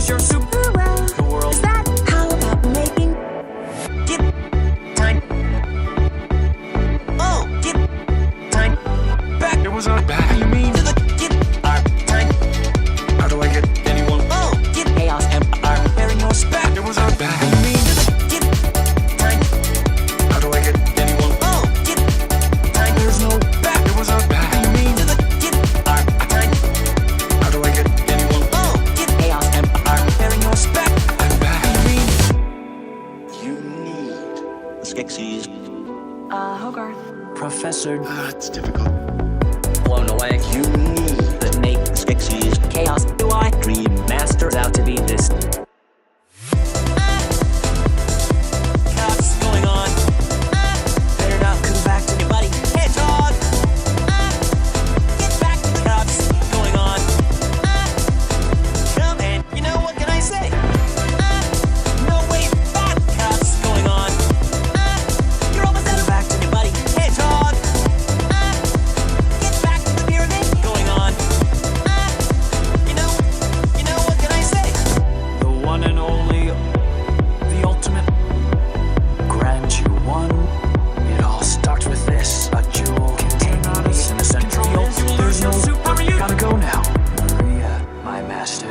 your super well. The world. Is that how about making? Get time. Oh, get time back. It was our back. You mean to the get our time? How do I get anyone? Oh, get chaos and our bearing your spec. It was our back. You mean to the get time? How do I get anyone? Oh, get time. There's no back. It was our back. You mean to the get our time? How do I get anyone? Oh, get chaos and our bearing your spec. I'm back. You need the Skeksis. Hogarth. Professor. It's difficult. Blown away. You need the make Skeksis. Chaos. Do I dream masters out to be this? What's going on? Better not come back to me, buddy. Hedgehog! Get back to the cops. Going on? Come in. You know, what can I say? No way back, cops. Going on? You're almost out of back to me, buddy. Hedgehog! Get back to the pyramid. Going on? You know, what can I say? The one and only, the ultimate. Grant you one. It all starts with this. A jewel containing the essential. There's no super you. Gotta go now. Maria, my master.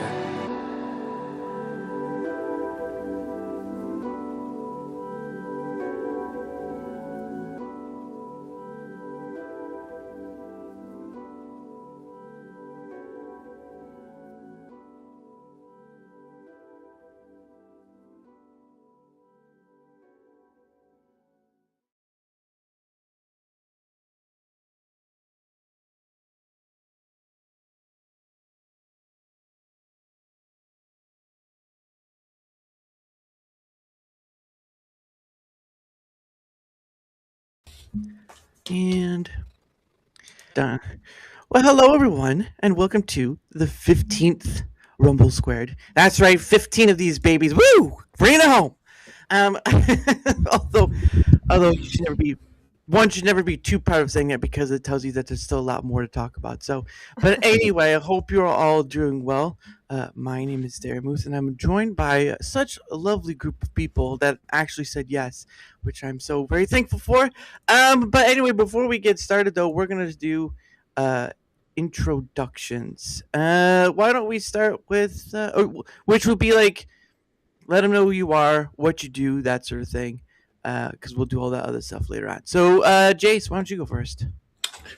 And done. Well, hello everyone, and welcome to the 15th Rumble². That's right, 15 of these babies. Woo! Bring it home. Although you should never be one should never be too proud of saying it because it tells you that there's still a lot more to talk about. So, but anyway, I hope you're all doing well. My name is Darren Moose, and I'm joined by such a lovely group of people that actually said yes, which I'm so very thankful for. But anyway, before we get started, though, we're gonna do introductions. Why don't we start with which would be like, let them know who you are, what you do, that sort of thing. Because we'll do all that other stuff later on. So, Jace, why don't you go first?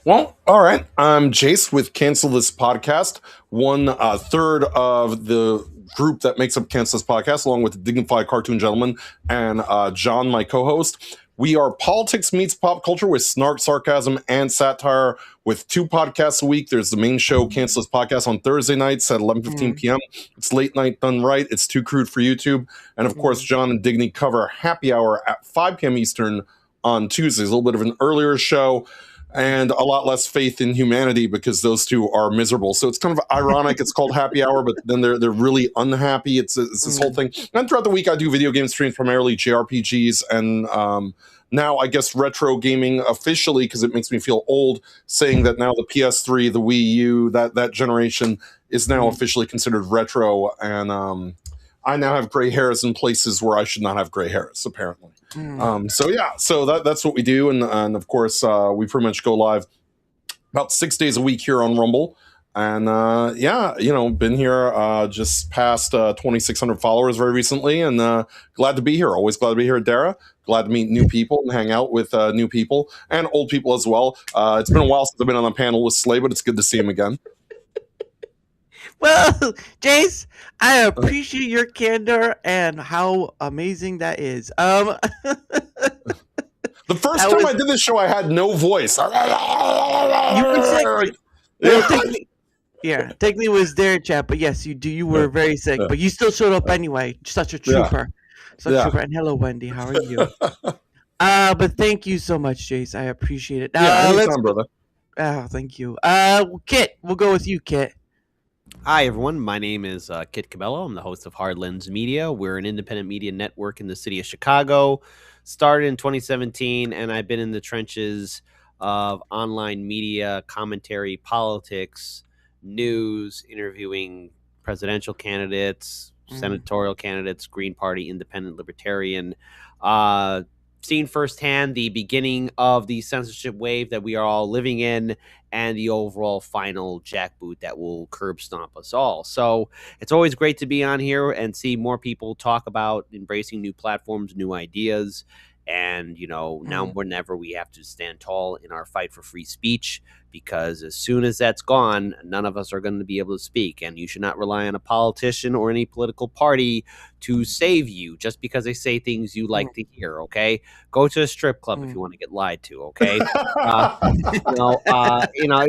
Well, all right. I'm Jace with Cancel This Podcast, one third of the group that makes up Cancel This Podcast, along with the Dignified Cartoon Gentleman and John, my co-host. We are politics meets pop culture with snark, sarcasm, and satire with 2 podcasts a week. There's the main show, Cancel This Podcast, on Thursday nights at 11:15 p.m. It's late night done right. It's too crude for YouTube. And, of course, John and Digny cover Happy Hour at 5 p.m. Eastern on Tuesdays. A little bit of an earlier show and a lot less faith in humanity because those two are miserable. So it's kind of ironic. It's called Happy Hour, but then they're really unhappy. It's this whole thing. And throughout the week, I do video game streams, primarily JRPGs and now I guess retro gaming officially, because it makes me feel old, saying that now the PS3, the Wii U, that generation is now officially considered retro. And I now have gray hairs in places where I should not have gray hairs, apparently. So that's what we do. And of course, we pretty much go live about 6 days a week here on Rumble. And been here just past 2,600 followers very recently, and glad to be here. Always glad to be here, Dara. Glad to meet new people and hang out with new people and old people as well. It's been a while since I've been on a panel with Slay, but it's good to see him again. Well, Jace, I appreciate your candor and how amazing that is. The first time I did this show, I had no voice. You could say, technically it was their chat, but yes, you were very sick, but you still showed up anyway. Such a trooper. Trooper. And hello, Wendy. How are you? But thank you so much, Jace. I appreciate it. Anytime, brother. Oh, thank you. Kit, we'll go with you, Kit. Hi, everyone. My name is Kit Cabello. I'm the host of Hard Lens Media. We're an independent media network in the city of Chicago. Started in 2017, and I've been in the trenches of online media, commentary, politics, news, interviewing presidential candidates, senatorial candidates, Green Party, Independent, Libertarian. Seen firsthand the beginning of the censorship wave that we are all living in and the overall final jackboot that will curb stomp us all. So it's always great to be on here and see more people talk about embracing new platforms, new ideas. And, now more than ever, we have to stand tall in our fight for free speech, because as soon as that's gone, none of us are going to be able to speak. And you should not rely on a politician or any political party to save you just because they say things you like to hear. Okay, go to a strip club if you want to get lied to. Okay,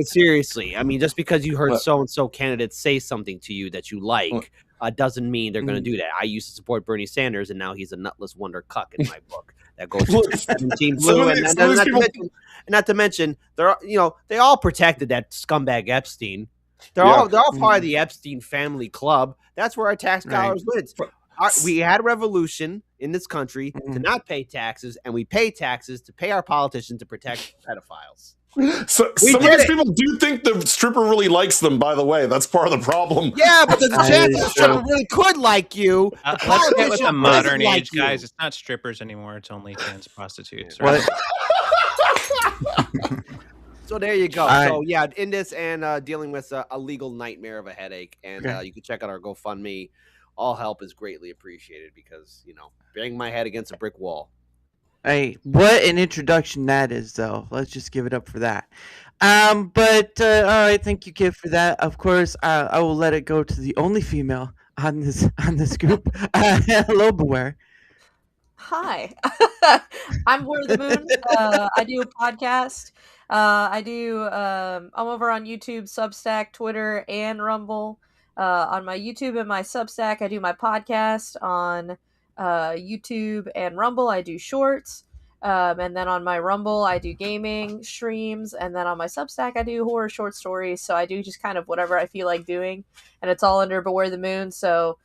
seriously. I mean, just because you heard so and so candidates say something to you that you like doesn't mean they're going to do that. I used to support Bernie Sanders, and now he's a nutless wonder cuck in my book. That goes to 17 blue, and not to mention they all protected that scumbag Epstein. They're all part of the Epstein family club. That's where our tax dollars went. We had a revolution in this country to not pay taxes, and we pay taxes to pay our politicians to protect pedophiles. So some of these people do think the stripper really likes them, by the way. That's part of the problem. Yeah, but there's a chance the stripper really could like you. Let's get with the modern age, guys. It's not strippers anymore. It's only trans prostitutes. Right? So there you go. So yeah, in this and dealing with a legal nightmare of a headache. And you can check out our GoFundMe. All help is greatly appreciated because, bang my head against a brick wall. Hey, what an introduction that is, though. Let's just give it up for that. All right, thank you, kid, for that. Of course, I will let it go to the only female on this group. Hello, Beware. Hi, I'm War of the Moon. I do a podcast. I'm over on YouTube, Substack, Twitter, and Rumble. On my YouTube and my Substack, I do my podcast. On YouTube and Rumble, I do shorts. And then on my Rumble, I do gaming streams. And then on my Substack, I do horror short stories. So I do just kind of whatever I feel like doing. And it's all under Beware the Moon. So,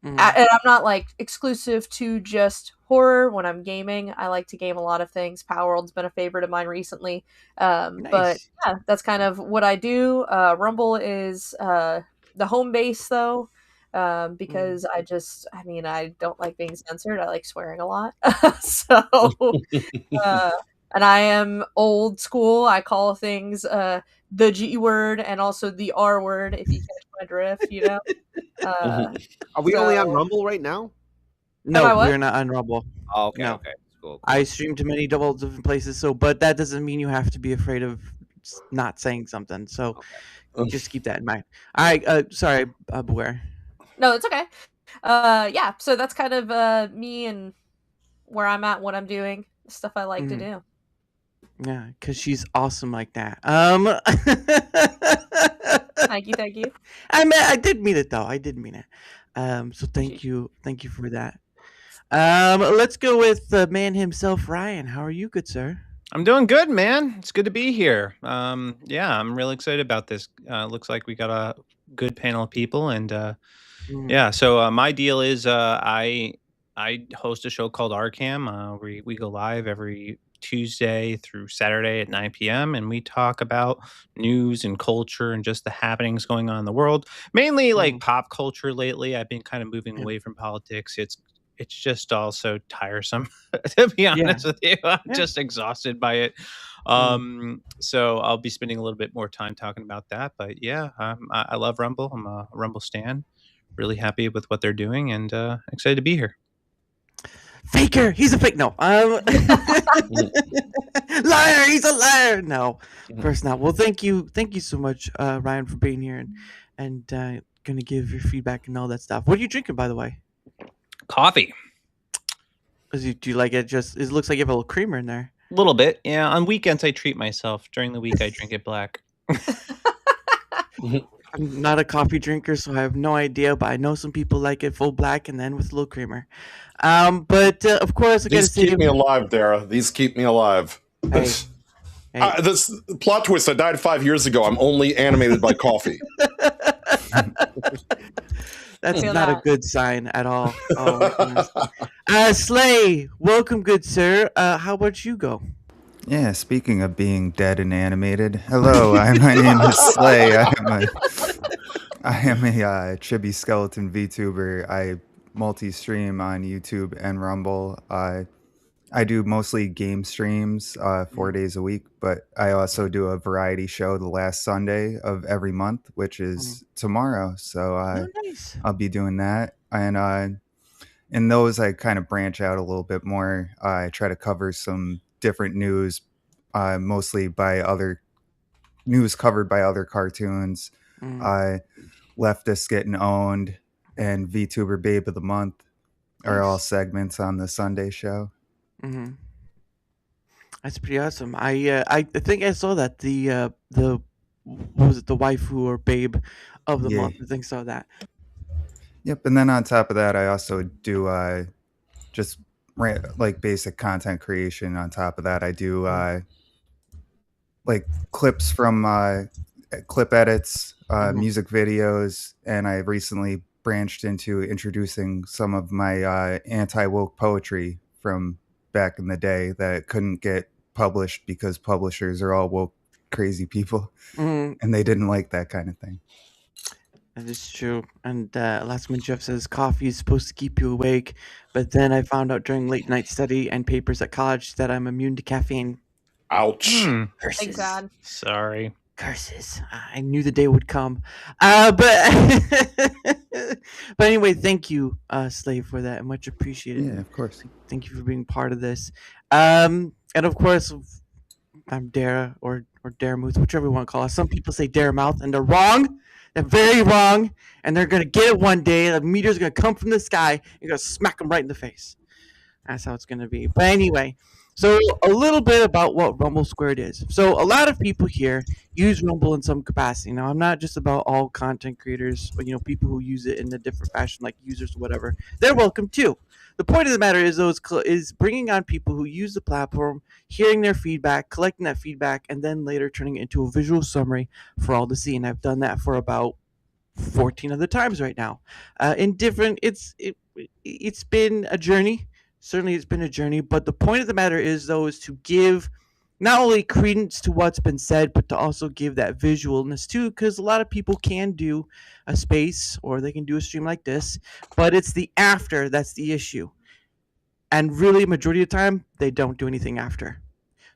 and I'm not like exclusive to just horror when I'm gaming. I like to game a lot of things. Power World's been a favorite of mine recently. Nice. But yeah, that's kind of what I do. Rumble is the home base, though. Because I don't like being censored. I like swearing a lot. And I am old school. I call things the G word and also the R word, if you catch my drift, Are we only on Rumble right now? No, we're not on Rumble. Oh, okay, no. Okay. Cool. I stream to many different places, but that doesn't mean you have to be afraid of not saying something. So just keep that in mind. All right, sorry, Beware. No, it's okay. So that's kind of me and where I'm at, what I'm doing, stuff I like to do. Yeah, because she's awesome like that. Thank you. I did mean it though. I did mean it. So thank you for that. Let's go with the man himself, Ryan. How are you, good sir? I'm doing good, man. It's good to be here. Yeah, I'm really excited about this. Looks like we got a good panel of people, and yeah. So my deal is I host a show called RCAM. We go live every Tuesday through Saturday at 9 p.m. and we talk about news and culture and just the happenings going on in the world. Mainly like pop culture lately. I've been kind of moving away from politics. It's just also tiresome, to be honest with you. I'm just exhausted by it. So I'll be spending a little bit more time talking about that. But yeah, I love Rumble. I'm a Rumble stan. Really happy with what they're doing and excited to be here. Faker, he's a fake. No, liar, he's a liar. No, of course not. Well, thank you so much, Ryan, for being here and gonna give your feedback and all that stuff. What are you drinking, by the way? Coffee. Do you like it? It looks like you have a little creamer in there. A little bit, yeah. On weekends, I treat myself. During the week, I drink it black. I'm not a coffee drinker, so I have no idea, but I know some people like it full black and then with a little creamer. But of course, I gotta say, these keep me alive, Dara. These keep me alive. Hey. This plot twist. I died 5 years ago. I'm only animated by coffee. That's not a good sign at all. Oh, Slay, welcome, good sir. How about you go? Yeah, speaking of being dead and animated, hello, my name is Slay. I am a chibi skeleton VTuber. I multi-stream on YouTube and Rumble. I do mostly game streams 4 days a week, but I also do a variety show the last Sunday of every month, which is tomorrow. So Oh, nice. I'll be doing that. And in those, I kind of branch out a little bit more. I try to cover some different news, mostly by other news covered by other cartoons. Leftist Getting Owned and VTuber Babe of the Month are all segments on the Sunday show. That's pretty awesome. I think I saw that the what was it, the waifu or babe of the month. I think I saw that. Yep, and then on top of that, I also do just like basic content creation. On top of that, I do like clips from clip edits, music videos, and I recently branched into introducing some of my anti-woke poetry from back in the day that couldn't get published because publishers are all woke crazy people, and they didn't like that kind of thing. That is true. And Last Man Jeff says coffee is supposed to keep you awake, but then I found out during late night study and papers at college that I'm immune to caffeine. Ouch. Curses. Thank God. Sorry. Curses. I knew the day would come. But anyway, thank you, Slave, for that. Much appreciated. Yeah, of course. Thank you for being part of this. And of course, I'm Dara or Daramuth, whichever you want to call us. Some people say Daramouth, and they're wrong. They're very wrong, and they're gonna get it one day. The meteor's gonna come from the sky. You're gonna smack them right in the face. That's how it's gonna be. But anyway, so a little bit about what Rumble² is. So a lot of people here use Rumble in some capacity. Now, I'm not just about all content creators, but people who use it in a different fashion, like users or whatever. They're welcome too. The point of the matter is, though, is bringing on people who use the platform, hearing their feedback, collecting that feedback, and then later turning it into a visual summary for all to see. And I've done that for about 14 other times right now. It's been a journey. Certainly, it's been a journey. But the point of the matter is, though, is to give not only credence to what's been said, but to also give that visualness too, because a lot of people can do a space or they can do a stream like this, but it's the after that's the issue. And really, majority of the time, they don't do anything after.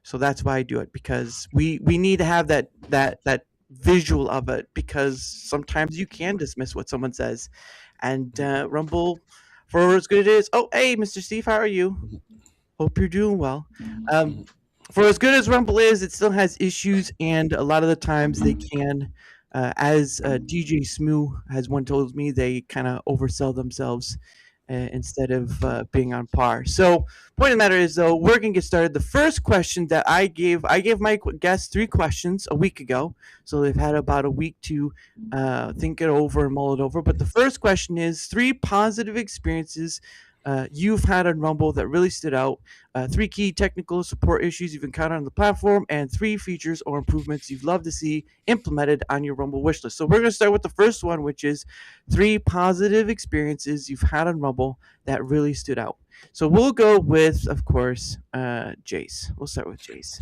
So that's why I do it, because we need to have that visual of it, because sometimes you can dismiss what someone says. And Rumble, for as good as it is. Oh, hey, Mr. Steve, how are you? Hope you're doing well. For as good as Rumble is, it still has issues, and a lot of the times they can, as DJ Smoo has one told me, they kind of oversell themselves instead of being on par. So, point of the matter is, though, we're going to get started. The first question that I gave my guests 3 questions a week ago, so they've had about a week to think it over and mull it over. But the first question is 3 positive experiences you've had on Rumble that really stood out, 3 key technical support issues you've encountered on the platform, and 3 features or improvements you'd love to see implemented on your Rumble wishlist. So we're going to start with the first one, which is 3 positive experiences you've had on Rumble that really stood out. So we'll go with, of course, Jace. We'll start with Jace.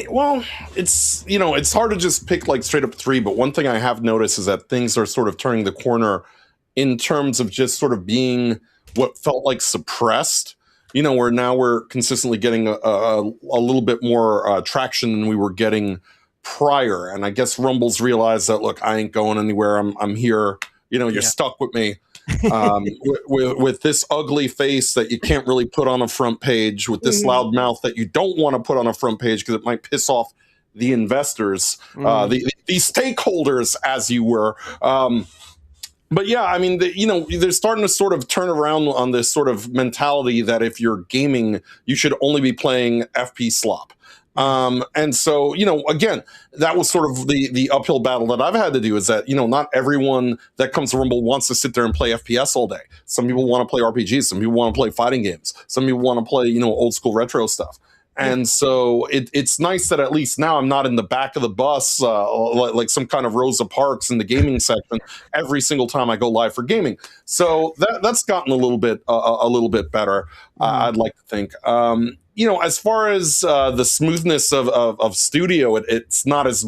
Well, it's it's hard to just pick like straight up 3, but one thing I have noticed is that things are sort of turning the corner in terms of just sort of being what felt like suppressed, where now we're consistently getting a little bit more traction than we were getting prior. And I guess Rumble's realized that, look, I ain't going anywhere. I'm here. You're stuck with me. With this ugly face that you can't really put on a front page, with this loud mouth that you don't want to put on a front page because it might piss off the investors, the stakeholders, as you were. But yeah, I mean, they're starting to sort of turn around on this sort of mentality that if you're gaming, you should only be playing FP slop. And so, again, that was sort of the uphill battle that I've had to do, is that, not everyone that comes to Rumble wants to sit there and play FPS all day. Some people want to play RPGs. Some people want to play fighting games. Some people want to play, old school retro stuff. And so it's nice that at least now I'm not in the back of the bus like some kind of Rosa Parks in the gaming section every single time I go live for gaming. So that's gotten a little bit better. I'd like to think. as far as the smoothness of studio, it's not as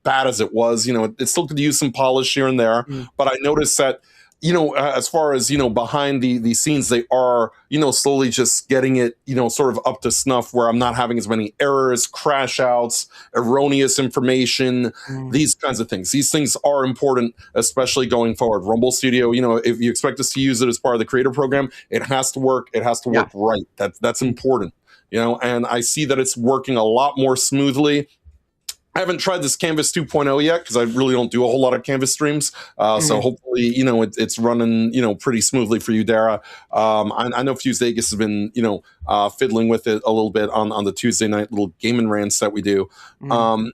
bad as it was. It still could use some polish here and there, but I noticed that as far as behind the scenes, they are slowly just getting it sort of up to snuff, where I'm not having as many errors, crash outs, erroneous information, these kinds of things. These things are important, especially going forward. Rumble Studio, if you expect us to use it as part of the creator program, it has to work. It has to work right. That's important. And I see that it's working a lot more smoothly. I haven't tried this Canvas 2.0 yet because I really don't do a whole lot of Canvas streams. So hopefully, it's running, pretty smoothly for you, Dara. I know Fuse Vegas has been, fiddling with it a little bit on the Tuesday night little gaming rants that we do. And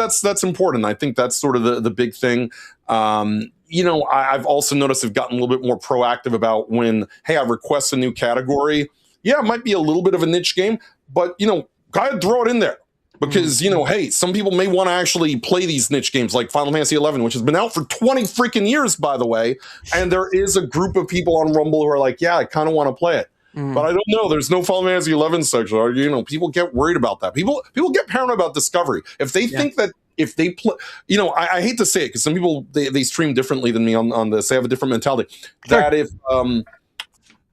that's important. I think that's sort of the big thing. I've also noticed I've gotten a little bit more proactive about when, hey, I request a new category. Yeah, it might be a little bit of a niche game, but, go ahead, throw it in there. Because, hey, some people may want to actually play these niche games like Final Fantasy 11, which has been out for 20 freaking years, by the way. And there is a group of people on Rumble who are like, yeah, I kind of want to play it. But I don't know. There's no Final Fantasy 11 section. People get worried about that. People get paranoid about discovery. If they think that if they play, I hate to say it because some people, they stream differently than me on this. They have a different mentality. Sure. That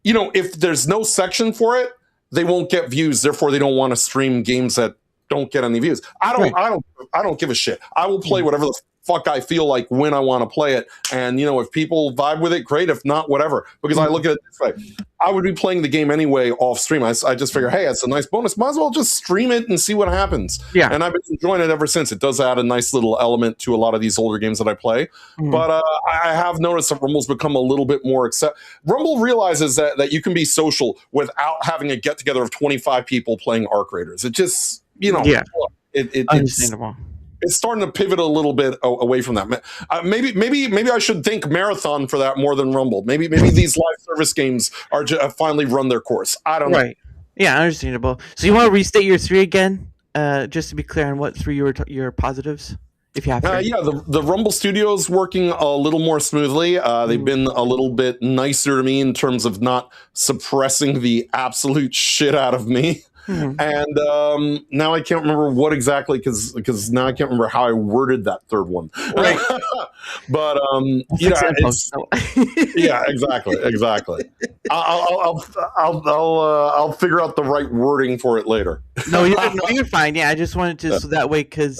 if there's no section for it, they won't get views. Therefore, they don't want to stream games that don't get any views. I don't give a shit. I will play whatever the fuck I feel like when I want to play it. And if people vibe with it, great. If not, whatever. Because I look at it this way. I would be playing the game anyway off stream. I just figure, hey, it's a nice bonus. Might as well just stream it and see what happens. Yeah. And I've been enjoying it ever since. It does add a nice little element to a lot of these older games that I play. But I have noticed that Rumble's become a little bit more Rumble realizes that you can be social without having a get together of 25 people playing Arc Raiders. It just it's understandable. It's starting to pivot a little bit away from that. Maybe I should thank Marathon for that more than Rumble. Maybe these live service games are finally run their course. I don't know. Right. Yeah, understandable. So you want to restate your 3 again, just to be clear on what 3 your positives, if you have to. Yeah, the Rumble Studios working a little more smoothly. They've been a little bit nicer to me in terms of not suppressing the absolute shit out of me. And now I can't remember what exactly because now I can't remember how I worded that third one. Right. But yeah, exactly. I'll figure out the right wording for it later. No, you're fine. Yeah, I just wanted to so that way because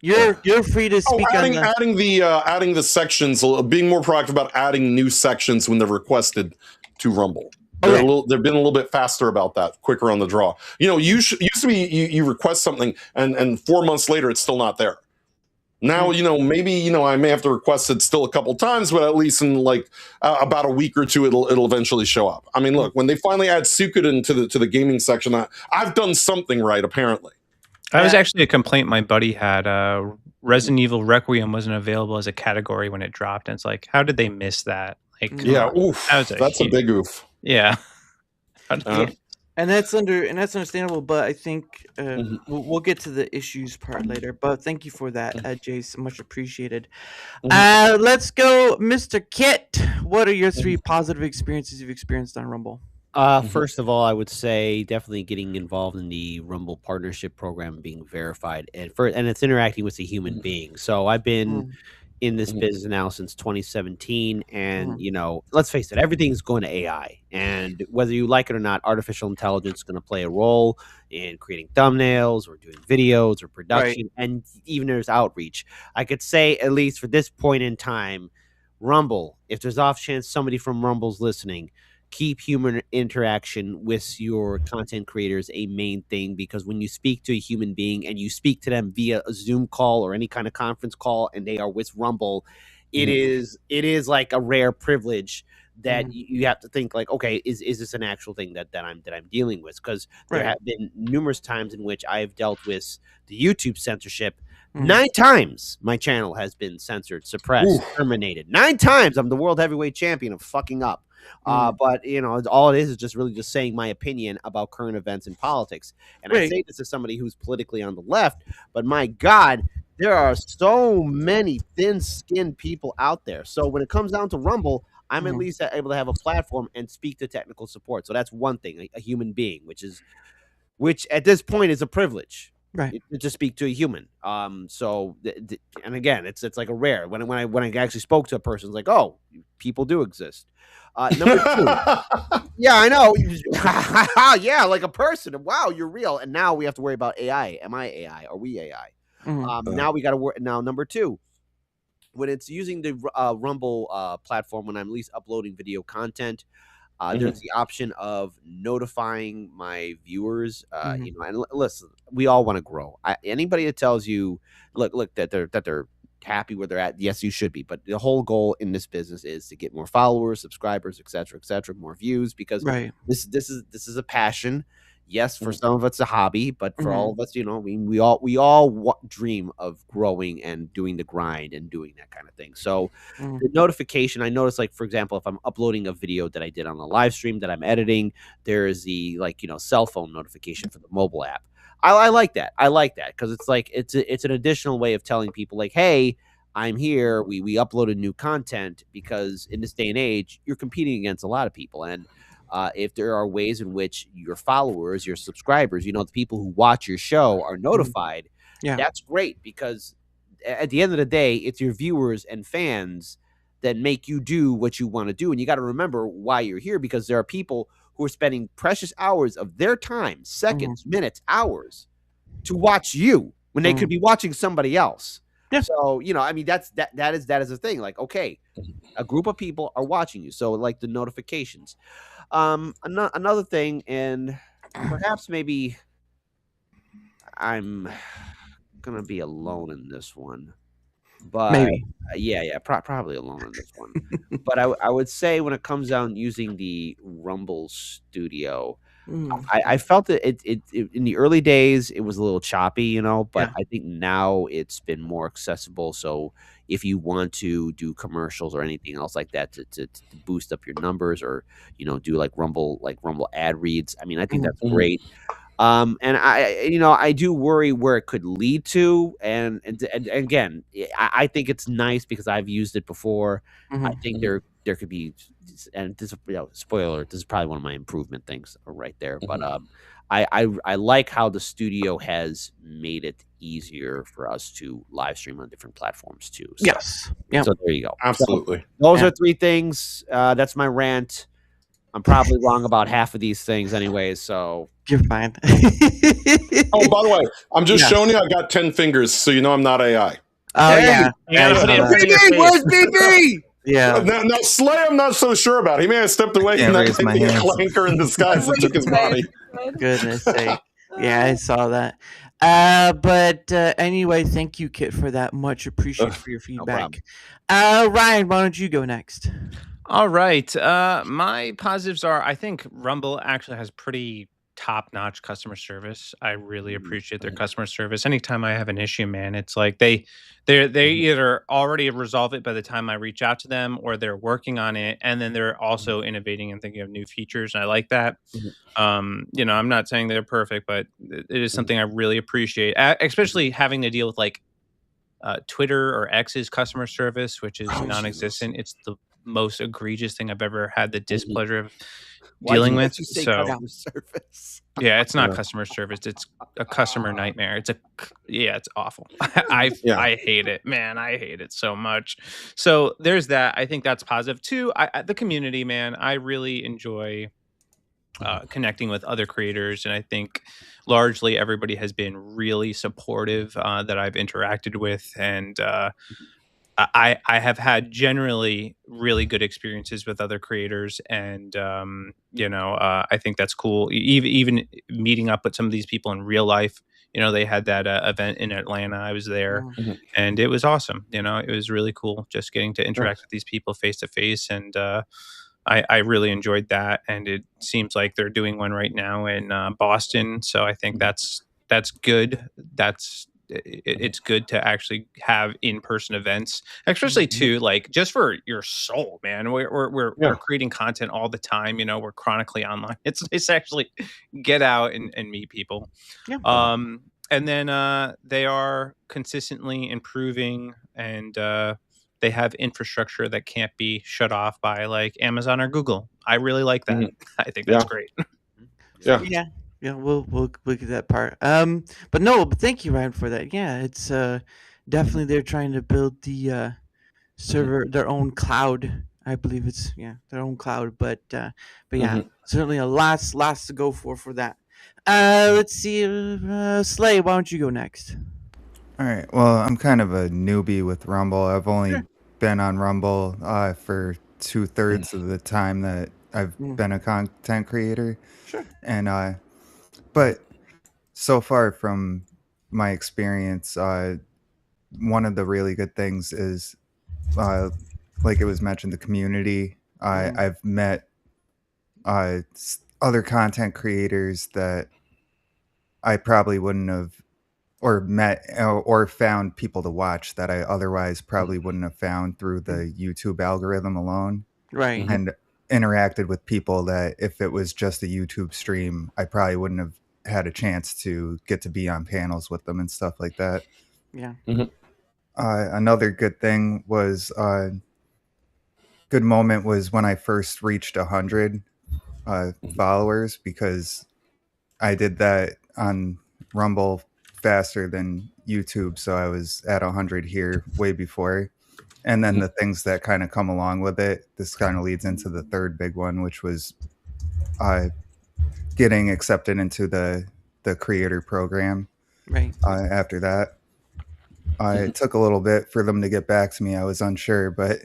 you're free to speak. Adding the sections, being more proactive about adding new sections when they're requested to Rumble. They've been a little bit faster about that, quicker on the draw. Used to be you request something and 4 months later it's still not there. Now, maybe I may have to request it still a couple times, but at least in like about a week or two, it'll eventually show up. I mean, look, when they finally add Suikoden to the gaming section, I've done something right, apparently. That was actually a complaint my buddy had. Resident Evil Requiem wasn't available as a category when it dropped, and it's like, how did they miss that? Like, yeah, oof, that's a big oof. Yeah. And that's understandable, but I think we'll get to the issues part later. But thank you for that, Jace. Much appreciated. Let's go, Mr. Kit. What are your 3 positive experiences you've experienced on Rumble? First of all, I would say definitely getting involved in the Rumble partnership program, being verified, and it's interacting with a human being. So I've been in this business now since 2017, and let's face it, everything's going to AI, and whether you like it or not, artificial intelligence is going to play a role in creating thumbnails or doing videos or production, and even there's outreach. I could say, at least for this point in time, Rumble, if there's off chance somebody from Rumble's listening, keep human interaction with your content creators a main thing, because when you speak to a human being and you speak to them via a Zoom call or any kind of conference call and they are with Rumble, it is like a rare privilege that you have to think like, okay, is this an actual thing that I'm dealing with? Because there have been numerous times in which I've dealt with the YouTube censorship. 9 times my channel has been censored, suppressed, terminated. 9 times. I'm the world heavyweight champion of fucking up. But all it is just really just saying my opinion about current events and politics. And I say this as somebody who's politically on the left, but my God, there are so many thin-skinned people out there. So when it comes down to Rumble, I'm at least able to have a platform and speak to technical support. So that's one thing, a human being, which is which at this point is a privilege. Right. To speak to a human. So and again, it's like a rare when I actually spoke to a person, it's like, oh, people do exist. Number 2. Yeah, I know. Yeah, like a person. Wow, you're real. And now we have to worry about AI. Am I AI? Are we AI? Now we got to work. Now, number 2, when it's using the Rumble platform, when I'm at least uploading video content, there's the option of notifying my viewers. You know, and listen, we all want to grow. Anybody that tells you, look, that they're happy where they're at, yes, you should be. But the whole goal in this business is to get more followers, subscribers, etc., more views, because this is a passion. Yes, for some of it's a hobby, but for all of us, you know, I mean, we all dream of growing and doing the grind and doing that kind of thing. So the notification, I noticed, like, for example, if I'm uploading a video that I did on the live stream that I'm editing, there is the, like, you know, cell phone notification for the mobile app. I like that. I like that because it's like it's an additional way of telling people, like, hey, I'm here. We uploaded new content, because in this day and age, you're competing against a lot of people. And if there are ways in which your followers, your subscribers, you know, the people who watch your show are notified, that's great, because at the end of the day, it's your viewers and fans that make you do what you want to do. And you got to remember why you're here, because there are people who are spending precious hours of their time, seconds, minutes, hours, to watch you when they could be watching somebody else. Yeah. So, you know, I mean, that is the thing. Like, okay, a group of people are watching you. So, like, the notifications. Another thing, and perhaps maybe I'm gonna be alone in this one, but Maybe. Probably alone in this one. But I would say, when it comes down using the Rumble Studio, I felt that it in the early days it was a little choppy, you know, but I think now it's been more accessible. So if you want to do commercials or anything else like that to boost up your numbers, or, you know, do like Rumble ad reads, I mean, I think that's great. And I do worry where it could lead to, and again, I think it's nice because I've used it before. I think there could be, and this, you know, spoiler, this is probably one of my improvement things right there. But I like how the studio has made it easier for us to live stream on different platforms too. So, Yes. Yeah. So there you go. Absolutely. So those are 3 things. That's my rant. I'm probably wrong about half of these things anyways, so you're fine. Oh, by the way, I'm just showing you I got 10 fingers, so you know I'm not AI. Oh, yeah. Where's BB? Yeah. Now, Slay, I'm not so sure about. He may have stepped away from that clanker in disguise that took his body. Goodness sake. Yeah, I saw that. But anyway, thank you, Kit, for that. Much appreciated for your feedback. Ryan, why don't you go next? All right. My positives are, I think Rumble actually has pretty top-notch customer service. I really appreciate their customer service. Anytime I have an issue, man, it's like they either already resolve it by the time I reach out to them, or they're working on it, and then they're also innovating and thinking of new features, and I like that. You know, I'm not saying they're perfect, but it is something I really appreciate, especially having to deal with, like, Twitter or X's customer service, which is non-existent. It's the most egregious thing I've ever had the displeasure of dealing with. So service? Yeah, it's not customer service. It's a customer nightmare. It's awful. I hate it, man. I hate it so much. So there's that. I think that's positive too. The community, man, I really enjoy connecting with other creators, and I think largely everybody has been really supportive that I've interacted with, and I have had generally really good experiences with other creators, and I think that's cool. Even meeting up with some of these people in real life, you know, they had that event in Atlanta. I was there, and it was awesome. You know, it was really cool just getting to interact with these people face to face, and I really enjoyed that. And it seems like they're doing one right now in Boston, so I think that's good. It's good to actually have in-person events, especially too, like, just for your soul, man. We're creating content all the time, you know, we're chronically online. It's nice to actually get out and meet people. And then they are consistently improving, and they have infrastructure that can't be shut off by, like, Amazon or Google. I really like that. I think that's great. Yeah. Yeah, we'll look at that part. But thank you, Ryan, for that. Yeah, it's definitely they're trying to build the server their own cloud. I believe it's their own cloud. But yeah, certainly a lots to go for that. Let's see, Slay. Why don't you go next? All right. Well, I'm kind of a newbie with Rumble. I've only Sure. been on Rumble for 2/3 of the time that I've Mm, been a content creator, sure. and but so far from my experience, one of the really good things is, like it was mentioned, the community. I've met other content creators that I probably wouldn't have, or met or found people to watch that I otherwise probably wouldn't have found through the YouTube algorithm alone, Right. and interacted with people that if it was just a YouTube stream, I probably wouldn't have had a chance to get to be on panels with them and stuff like that. Yeah. Another good thing was good moment was when I first reached 100 followers, because I did that on Rumble faster than YouTube, so I was at 100 here way before. And then the things that kind of come along with it, this kind of leads into the third big one, which was getting accepted into the creator program. Right. After that, it took a little bit for them to get back to me. I was unsure, but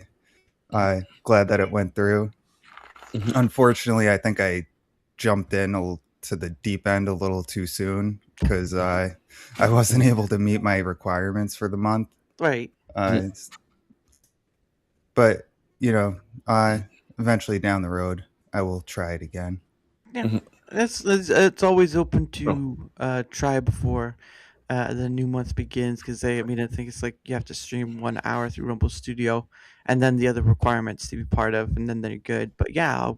glad that it went through. Unfortunately, I think I jumped in to the deep end a little too soon, because I wasn't able to meet my requirements for the month. Right. But eventually down the road, I will try it again. Yeah. It's always open to try before the new month begins, because I think it's like you have to stream 1 hour through Rumble Studio, and then the other requirements to be part of, and then they're good. But yeah,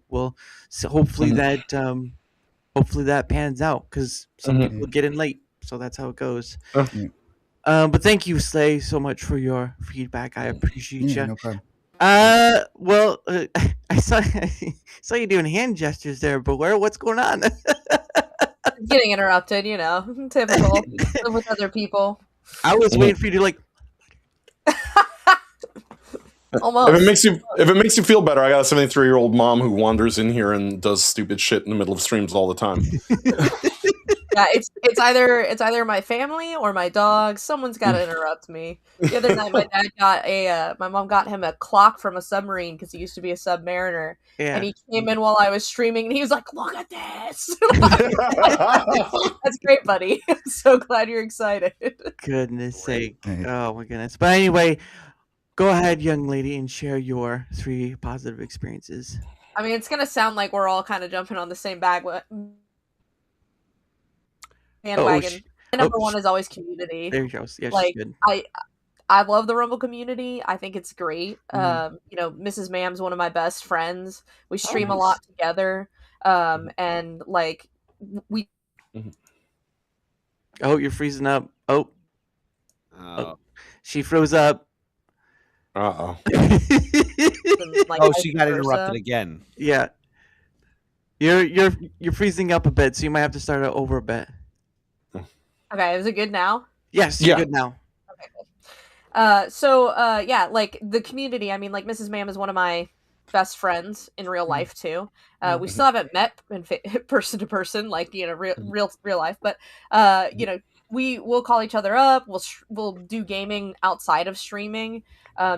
so hopefully that pans out, because some people get in late, so that's how it goes. But thank you, Slay, so much for your feedback. I appreciate you. No problem. I saw you doing hand gestures there, but what's going on? Getting interrupted, typical. Live with other people. I was waiting for you to like. Almost. If it makes you feel better, I got a 73-year-old mom who wanders in here and does stupid shit in the middle of streams all the time. Yeah, it's either my family or my dog. Someone's got to interrupt me. The other night, my mom got him a clock from a submarine, because he used to be a submariner, and he came in while I was streaming, and he was like, "Look at this!" That's great, buddy. I'm so glad you're excited. Goodness sake! Oh my goodness! But anyway, go ahead, young lady, and share your 3 positive experiences. It's gonna sound like we're all kind of jumping on the same bandwagon. Number one is always community. There you go. Yeah, like good. I love the Rumble community. I think it's great. Mrs. Mam's one of my best friends. We stream a lot together. And like we. Oh, you're freezing up. Oh, she froze up. Uh-oh. She got interrupted again. Yeah. You're freezing up a bit, so you might have to start over a bit. Okay, is it good now? Yes, you're good now. Okay. Like the community, like Mrs. Mam is one of my best friends in real life too. We still haven't met in person to person, like real life, but we'll call each other up. We'll do gaming outside of streaming.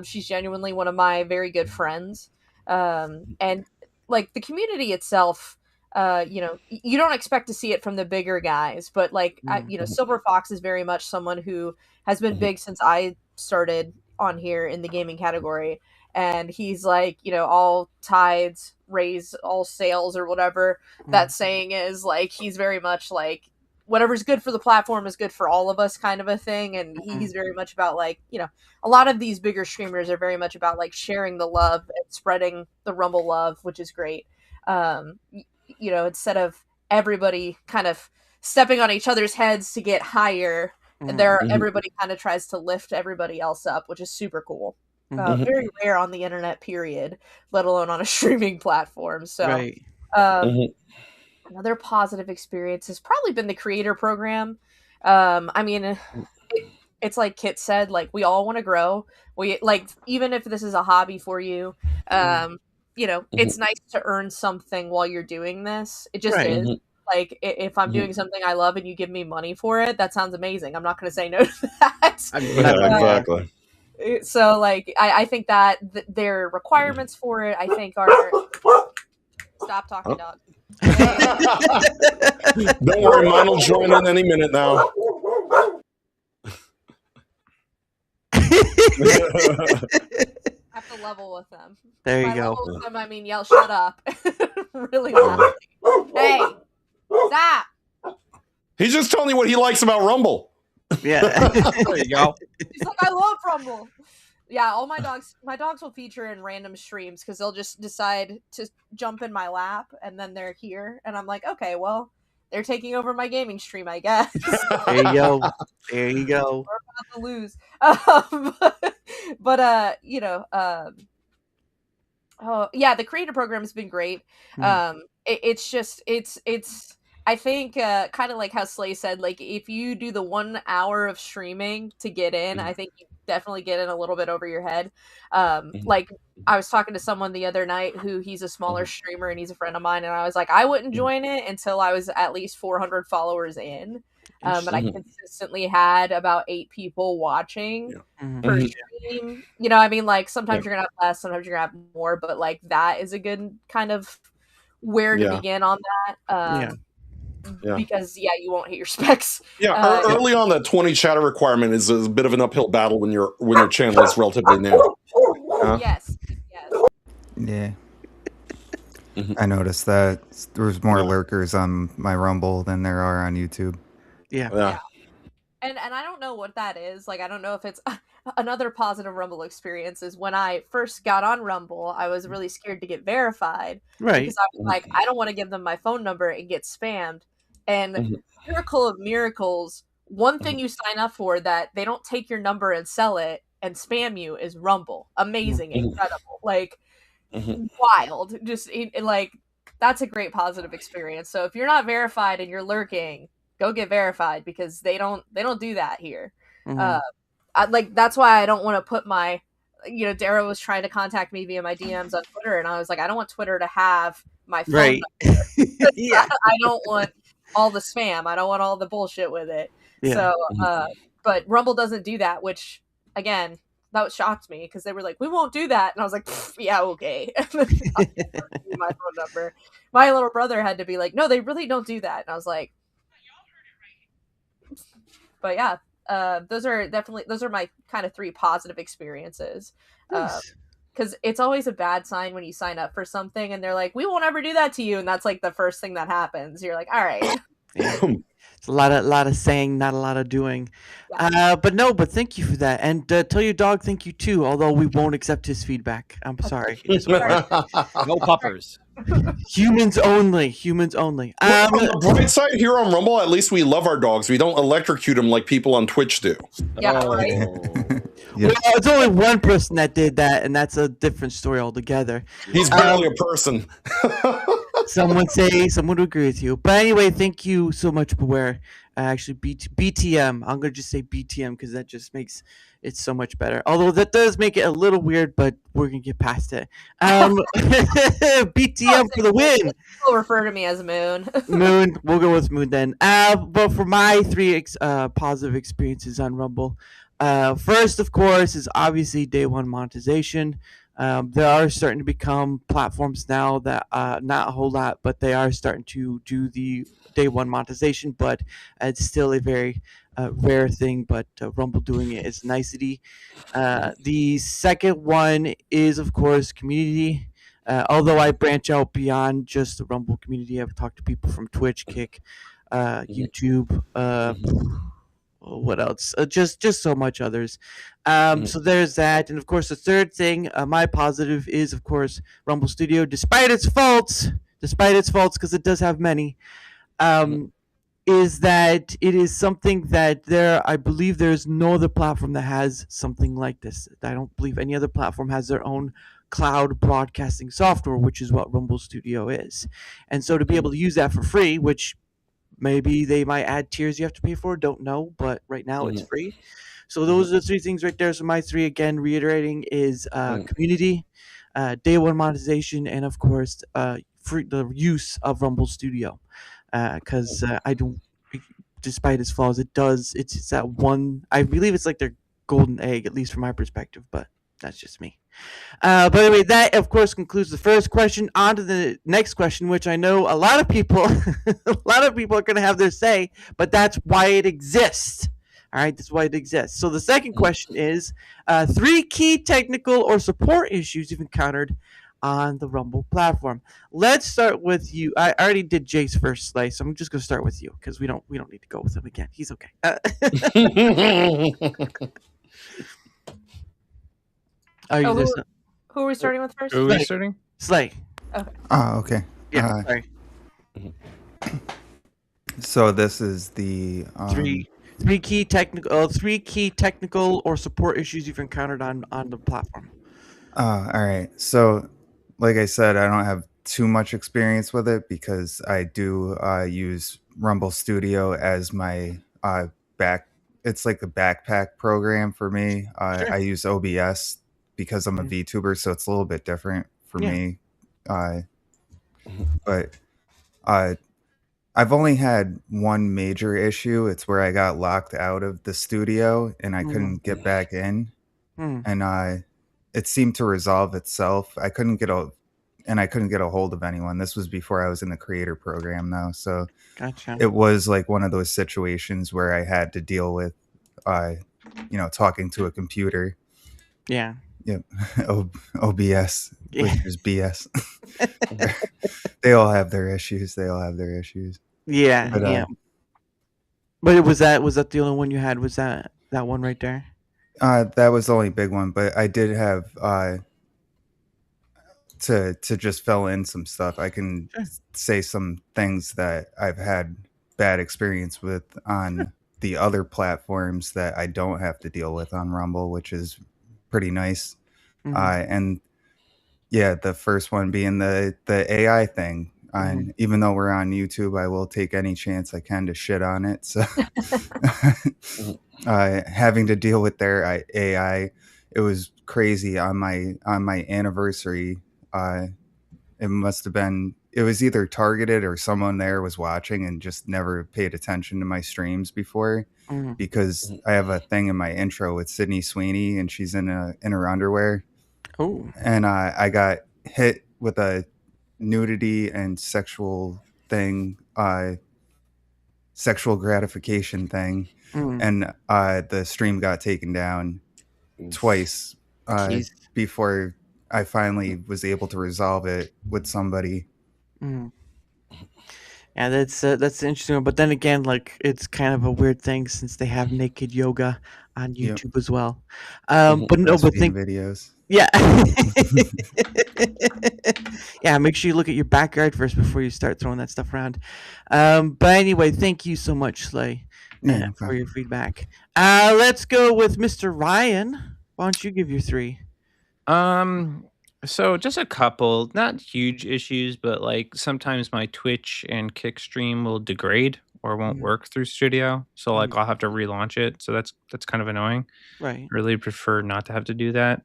She's genuinely one of my very good friends, and like the community itself. You don't expect to see it from the bigger guys, but like, Silver Fox is very much someone who has been big since I started on here in the gaming category. And he's like, all tides raise all sails, or whatever that saying is. Like, he's very much like, whatever's good for the platform is good for all of us, kind of a thing. And he's very much about like, a lot of these bigger streamers are very much about like sharing the love and spreading the Rumble love, which is great. Instead of everybody kind of stepping on each other's heads to get higher, everybody kind of tries to lift everybody else up, which is super cool. Very rare on the internet, period, let alone on a streaming platform. So, right. Another positive experience has probably been the creator program. I mean, it's like Kit said, like we all want to grow. We like even if this is a hobby for you, it's nice to earn something while you're doing this. It just Right. is. Like if I'm doing something I love and you give me money for it, that sounds amazing. I'm not going to say no to that. Exactly. So like I think that their requirements for it, I think are stop talking, dog. Don't worry, mine will join in any minute now. Have to level with them. There you By go. level with them, I mean yell shut up. Really loudly. Hey, stop. He's just telling you what he likes about Rumble. Yeah. There you go. He's like, I love Rumble. Yeah, all my dogs will feature in random streams because they'll just decide to jump in my lap and then they're here and I'm like, okay, well, they're taking over my gaming stream, I guess. There you go. There you go. We're about to lose. Oh yeah, the creator program has been great. It's I think kind of like how Slay said, like if you do the 1 hour of streaming to get in, I think you definitely get in a little bit over your head. Like I was talking to someone the other night who he's a smaller streamer and he's a friend of mine, and I was like, I wouldn't join it until I was at least 400 followers in. And I consistently had about 8 people watching per stream. You know, I mean, like sometimes you're gonna have less, sometimes you're gonna have more, but like that is a good kind of where to begin on that. Because you won't hit your specs. Early on, that 20 chatter requirement is a bit of an uphill battle when your channel is relatively new. Yes. Yeah. I noticed that there's more lurkers on my Rumble than there are on YouTube. Yeah. And I don't know what that is. Like, I don't know if it's another positive Rumble experience is when I first got on Rumble, I was really scared to get verified. Right. Because I was like, I don't want to give them my phone number and get spammed. And miracle of miracles, one thing you sign up for that they don't take your number and sell it and spam you is Rumble. Amazing, incredible, like wild. Just like that's a great positive experience. So if you're not verified and you're lurking, go get verified because they don't do that here. That's why I don't want to put my, Dara was trying to contact me via my DMs on Twitter, and I was like, I don't want Twitter to have my phone number. I don't want all the spam. I don't want all the bullshit with it. So, but Rumble doesn't do that, which again, that shocked me because they were like, we won't do that. And I was like, yeah, okay. My phone number. My little brother had to be like, no, they really don't do that. And I was like, but yeah, those are my kind of 3 positive experiences. Because it's always a bad sign when you sign up for something and they're like, we won't ever do that to you. And that's like the first thing that happens. You're like, all right. It's a lot of saying, not a lot of doing. But thank you for that. And tell your dog thank you too, although we won't accept his feedback. I'm sorry. No puppers. Humans only. On the bright side here on Rumble, at least we love our dogs. We don't electrocute them like people on Twitch do. Well, it's only one person that did that, and that's a different story altogether. He's barely a person. Some would agree with you. But anyway, thank you so much, Beware. Actually, BTM. I'm going to just say BTM because that just makes it so much better. Although that does make it a little weird, but we're going to get past it. BTM for the win. People refer to me as Moon. Moon. We'll go with Moon then. But for my 3 positive experiences on Rumble, first, of course, is obviously day 1 monetization. There are starting to become platforms now that not a whole lot, but they are starting to do the day 1 monetization, but it's still a very rare thing, but Rumble doing it is nicety. The second one is, of course, community. Although I branch out beyond just the Rumble community, I've talked to people from Twitch, Kick, YouTube, what else? Just so much others. So there's that, and of course the third thing, my positive is of course Rumble Studio, despite its faults, because it does have many, is that it is something that I believe there's no other platform that has something like this. I don't believe any other platform has their own cloud broadcasting software, which is what Rumble Studio is. And so to be able to use that for free, which maybe they might add tiers you have to pay for, don't know, but right now it's free. So those are the three things right there. So my three, again, reiterating, is community, day one monetization, and of course the use of Rumble Studio, because I don't, despite its flaws, it's that one, I believe it's like their golden egg, at least from my perspective, but that's just me. But anyway, that of course concludes the first question. On to the next question, which I know a lot of people are going to have their say, but that's why it exists. All right, that's why it exists. So the second question is 3 key technical or support issues you've encountered on the Rumble platform. Let's start with you. I already did Jace first, Slay, so I'm just going to start with you because we don't need to go with him again. He's okay. Who are we starting with first? Who are we starting? Slay. Okay. Oh, okay. Yeah, sorry. So this is the three key technical or support issues you've encountered on the platform. All right. So, like I said, I don't have too much experience with it because I do use Rumble Studio as my It's like a backpack program for me. Sure. I use OBS because I'm a VTuber, so it's a little bit different for me. But I've only had one major issue. It's where I got locked out of the studio and I couldn't get back in. And it seemed to resolve itself. I couldn't get a hold of anyone. This was before I was in the creator program though. So gotcha. It was like one of those situations where I had to deal with talking to a computer. Yeah. Yep. OBS, which is BS. They all have their issues. Yeah, But, But was that the only one you had? Was that one right there? That was the only big one, but I did have to just fill in some stuff. I can say some things that I've had bad experience with on the other platforms that I don't have to deal with on Rumble, which is pretty nice. And yeah, the first one being the AI thing. And even though we're on YouTube, I will take any chance I can to shit on it. So having to deal with their AI, it was crazy on my anniversary. It was either targeted or someone there was watching and just never paid attention to my streams before, because I have a thing in my intro with Sydney Sweeney and she's in her underwear. Oh, and I got hit with a nudity and sexual thing, sexual gratification thing, and the stream got taken down twice before I finally was able to resolve it with somebody. Yeah, that's interesting. But then again, like, it's kind of a weird thing since they have naked yoga on YouTube as well. But no, but think videos. Yeah. Yeah, make sure you look at your backyard first before you start throwing that stuff around. But anyway, thank you so much, Slay, for your feedback. Let's go with Mr. Ryan. Why don't you give your 3? So just a couple, not huge issues, but like sometimes my Twitch and Kick stream will degrade or won't work through Studio. So like I'll have to relaunch it. So that's kind of annoying. Right. I really prefer not to have to do that.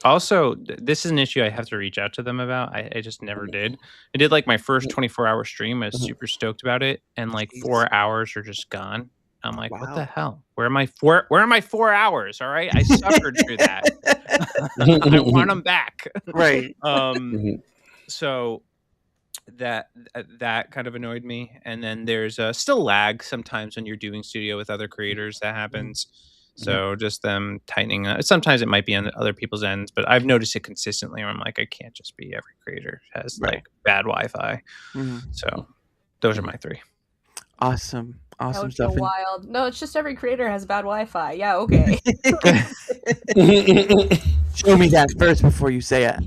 Also, this is an issue I have to reach out to them about. I just never did. I did like my first 24-hour stream. I was super stoked about it, and like 4 hours are just gone. I'm like, what the hell? Where are my 4 hours? All right, I suffered through that. I want them back. Right. So that kind of annoyed me. And then there's still lag sometimes when you're doing studio with other creators. That happens. So just them tightening. Sometimes it might be on other people's ends, but I've noticed it consistently where I'm like, I can't just be every creator has like bad Wi-Fi. So those are my 3. Awesome That would stuff. feel wild. No, it's just every creator has bad Wi-Fi. Yeah, okay. Show me that first before you say it.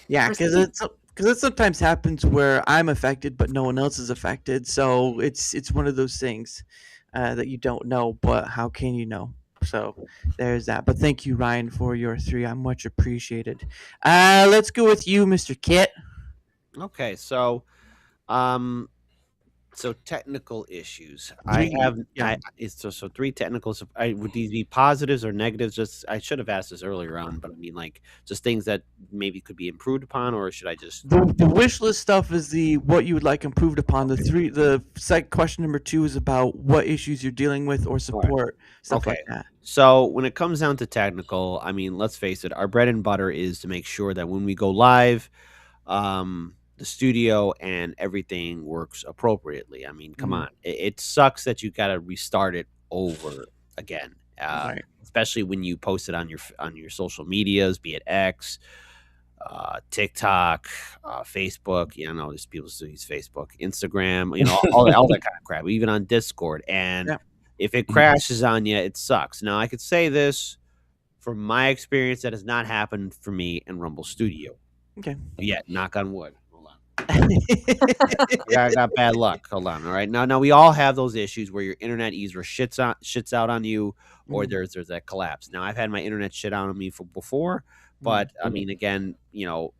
Yeah, because it sometimes happens where I'm affected, but no one else is affected. So it's one of those things that you don't know, but how can you know? So there's that. But thank you, Ryan, for your 3. I'm much appreciated. Let's go with you, Mr. Kit. Okay, so um so technical issues. I 3. have Yeah. so 3 technicals. Would these be positives or negatives? Just I should have asked this earlier on, but I mean like just things that maybe could be improved upon, or should I just The wish list stuff is the what you would like improved upon. The question number 2 is about what issues you're dealing with or support, stuff like that. So when it comes down to technical, I mean, let's face it, our bread and butter is to make sure that when we go live, the studio and everything works appropriately. I mean, come on, it sucks that you got to restart it over again, Right. especially when you post it on your social medias, be it X, TikTok, Facebook. You know, there's people still use Facebook, Instagram. You know, all that kind of crap. Even on Discord, and Yeah. if it crashes on you, it sucks. Now, I could say this from my experience that has not happened for me in Rumble Studio. Okay. Yeah, knock on wood. Hold on. I got bad luck. Hold on. All right. Now we all have those issues where your internet either shits out on you, or there's that collapse. Now I've had my internet shit out on me before, but I mean, again, you know,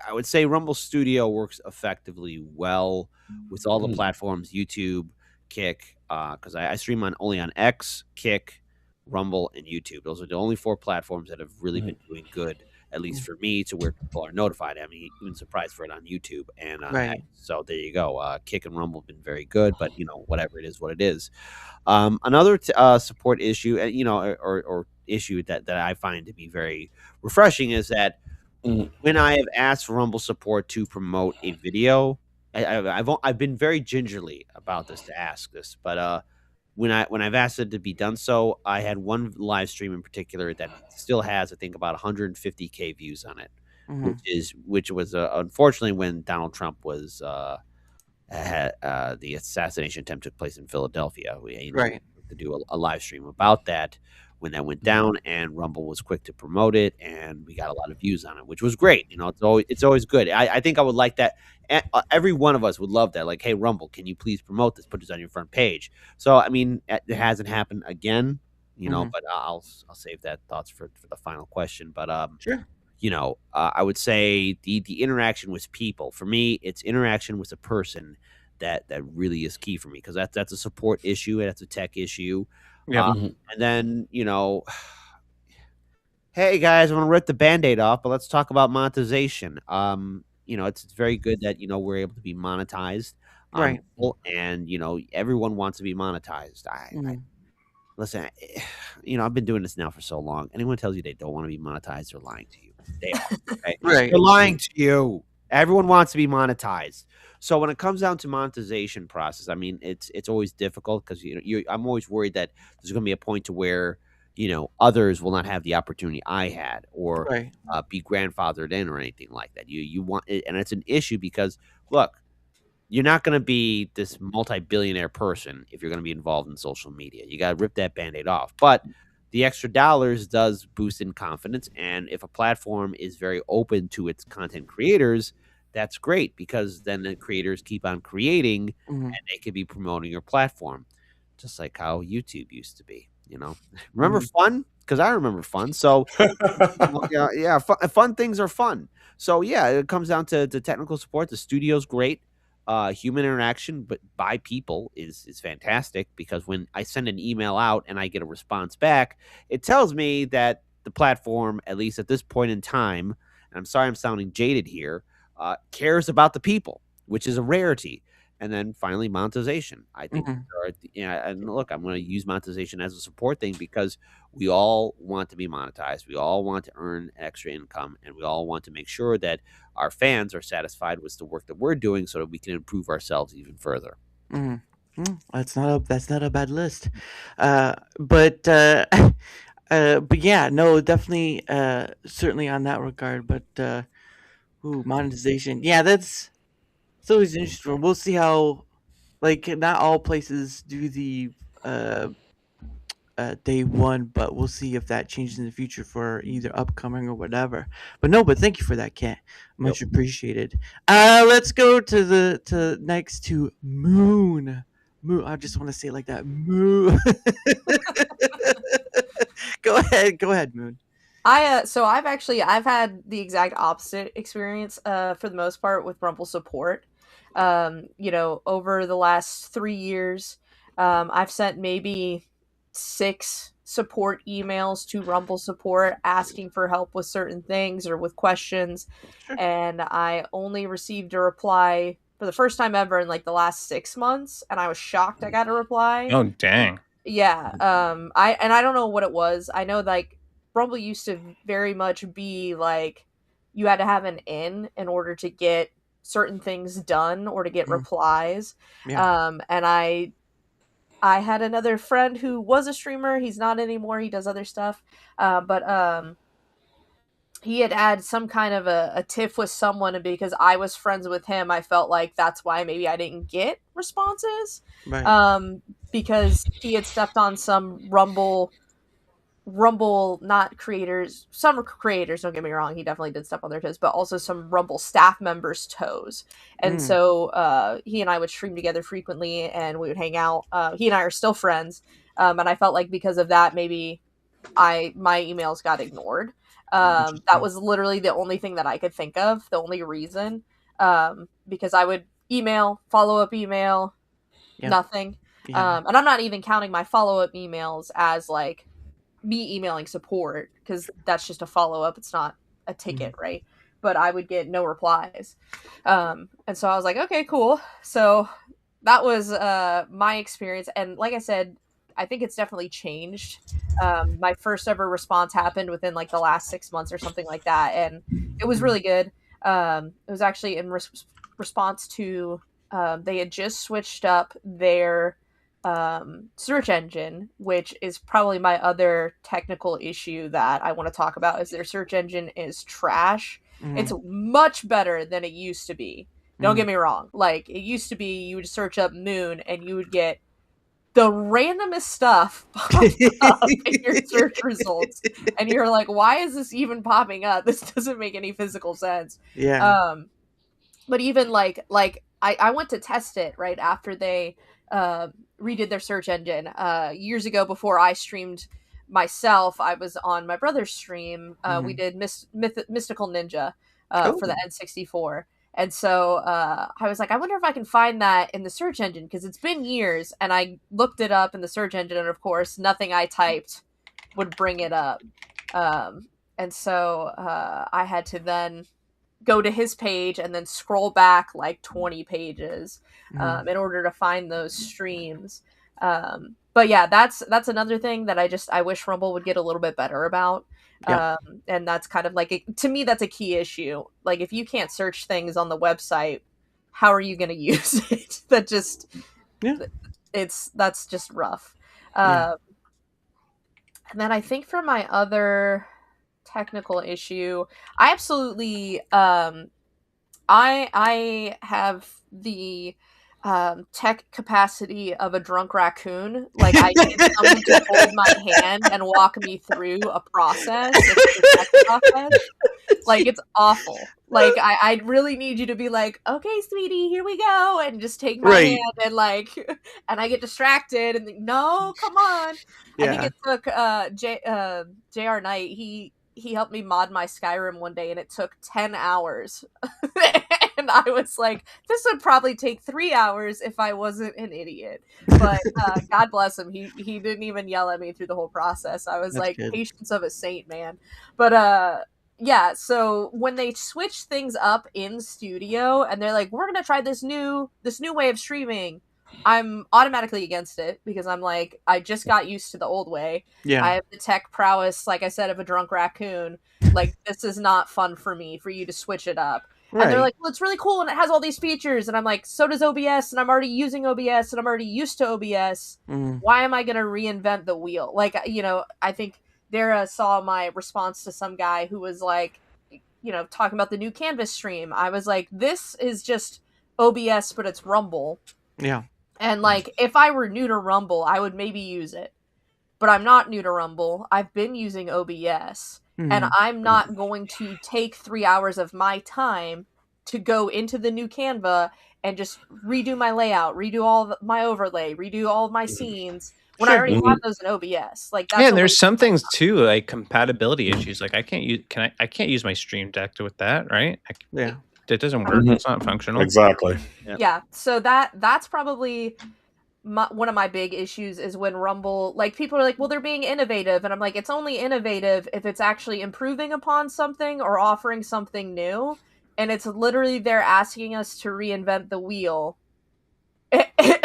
I would say Rumble Studio works effectively well with all the platforms, YouTube, Kick, because I stream only on X, Kick, Rumble, and YouTube. Those are the only 4 platforms that have really been doing good, at least for me, to where people are notified. I mean, even surprised for it on YouTube and Right. so there you go. Kick and Rumble have been very good, but you know, whatever it is, what it is. Another support issue, you know, or issue that I find to be very refreshing is that when I have asked for Rumble support to promote a video, I've been very gingerly about this to ask this, but when I've asked it to be done so, I had one live stream in particular that still has, I think, about 150K views on it, which was unfortunately when Donald Trump was the assassination attempt took place in Philadelphia. We Right. to do a live stream about that when that went down, and Rumble was quick to promote it, and we got a lot of views on it, which was great. You know, it's always good. I think I would like that. Every one of us would love that. Like, hey, Rumble, can you please promote this? Put this on your front page. So, I mean, it hasn't happened again, you know, but I'll save that thoughts for the final question. But Sure. you know, I would say the interaction with people, for me, it's interaction with a person that really is key for me, because that's a support issue, that's a tech issue. Yeah. And then, you know, hey guys, I want to rip the Band-Aid off, but let's talk about monetization. You know, it's very good that, you know, we're able to be monetized. Right. And, you know, everyone wants to be monetized. Listen, you know, I've been doing this now for so long. Anyone tells you they don't want to be monetized, they're lying to you. They are. Okay? Right. They're lying to you. Everyone wants to be monetized. So when it comes down to monetization process, I mean, it's always difficult, because I'm always worried that there's going to be a point to where, you know, others will not have the opportunity I had, or Right. Be grandfathered in or anything like that. You want it, and it's an issue because, look, you're not going to be this multi-billionaire person if you're going to be involved in social media. You got to rip that Band-Aid off. But the extra dollars does boost in confidence. And if a platform is very open to its content creators, that's great, because then the creators keep on creating and they could be promoting your platform, just like how YouTube used to be, you know. Remember fun? Because I remember fun. So fun things are fun. So yeah, it comes down to technical support. The studio's great. Human interaction, but by people is fantastic, because when I send an email out and I get a response back, it tells me that the platform, at least at this point in time, and I'm sorry I'm sounding jaded here, cares about the people, which is a rarity. And then finally, monetization. I think, and look, I'm going to use monetization as a support thing, because we all want to be monetized. We all want to earn extra income, and we all want to make sure that our fans are satisfied with the work that we're doing, so that we can improve ourselves even further. That's not a bad list. But yeah, no, definitely, certainly on that regard. But monetization, yeah, it's always interesting. We'll see how, like, not all places do the day one, but we'll see if that changes in the future for either upcoming or whatever. But thank you for that, Kat. Much appreciated. Let's go to next to Moon. I just want to say it like that. Moon. Go ahead, Moon. I've had the exact opposite experience for the most part with Rumble support. Over the last 3 years, I've sent maybe 6 support emails to Rumble support asking for help with certain things or with questions, and I only received a reply for the first time ever in like the last 6 months, and I was shocked I got a reply. Oh, dang. Yeah. I don't know what it was. I know like Rumble used to very much be like you had to have an in order to get certain things done or to get replies. Yeah. And I had another friend who was a streamer. He's not anymore. He does other stuff. But he had some kind of a tiff with someone, and because I was friends with him, I felt like that's why maybe I didn't get responses. Right. Because he had stepped on some Rumble not creators, some creators, don't get me wrong, he definitely did step on their toes, but also some Rumble staff members' toes. And so he and I would stream together frequently and we would hang out. He and I are still friends. And I felt like because of that, maybe my emails got ignored. That was literally the only thing that I could think of, the only reason. Because I would email, follow-up email, nothing. And I'm not even counting my follow-up emails as like me emailing support, because that's just a follow-up, it's not a ticket, right? But I would get no replies. And so I was like, okay, cool. So that was my experience, and like I said, I think it's definitely changed. My first ever response happened within like the last 6 months or something like that, and it was really good. It was actually in response to they had just switched up their search engine, which is probably my other technical issue that I want to talk about. Is their search engine is trash. It's much better than it used to be. Don't get me wrong. Like, it used to be you would search up Moon and you would get the randomest stuff pop up in your search results, and you're like, why is this even popping up? This doesn't make any physical sense. But even like I went to test it right after they redid their search engine years ago. Before I streamed myself, I was on my brother's stream. We did Mystical Ninja for the N64. And so I was like, I wonder if I can find that in the search engine, because it's been years. And I looked it up in the search engine, and of course, nothing I typed would bring it up. And so I had to then go to his page and then scroll back like 20 pages in order to find those streams. But yeah, that's another thing that I wish Rumble would get a little bit better about. And that's kind of like, to me, that's a key issue. Like, if you can't search things on the website, how are you going to use it? That's just rough. And then I think for my other technical issue, I absolutely I have the tech capacity of a drunk raccoon. Like, I need someone to hold my hand and walk me through a process. Like, it's awful. Like, I really need you to be like, okay, sweetie, here we go, and just take my hand, and like, and I get distracted and think, no, come on. I think it took JR Knight, he helped me mod my Skyrim one day, and it took 10 hours. And I was like, this would probably take 3 hours if I wasn't an idiot. But God bless him. He didn't even yell at me through the whole process. I was like, good. Patience of a saint, man. But yeah, so when they switch things up in studio and they're like, we're going to try this new way of streaming, I'm automatically against it, because I'm like, I just got used to the old way. I have the tech prowess, like I said, of a drunk raccoon. Like, this is not fun for me, for you to switch it up. And they're like, well, it's really cool and it has all these features. And I'm like, so does OBS, and I'm already using OBS, and I'm already used to OBS. Why am I going to reinvent the wheel? Like, I think Dara saw my response to some guy who was like, talking about the new Canvas stream. I was like, this is just OBS, but it's Rumble. Yeah. And like, if I were new to Rumble, I would maybe use it. But I'm not new to Rumble. I've been using OBS. And I'm not going to take 3 hours of my time to go into the new Canva and just redo my layout, redo all my overlay, redo all of my scenes, when I Sure. already Mhm. have those in OBS. Like that's Yeah, a and there's waste some of my things time. too, like compatibility issues. Like I can't use my Stream Deck with that, right? Yeah. It doesn't work. Mhm. It's not functional. Exactly. Yeah, so that's probably one of my big issues is when Rumble, like people are like, well, they're being innovative, and I'm like, it's only innovative if it's actually improving upon something or offering something new, and it's literally they're asking us to reinvent the wheel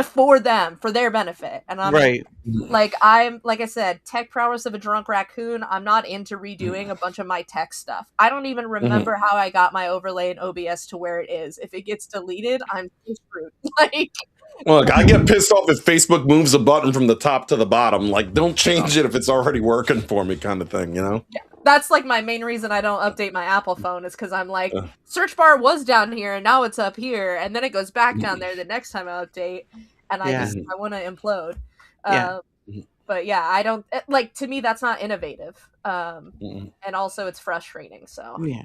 for them, for their benefit, and I'm Right. like I said, tech prowess of a drunk raccoon. I'm not into redoing a bunch of my tech stuff. I don't even remember how I got my overlay in OBS to where it is. If it gets deleted, I'm so screwed. Like, Look, I get pissed off if Facebook moves a button from the top to the bottom. Like, don't change it if it's already working for me, kind of thing, you know? that's like my main reason I don't update my Apple phone is because I'm like, Uh. search bar was down here and now it's up here, and then it goes back down there the next time I update, and I Yeah. I want to implode. Yeah. But yeah, I don't like, to me that's not innovative. Mhm. And also it's frustrating. So Yeah.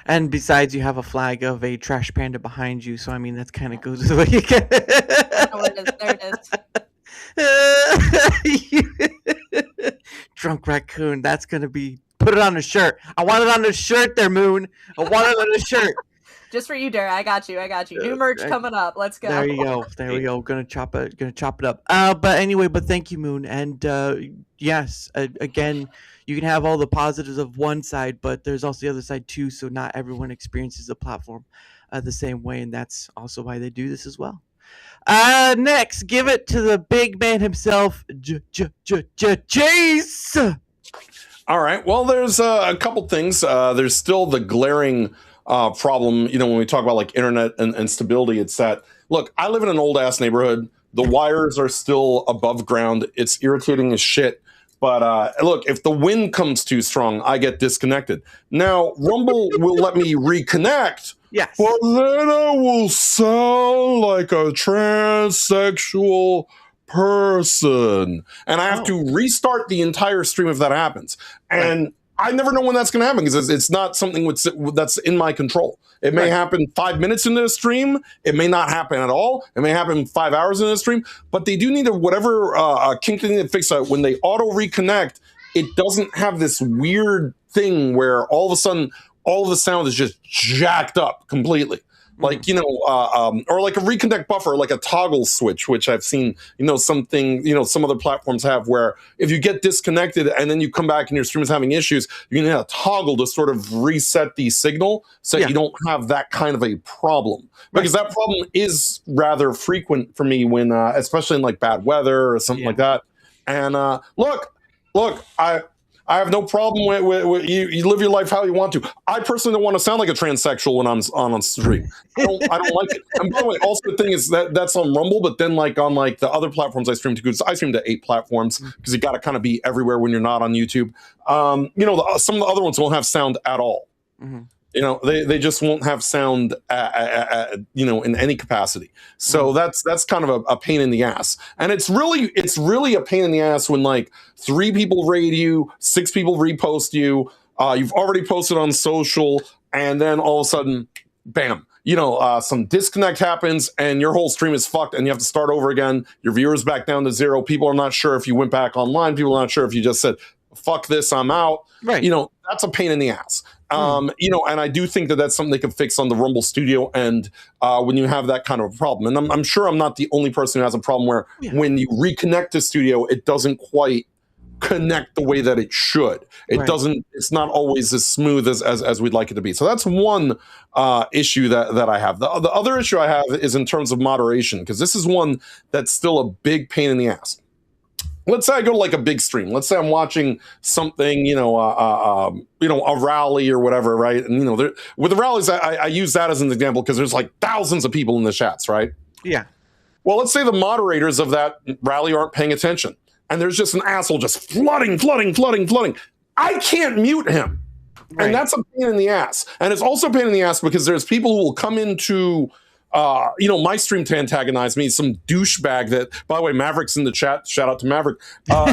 And besides, you have a flag of a trash panda behind you, so I mean that's kind of goes with what you get. where it is, there it is. Drunk raccoon. That's gonna be. Put it on a shirt. I want it on the shirt, there, Moon. I want it on the shirt. Just for you, Dara. I got you. New merch coming up. Let's go. There you go. There we go. Gonna chop it up. But anyway, but thank you, Moon. And yes, again, you can have all the positives of one side, but there's also the other side too. So not everyone experiences the platform the same way, and that's also why they do this as well. Next, give it to the big man himself, Jace. All right. Well, there's a couple things. There's still the glaring problem, you know, when we talk about like internet and stability. It's that, look, I live in an old ass neighborhood. The wires are still above ground. It's irritating as shit. But look, if the wind comes too strong, I get disconnected. Now, Rumble will let me reconnect. Yes. But then I will sound like a transsexual person. And I have to restart the entire stream if that happens. And I never know when that's going to happen because it's not something that's in my control. It may happen 5 minutes into the stream. It may not happen at all. It may happen 5 hours into the stream. But they do need whatever kink thing to fix that. When they auto reconnect, it doesn't have this weird thing where all of a sudden all of the sound is just jacked up completely. Like, you know, or like a reconnect buffer, like a toggle switch, which I've seen, you know, some other platforms have, where if you get disconnected and then you come back and your stream is having issues, you can hit a toggle to sort of reset the signal so that you don't have that kind of a problem. Because that problem is rather frequent for me when, especially in like bad weather or something like that. And look, I have no problem with you live your life how you want to. I personally don't want to sound like a transsexual when I'm on stream. I don't like it. And by the way, also the thing is that's on Rumble, but then like on like the other platforms I stream to, because I stream to 8 platforms because you got to kind of be everywhere when you're not on YouTube. You know, some of the other ones won't have sound at all. You know, they just won't have sound, you know, in any capacity. So that's kind of a pain in the ass. And it's really a pain in the ass when like 3 people raid you, 6 people repost you, you've already posted on social, and then all of a sudden, bam, you know, some disconnect happens and your whole stream is fucked and you have to start over again. Your viewers back down to 0. People are not sure if you went back online. People are not sure if you just said, fuck this, I'm out. You know, that's a pain in the ass. You know, and I do think that that's something they can fix on the Rumble Studio end when you have that kind of a problem. And I'm sure I'm not the only person who has a problem where when you reconnect to Studio, it doesn't quite connect the way that it should. It doesn't, it's not always as smooth as we'd like it to be. So that's one issue that I have. The other issue I have is in terms of moderation, because this is one that's still a big pain in the ass. Let's say I go to like a big stream. Let's say I'm watching something, you know, a rally or whatever, right? And you know, with the rallies, I use that as an example because there's like thousands of people in the chats, right? Yeah. Well, let's say the moderators of that rally aren't paying attention, and there's just an asshole just flooding. I can't mute him, and that's a pain in the ass. And it's also a pain in the ass because there's people who will come into you know, my stream to antagonize me, some douchebag that, by the way, Maverick's in the chat. Shout out to Maverick. I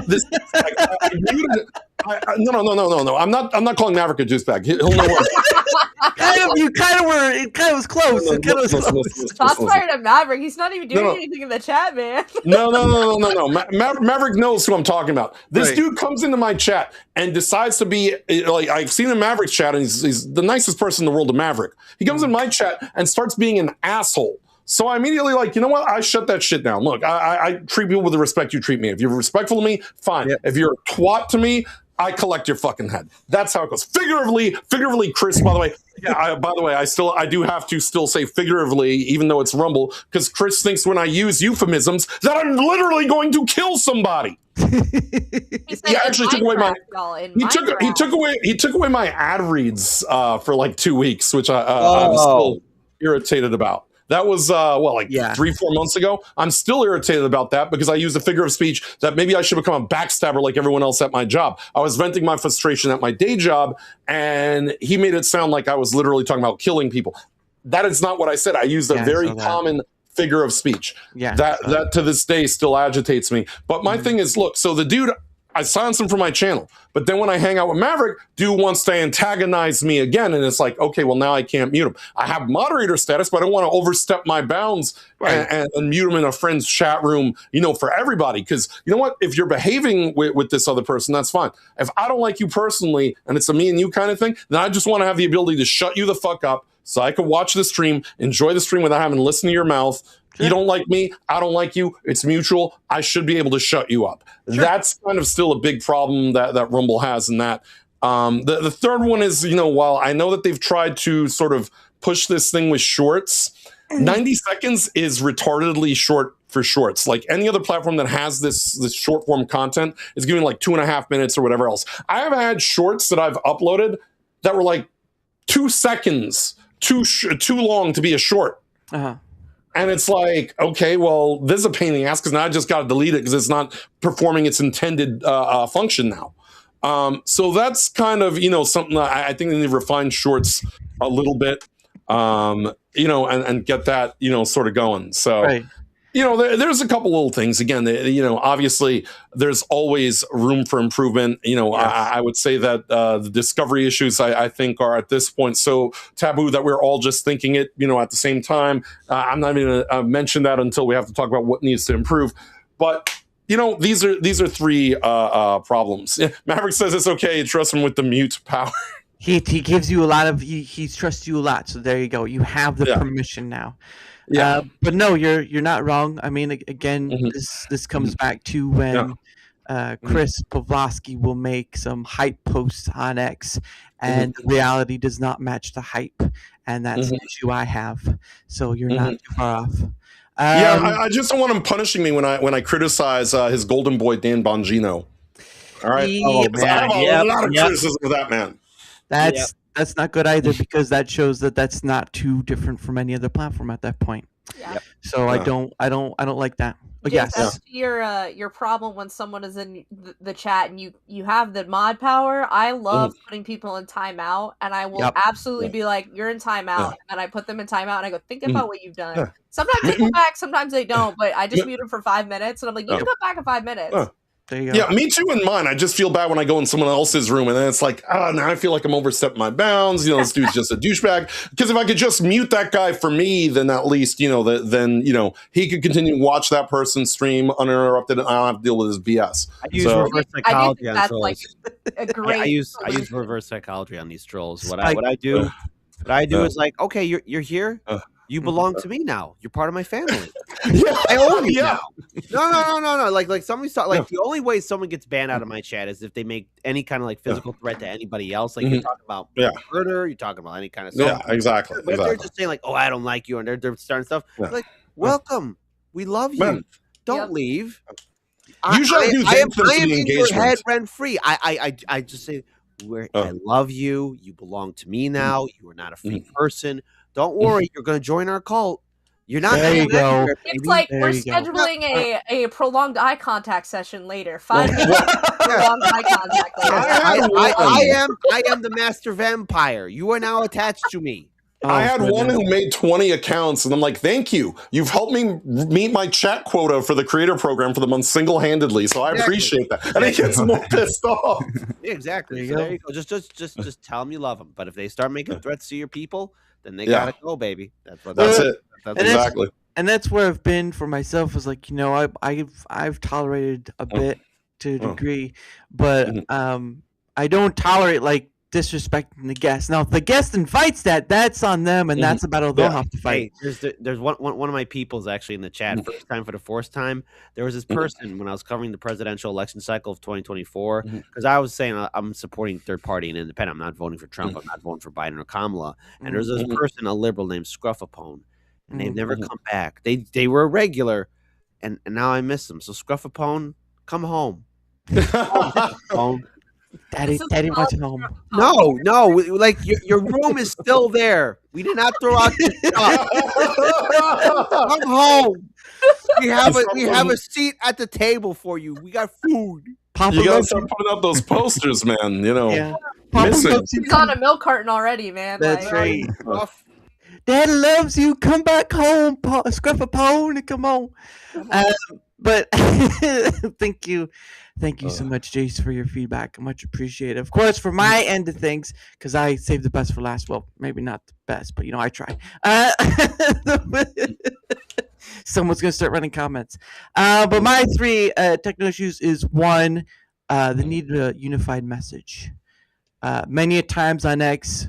No. I'm not calling Maverick a douchebag. He'll know what. You kind of were. It kind of was close. It kind of was close. Shots fired at Maverick. He's not even doing anything in the chat, man. No. Maverick knows who I'm talking about. This dude comes into my chat and decides to be like, I've seen a Maverick chat, and he's the nicest person in the world, to Maverick. He comes in my chat and starts being an asshole. So I immediately like, you know what? I shut that shit down. Look, I treat people with the respect you treat me. If you're respectful to me, fine. Yep. If you're a twat to me, I collect your fucking head. That's how it goes. Figuratively, Chris, by the way. I do have to still say figuratively, even though it's Rumble, because Chris thinks when I use euphemisms that I'm literally going to kill somebody. He actually took away my he took away my ad reads for like 2 weeks, which I'm still irritated about. That was 3-4 months ago. I'm still irritated about that because I used a figure of speech that maybe I should become a backstabber like everyone else at my job. I was venting my frustration at my day job, and he made it sound like I was literally talking about killing people. That is not what I said. I used a very common figure of speech. Yeah, that to this day still agitates me. But my thing is, look, so the dude, I silenced him from my channel. But then when I hang out with Maverick, dude wants to antagonize me again. And it's like, okay, well, now I can't mute him. I have moderator status, but I don't want to overstep my bounds and mute him in a friend's chat room, for everybody. Because you know what? If you're behaving with this other person, that's fine. If I don't like you personally, and it's a me and you kind of thing, then I just want to have the ability to shut you the fuck up so I can watch the stream, enjoy the stream without having to listen to your mouth. Sure. You don't like me, I don't like you, it's mutual. I should be able to shut you up. Sure. That's kind of still a big problem that Rumble has in that. The third one is, while I know that they've tried to sort of push this thing with shorts, 90 seconds is retardedly short for shorts. Like any other platform that has this short form content is giving like 2.5 minutes or whatever else. I have had shorts that I've uploaded that were like 2 seconds too long to be a short. Uh-huh. And it's like, okay, well, this is a pain in the ass because now I just got to delete it because it's not performing its intended function now. So that's kind of, something that I think they need to refine shorts a little bit, and get that, sort of going. So, there's a couple little things. Again, obviously there's always room for improvement. I would say that the discovery issues, I think, are at this point so taboo that we're all just thinking it, at the same time. I'm not even going to mention that until we have to talk about what needs to improve. But, these are three problems. Maverick says it's okay. Trust him with the mute power. He gives you a lot of, he trusts you a lot. So there you go. You have the permission now. Yeah, but no, you're not wrong. I mean, again, this comes back to when Chris Pavlovsky will make some hype posts on X, and reality does not match the hype, and that's an issue I have. So you're not too far off. I just don't want him punishing me when I criticize his golden boy Dan Bongino. All right, I have a lot of criticism of that man. That's not good either, because that shows that that's not too different from any other platform at that point. Yeah. So I don't like that. But yes, that's your problem when someone is in the chat and you have the mod power. I love putting people in timeout, and I will absolutely be like, "You're in timeout," and I put them in timeout, and I go, "Think about what you've done." Sometimes they come back, sometimes they don't, but I just mute them for 5 minutes, and I'm like, "You can come back in 5 minutes." There you go. Yeah, me too in mine. I just feel bad when I go in someone else's room and then it's like, now I feel like I'm overstepping my bounds. This dude's just a douchebag. Because if I could just mute that guy for me, then at least, then he could continue to watch that person stream uninterrupted and I don't have to deal with his BS. I use reverse psychology on trolls. Like a great I use reverse psychology on these trolls. What I do is like, okay, you're here. You belong to me now. You're part of my family. I own you now. No. Like somebody's the only way someone gets banned out of my chat is if they make any kind of like physical threat to anybody else. Like you're talking about murder, you're talking about any kind of stuff. Yeah, exactly. But if they're just saying like, "Oh, I don't like you," and they're starting stuff, like, welcome. We love you. Don't leave. Usually I am in your head rent free. I just say, I love you. You belong to me now. You are not a free person. Don't worry, you're going to join our cult. You're not. There you go. It's like we're scheduling a prolonged eye contact session later. 5 minutes prolonged eye contact later. I am the master vampire. You are now attached to me. I had one goodness. who made 20 accounts, and I'm like, thank you. You've helped me meet my chat quota for the creator program for the month single-handedly, so I Exactly. appreciate that. And he gets more pissed off. Yeah, exactly. There you So go. there you go. Just tell them you love them. But if they start making threats to your people, then they Yeah. gotta go, baby. That's what. That's Uh, it. That's and Exactly. And that's where I've been for myself. Is like, I've tolerated a bit to a degree, but I don't tolerate like disrespecting the guest. Now, if the guest invites that, that's on them, and that's a battle they'll have to fight. Hey, there's one of my people's actually in the chat. First time for the fourth time. There was this person when I was covering the presidential election cycle of 2024, because I was saying I'm supporting third party and independent. I'm not voting for Trump. I'm not voting for Biden or Kamala. And there's this person, a liberal named Scruffapone, and they've never come back. They were a regular, and now I miss them. So Scruffapone, come home. Home. Daddy wants home. No, like your room is still there. We did not throw out your stuff. Come home. We have a seat at the table for you. We got food. Papa You gotta loves start putting up those posters, man. Yeah. Papa Missing. loves you. He's on a milk carton already, man. That's like, right. Dad loves you. Come back home, Scruffapone. Come on. But thank you so much, Jace, for your feedback. Much appreciated. Of course, for my end of things, because I saved the best for last. Well, maybe not the best, but I try. Someone's gonna start running comments. But my three technical issues is one, the need of a unified message. Many a times on X,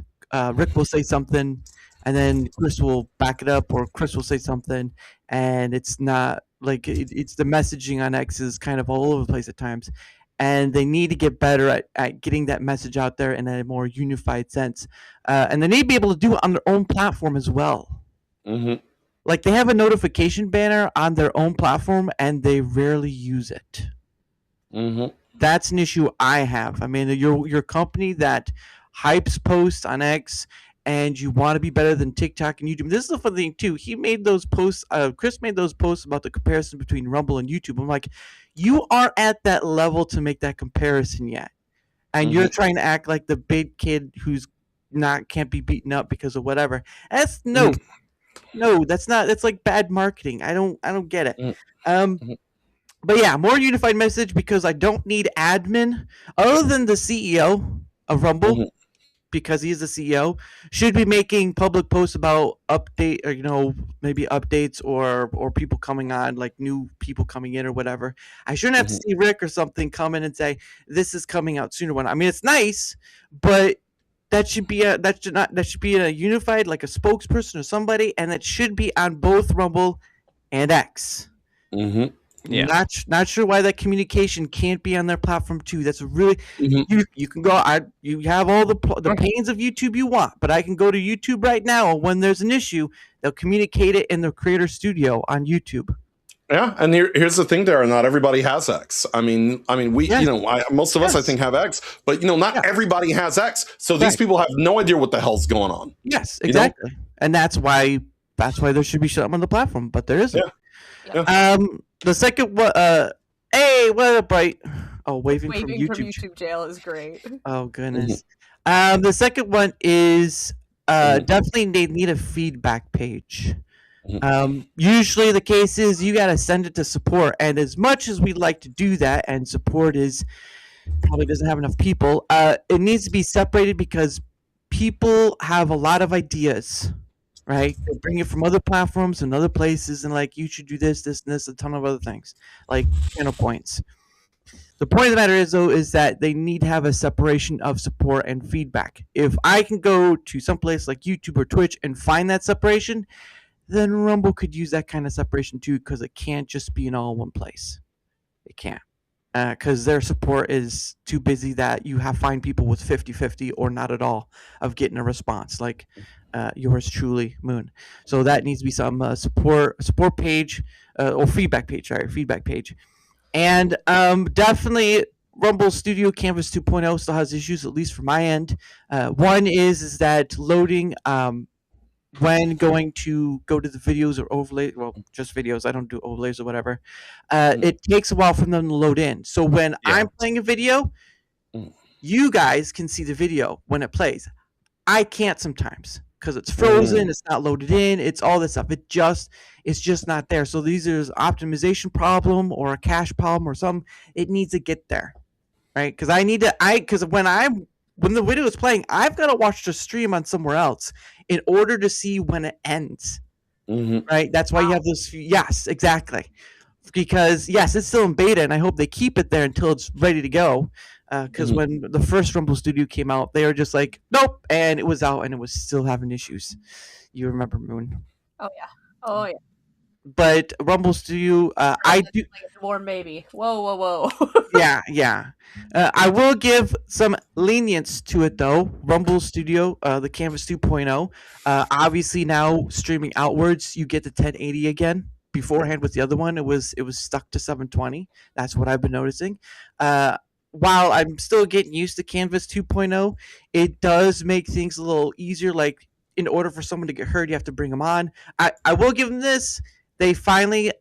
Rick will say something, and then Chris will back it up, or Chris will say something, and it's not like it's the messaging on X is kind of all over the place at times, and they need to get better at getting that message out there in a more unified sense, and they need to be able to do it on their own platform as well. Like, they have a notification banner on their own platform, and they rarely use it. That's an issue I have. I mean, your company that hypes posts on X, and you want to be better than TikTok and YouTube. This is the funny thing too. He made those posts. Chris made those posts about the comparison between Rumble and YouTube. I'm like, you aren't at that level to make that comparison yet, and you're trying to act like the big kid who's can't be beaten up because of whatever. That's no, that's not. That's like bad marketing. I don't get it. But yeah, more unified message, because I don't need admin other than the CEO of Rumble. Because he's the CEO, should be making public posts about update, or maybe updates or people coming on, like new people coming in or whatever. I shouldn't have to see Rick or something come in and say this is coming out sooner. I mean, it's nice, but that should be a unified, like a spokesperson or somebody, and it should be on both Rumble and X. Yeah. Not sure why that communication can't be on their platform too. That's really you can go. You have all the pains of YouTube you want, but I can go to YouTube right now. And when there's an issue, they'll communicate it in the Creator Studio on YouTube. Yeah, and here's the thing, Darren. Not everybody has X. I mean, we, most of us, I think, have X, but not everybody has X. So these people have no idea what the hell's going on. Yes, exactly, and that's why there should be something on the platform, but there isn't. The second one, hey, what up, Bright? Oh, waving from YouTube jail is great. Oh, goodness. The second one is definitely they need a feedback page. Usually the case is you got to send it to support, and as much as we'd like to do that, and support probably doesn't have enough people, it needs to be separated, because people have a lot of ideas. Right, they bring it from other platforms and other places, and like, you should do this, and this, a ton of other things, like channel points. The point of the matter is that they need to have a separation of support and feedback. If I can go to someplace like YouTube or Twitch and find that separation, then Rumble could use that kind of separation too, because it can't just be in all one place. It can't. Because their support is too busy that you have find people with 50-50 or not at all of getting a response, like yours truly, Moon. So that needs to be some support page or feedback page. Sorry, feedback page. And definitely Rumble Studio Canvas 2.0 still has issues, at least for my end. One is that loading when going to go to the videos or overlay, well, just videos, I don't do overlays or whatever, it takes a while for them to load in. So when I'm playing a video, you guys can see the video when it plays. I can't sometimes, because it's frozen, it's not loaded in, it's all this stuff. It's just not there. So these is optimization problem or a cache problem or something. It needs to get there, right? Because when the video is playing, I've got to watch the stream on somewhere else in order to see when it ends. Right? That's why you have this. Yes, exactly. Because yes, it's still in beta, and I hope they keep it there until it's ready to go. Because when the first Rumble Studio came out, they were just like, nope, and it was out, and it was still having issues. You remember Moon? Oh yeah. But Rumble Studio, I do. Like a warm baby. Whoa. Yeah. I will give some lenience to it though. Rumble Studio, the Canvas 2.0. Obviously now streaming outwards, you get the 1080 again. Beforehand with the other one, it was stuck to 720. That's what I've been noticing. While I'm still getting used to Canvas 2.0, it does make things a little easier. Like in order for someone to get heard, you have to bring them on. I will give them this. They finally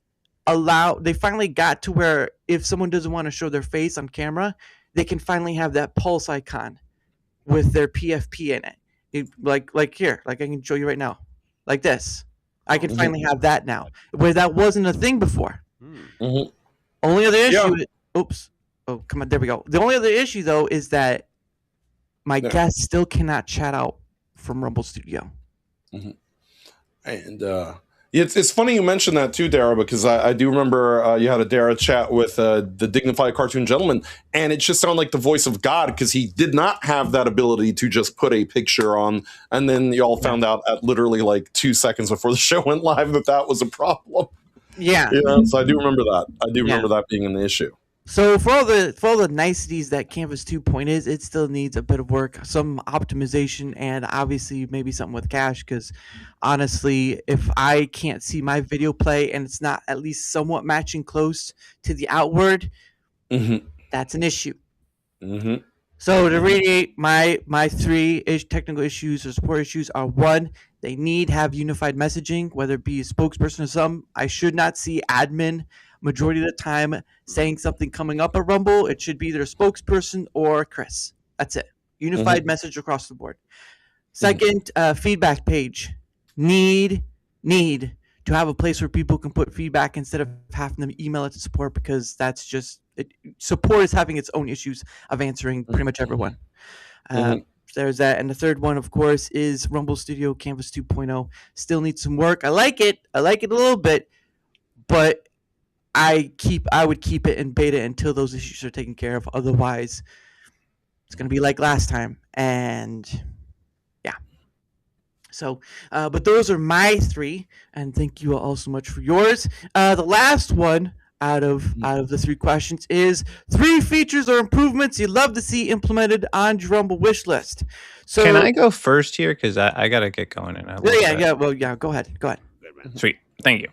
got to where if someone doesn't want to show their face on camera, they can finally have that pulse icon with their PFP in it. Like here, like I can show you right now, like this. I can finally have that now, where that wasn't a thing before. Only other issue. Oops. Oh, come on. There we go. The only other issue though is that my guests still cannot chat out from Rumble Studio. And it's funny you mentioned that too, Dara, because I do remember you had a Dara chat with the dignified cartoon gentleman, and it just sounded like the voice of God because he did not have that ability to just put a picture on, and then you all found out at literally like 2 seconds before the show went live that was a problem. Yeah. So I do remember that. I do remember that being an issue. So for all the niceties that Canvas 2.0 is, it still needs a bit of work, some optimization, and obviously maybe something with cache. Because honestly, if I can't see my video play and it's not at least somewhat matching close to the outward, that's an issue. So to reiterate, my three technical issues or support issues are: one, they need to have unified messaging, whether it be a spokesperson or some. I should not see admin majority of the time saying something coming up at Rumble. It should be either a spokesperson or Chris. That's it. Unified message across the board. Second, feedback page. Need to have a place where people can put feedback instead of having them email it to support, because that's just support is having its own issues of answering pretty much everyone. There's that. And the third one, of course, is Rumble Studio Canvas 2.0. Still needs some work. I like it a little bit, but I would keep it in beta until those issues are taken care of. Otherwise, it's going to be like last time. And yeah. So, but those are my three, and thank you all so much for yours. The last one out of the three questions is 3 features or improvements you'd love to see implemented on your Rumble wish list. So can I go first here? Because I got to get going. Yeah. Go ahead. Sweet. Thank you.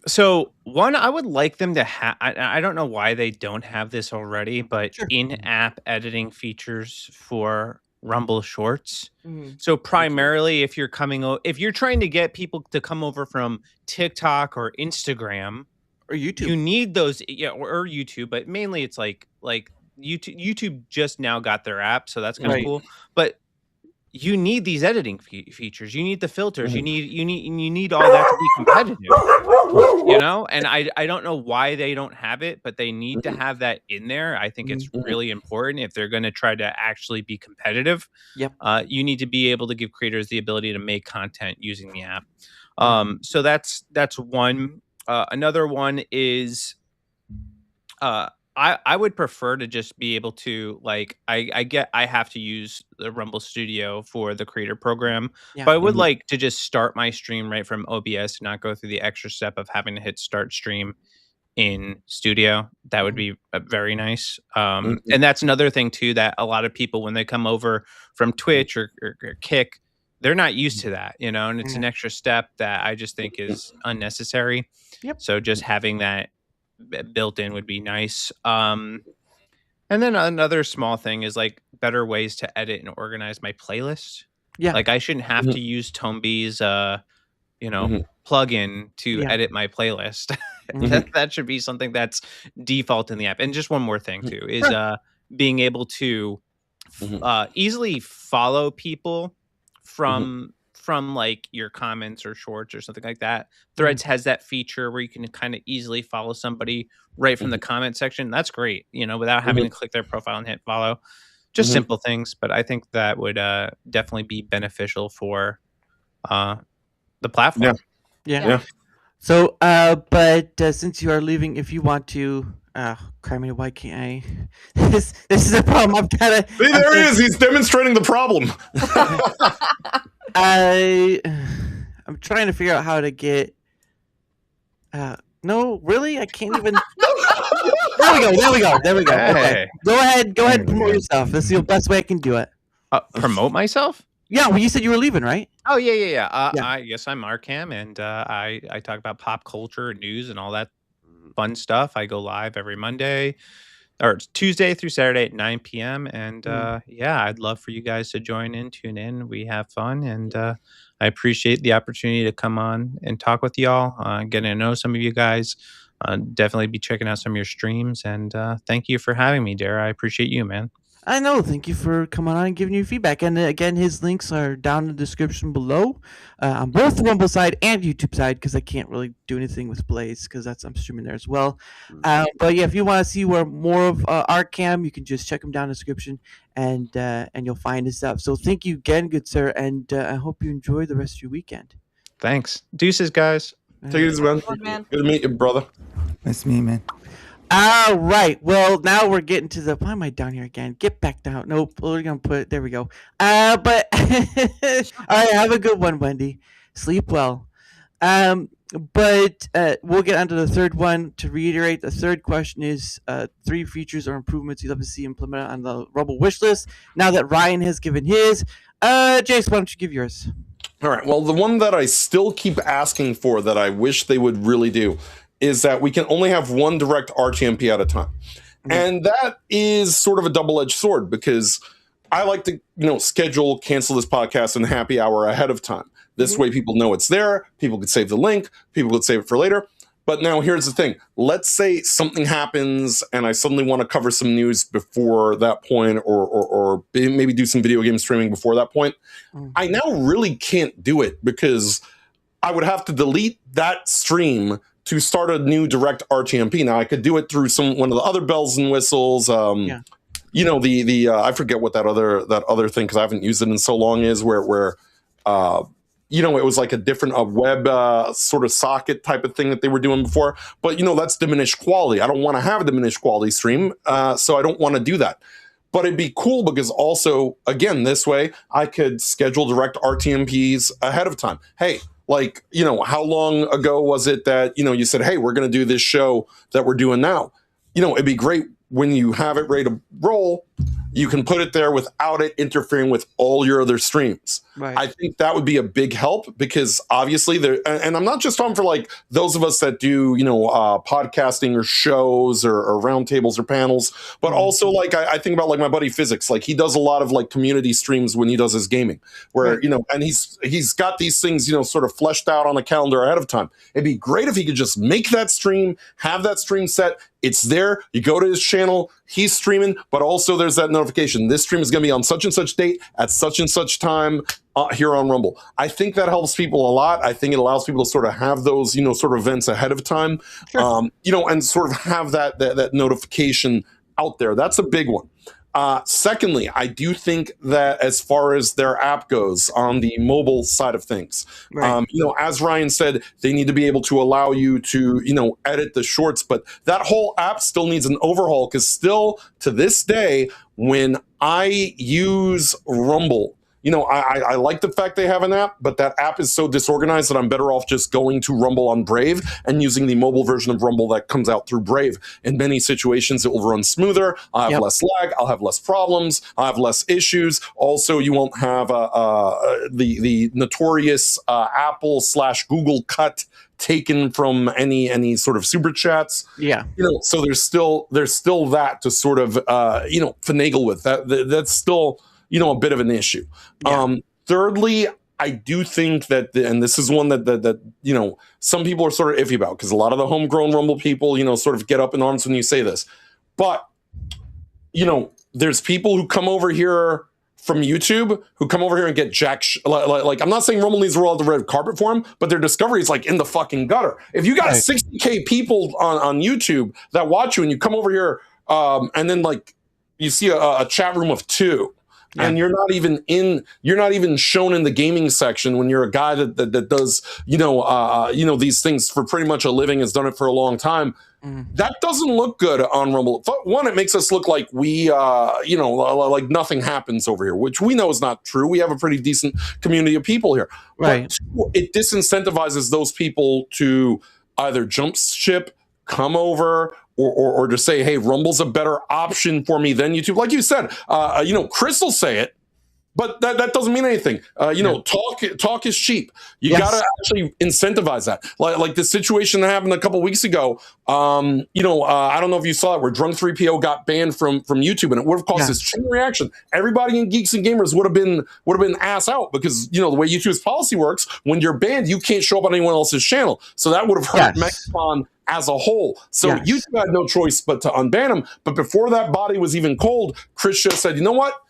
So one, I would like them to have, I don't know why they don't have this already, but in-app editing features for Rumble Shorts. So primarily if you're trying to get people to come over from TikTok or Instagram or YouTube, you need those, or YouTube, but mainly it's like YouTube just now got their app, so that's kind of cool. But you need these editing features. You need the filters. You need all that to be competitive. And I don't know why they don't have it, but they need to have that in there. I think it's really important if they're going to try to actually be competitive. You need to be able to give creators the ability to make content using the app. So that's one. Another one is I would prefer to just be able to, like, I have to use the Rumble Studio for the creator program, but I would like to just start my stream right from OBS, not go through the extra step of having to hit start stream in Studio. That would be very nice. And that's another thing too, that a lot of people, when they come over from Twitch or Kick, they're not used to that, and it's an extra step that I just think is unnecessary. So just having that built in would be nice. And then another small thing is like better ways to edit and organize my playlist. Like I shouldn't have to use Tomby's plugin to edit my playlist. That should be something that's default in the app. And just one more thing too is being able to easily follow people from like your comments or shorts or something like that. Threads has that feature where you can kind of easily follow somebody right from the comment section. That's great, without having to click their profile and hit follow. Just simple things, but I think that would definitely be beneficial for the platform. Yeah. So, but since you are leaving, if you want to, criminy, why can't I? This is a problem. I've got to. See, there he is. He's demonstrating the problem. I'm trying to figure out how to get. No, really, I can't even. There we go. Hey. Okay. Go ahead and promote yourself. This is the best way I can do it. Promote myself? Yeah, well, you said you were leaving, right? Oh, yeah. I'm Markham, and I talk about pop culture and news and all that fun stuff. I go live every Monday, or it's Tuesday through Saturday at 9 p.m. And I'd love for you guys to join in, tune in. We have fun, and I appreciate the opportunity to come on and talk with y'all, getting to know some of you guys. Definitely be checking out some of your streams, and thank you for having me, Dara. I appreciate you, man. I know. Thank you for coming on and giving your feedback. And again, his links are down in the description below on both the Rumble side and YouTube side, because I can't really do anything with Blaze because I'm streaming there as well. But yeah, if you want to see more of Arkham, you can just check him down in the description, and you'll find his stuff. So thank you again, good sir, and I hope you enjoy the rest of your weekend. Thanks. Deuces, guys. Take it easy, man. Good to meet you, brother. Nice to meet you, man. All right. Well, now we're getting to the. Why am I down here again? Get back down. Nope. We're gonna put. There we go. But all right. Have a good one, Wendy. Sleep well. But we'll get onto the third one. To reiterate, the third question is 3 features or improvements you'd love to see implemented on the Rumble wish list. Now that Ryan has given his, Jace, why don't you give yours? All right. Well, the one that I still keep asking for that I wish they would really do is that we can only have one direct RTMP at a time. And that is sort of a double-edged sword, because I like to, schedule cancel this podcast in happy hour ahead of time. This way people know it's there. People could save the link. People could save it for later. But now here's the thing. Let's say something happens and I suddenly want to cover some news before that point, or maybe do some video game streaming before that point. I now really can't do it, because I would have to delete that stream to start a new direct RTMP. Now I could do it through one of the other bells and whistles. I forget what that other thing, because I haven't used it in so long, is where it was like a different web sort of socket type of thing that they were doing before. But that's diminished quality. I don't want to have a diminished quality stream, so I don't want to do that. But it'd be cool, because also, again, this way I could schedule direct RTMPs ahead of time. Hey, how long ago was it that, you said, hey, we're going to do this show that we're doing now? It'd be great when you have it ready to roll, you can put it there without it interfering with all your other streams. Right. I think that would be a big help, because obviously and I'm not just talking for those of us that do, podcasting or shows or roundtables or panels, but also I think about my buddy Physics. He does a lot of community streams when he does his gaming, where, and he's got these things, sort of fleshed out on the calendar ahead of time. It'd be great if he could just make that stream, have that stream set. It's there. You go to his channel, he's streaming, but also there's that notification. This stream is going to be on such and such date at such and such time here on Rumble. I think that helps people a lot. I think it allows people to sort of have those, sort of events ahead of time, and sort of have that notification out there. That's a big one. Secondly, I do think that as far as their app goes on the mobile side of things, as Ryan said, they need to be able to allow you to, edit the shorts, but that whole app still needs an overhaul, because still to this day, when I use Rumble, I like the fact they have an app, but that app is so disorganized that I'm better off just going to Rumble on Brave and using the mobile version of Rumble that comes out through Brave. In many situations, it will run smoother. I'll have less lag. I'll have less problems. I'll have less issues. Also, you won't have the notorious Apple/Google cut taken from any sort of super chats. Yeah. So there's still that to sort of finagle with. That's still a bit of an issue. Yeah. Thirdly, I do think that, and this is one that some people are sort of iffy about, because a lot of the homegrown Rumble people, sort of get up in arms when you say this. But, there's people who come over here from YouTube who come over here and get like I'm not saying Rumble needs to roll out the red carpet for them, but their discovery is like in the fucking gutter. If you got 60K people on YouTube that watch you and you come over here and then like you see a chat room of 2 and you're not even shown in the gaming section when you're a guy that does these things for pretty much a living, has done it for a long time. That doesn't look good on Rumble. One, it makes us look like we, like nothing happens over here, which we know is not true. We have a pretty decent community of people here. Right. But two, it disincentivizes those people to either jump ship, come over, or to say, hey, Rumble's a better option for me than YouTube. Like you said, Chris will say it, but that doesn't mean anything. Talk is cheap. You gotta actually incentivize that. Like the situation that happened a couple weeks ago. I don't know if you saw it, where Drunk 3PO got banned from YouTube, and it would have caused this chain reaction. Everybody in Geeks and Gamers would have been ass out, because the way YouTube's policy works, when you're banned, you can't show up on anyone else's channel. So that would have hurt Mexicon as a whole. So YouTube had no choice but to unban him. But before that body was even cold, Chris just said, you know what?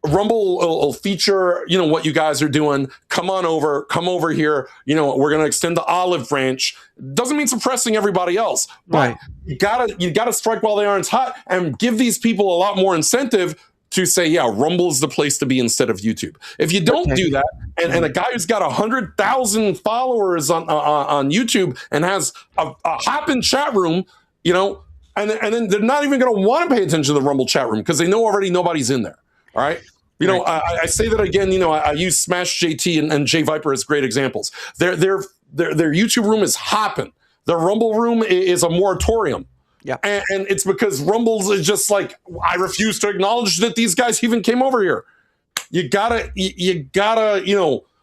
Rumble will feature, what you guys are doing. Come over here. We're going to extend the olive branch. Doesn't mean suppressing everybody else, but you gotta strike while the iron's hot and give these people a lot more incentive to say, yeah, Rumble is the place to be instead of YouTube. If you don't do that, and a guy who's got 100,000 followers on YouTube and has a hopping chat room, and then they're not even going to want to pay attention to the Rumble chat room because they know already nobody's in there. All right. I say that again, I use Smash JT and J Viper as great examples. Their YouTube room is hopping. Their Rumble room is a moratorium. Yeah. And it's because Rumble's is just like, I refuse to acknowledge that these guys even came over here. You gotta,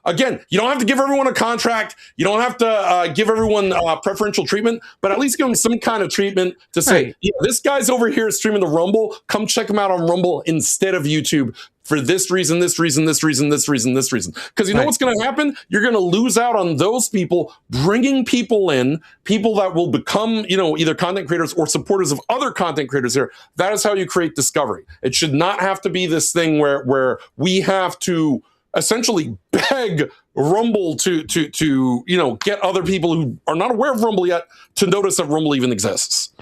again, you don't have to give everyone a contract. You don't have to give everyone preferential treatment, but at least give them some kind of treatment to say, this guy's over here streaming the Rumble. Come check him out on Rumble instead of YouTube for this reason, this reason, this reason, this reason, this reason. Because you know what's going to happen? You're going to lose out on those people, bringing people in, people that will become, either content creators or supporters of other content creators here. That is how you create discovery. It should not have to be this thing where we have to essentially beg Rumble to get other people who are not aware of Rumble yet to notice that Rumble even exists.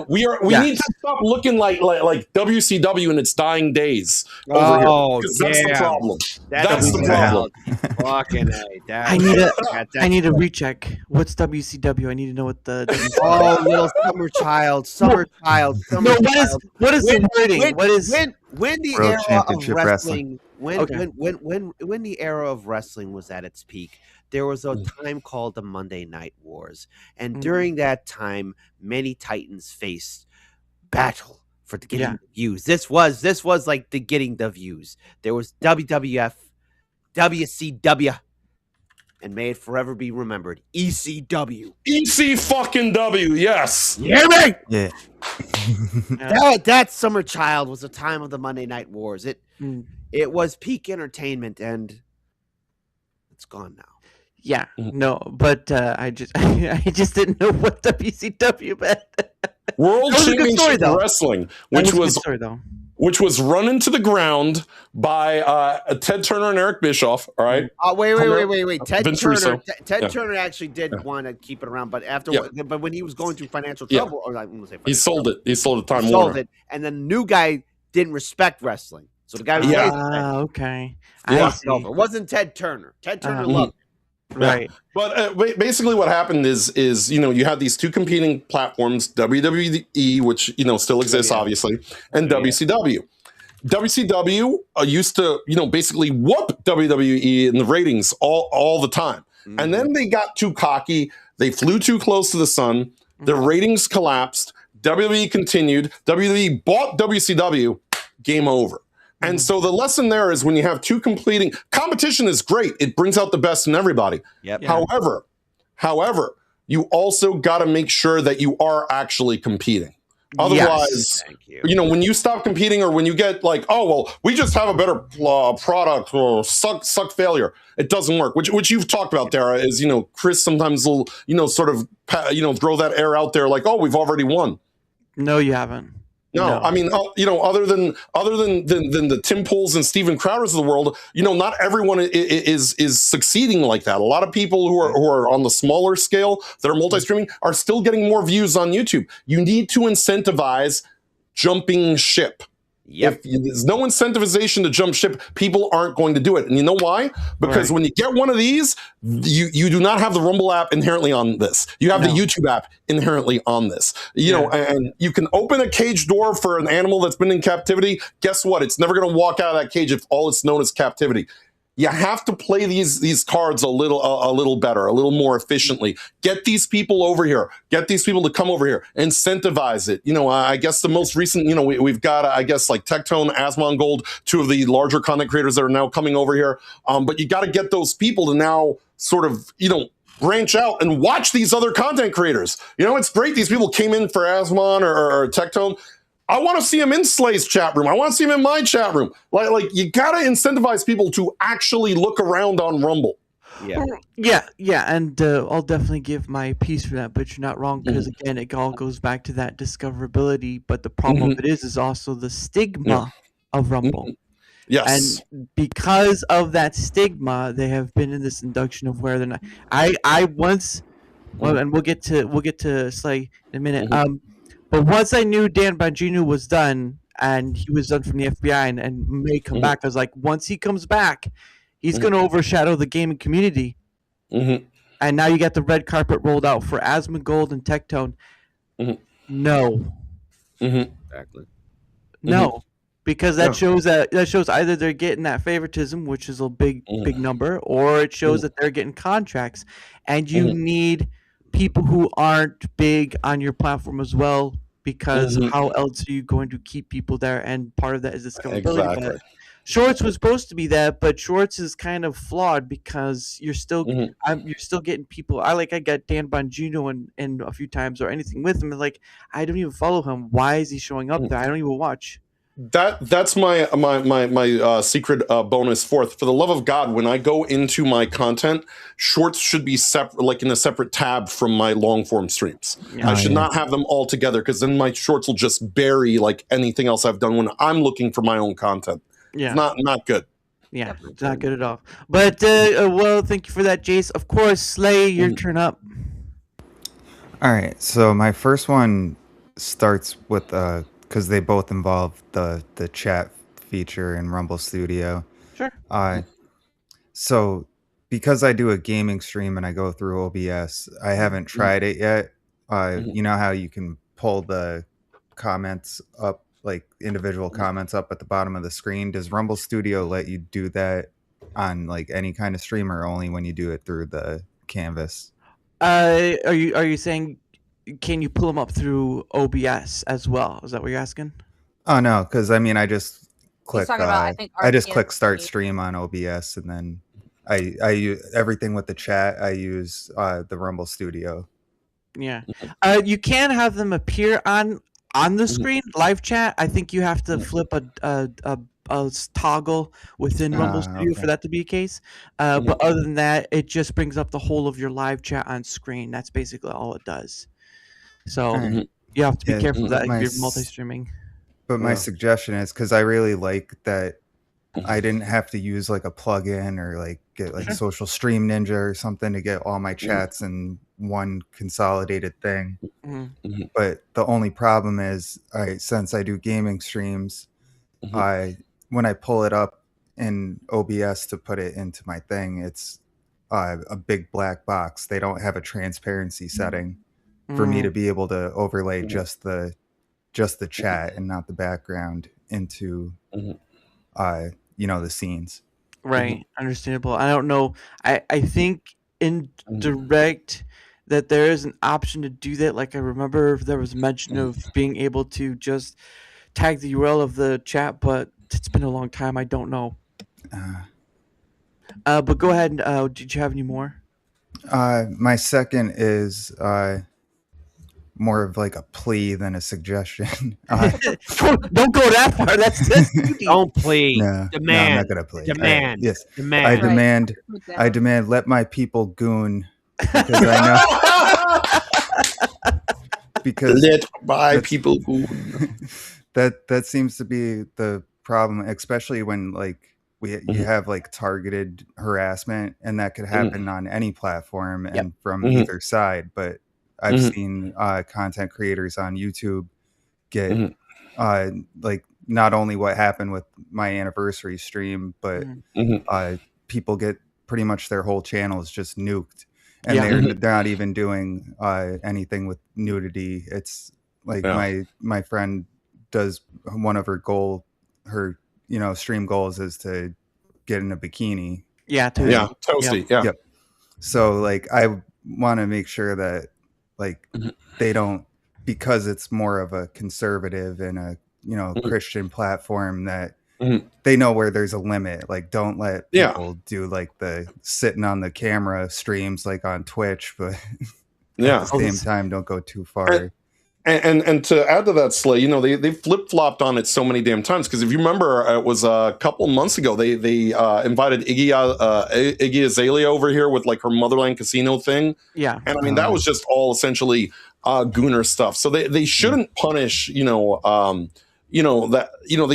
We need to stop looking like WCW in its dying days over here, because that's the problem. That's the problem. Fucking I need a recheck. What's WCW? I need to know what the little summer child. What is the wording? When the era of wrestling? When the era of wrestling was at its peak, there was a time called the Monday Night Wars, and during that time, many titans faced battle for getting the views. This was like the getting the views. There was WWF, WCW, and may it forever be remembered, ECW. EC fucking W, yes. You hear me? Yeah. That summer child was the time of the Monday Night Wars. It was peak entertainment, and it's gone now. Yeah, no, but I just didn't know what WCW meant. World Championship Wrestling, which was run into the ground by Ted Turner and Eric Bischoff. All right. Wait. Ted Vince Turner. Russo. Ted Turner actually did want to keep it around, but but when he was going through financial trouble, or I wouldn't say he sold it. He sold it. Time Warner. Sold it, and then the new guy didn't respect wrestling, so the guy was okay. It wasn't Ted Turner. Ted Turner loved it. Right. But basically what happened is you had these two competing platforms, WWE, which still exists obviously, and WCW. WCW used to basically whoop WWE in the ratings all the time. And then they got too cocky, they flew too close to the sun, the ratings collapsed, WWE continued, WWE bought WCW, game over. And so the lesson there is, when you have two competing, competition is great. It brings out the best in everybody. Yep. However, you also got to make sure that you are actually competing. Otherwise, when you stop competing, or when you get like, oh, well, we just have a better product, or suck failure. It doesn't work, which you've talked about, Dara, is, Chris sometimes will, sort of, throw that air out there like, oh, we've already won. No, you haven't. No, I mean, other than the Tim Pools and Steven Crowders of the world, not everyone is succeeding like that. A lot of people who are on the smaller scale that are multi-streaming are still getting more views on YouTube. You need to incentivize jumping ship. Yep. If there's no incentivization to jump ship, people aren't going to do it. And you know why? Because when you get one of these, you do not have the Rumble app inherently on this. You have the YouTube app inherently on this. You know, and you can open a cage door for an animal that's been in captivity. Guess what? It's never going to walk out of that cage if all it's known is captivity. You have to play these cards a little better, a little more efficiently. Get these people over here. Get these people to come over here. Incentivize it. I guess the most recent, we've got, I guess, like Tectone, Asmongold, two of the larger content creators that are now coming over here. But you got to get those people to now sort of, branch out and watch these other content creators. It's great these people came in for Asmon or Tectone. I want to see him in Slay's chat room. I want to see him in my chat room. Like you got to incentivize people to actually look around on Rumble. Yeah, and I'll definitely give my piece for that. But you're not wrong because again, it all goes back to that discoverability. But the problem of it is also the stigma of Rumble. Yes, and because of that stigma, they have been in this induction of where they're not. I once, and we'll get to Slay in a minute. But once I knew Dan Bongino was done, and he was done from the FBI and may come back, I was like, once he comes back, he's going to overshadow the gaming community. And now you got the red carpet rolled out for Asmongold and Tectone. No. Exactly. No. Because that shows either they're getting that favoritism, which is a big number, or it shows that they're getting contracts. And you need people who aren't big on your platform as well, because how else are you going to keep people there? And part of that is discoverability. Exactly. Shorts was supposed to be that, but Shorts is kind of flawed because you're still getting people. I got Dan Bongino in a few times or anything with him. Like, I don't even follow him. Why is he showing up there? I don't even watch. That's my secret bonus fourth. For the love of God, when I go into my content, Shorts should be separate, like in a separate tab from my long form streams. I should not have them all together because then my Shorts will just bury like anything else I've done when I'm looking for my own content. Yeah, it's not good. Yeah, it's not good at all. But well, thank you for that, Jace. Of course, Slay, your turn up. All right, so my first one starts with because they both involve the chat feature in Rumble Studio. Sure. So because I do a gaming stream and I go through OBS, I haven't tried it yet. You know how you can pull the comments up, like individual comments up at the bottom of the screen? Does Rumble Studio let you do that on like any kind of stream, or only when you do it through the canvas? Are you saying, can you pull them up through OBS as well? Is that what you're asking? Oh no, because I mean, I just click I just click start stream on OBS, and then I use everything with the chat. I use the Rumble Studio. Yeah, you can have them appear on the screen, live chat. I think you have to flip a toggle within Rumble Studio for that to be a case. But other than that, it just brings up the whole of your live chat on screen. That's basically all it does. So you have to be careful of that if you're multi-streaming. But my suggestion is, because I really like that I didn't have to use like a plugin or like get like Social Stream Ninja or something to get all my chats in one consolidated thing. But the only problem is, since I do gaming streams, when I pull it up in OBS to put it into my thing, it's a big black box. They don't have a transparency setting for me to be able to overlay just the chat and not the background into the scenes. Right. Understandable. I don't know. I think in direct that there is an option to do that. Like I remember there was mention of being able to just tag the URL of the chat, but it's been a long time. I don't know. But go ahead. Did you have any more? My second is more of like a plea than a suggestion. Don't go that far. That's don't plead. No, demand. No, I'm not gonna plead. Demand. Yes. Demand. I demand. Let my people goon, because I know. Because let my people goon. that seems to be the problem, especially when like you have like targeted harassment, and that could happen on any platform and from either side. But I've seen content creators on YouTube get like not only what happened with my anniversary stream, but people get pretty much their whole channels just nuked, and they're not even doing anything with nudity. It's like my friend does one of her stream goals is to get in a bikini. Toasty. Yep. So like I want to make sure that like they don't, because it's more of a conservative and a Christian platform, that they know where there's a limit. Like don't let people do like the sitting on the camera streams like on Twitch, but at the same time don't go too far. And to add to that, Slay, they flip-flopped on it so many damn times, because if you remember, it was a couple months ago, they invited Iggy Azalea over here with like her Motherland Casino thing. Yeah. And I mean, that was just all essentially gooner stuff. So they shouldn't punish, they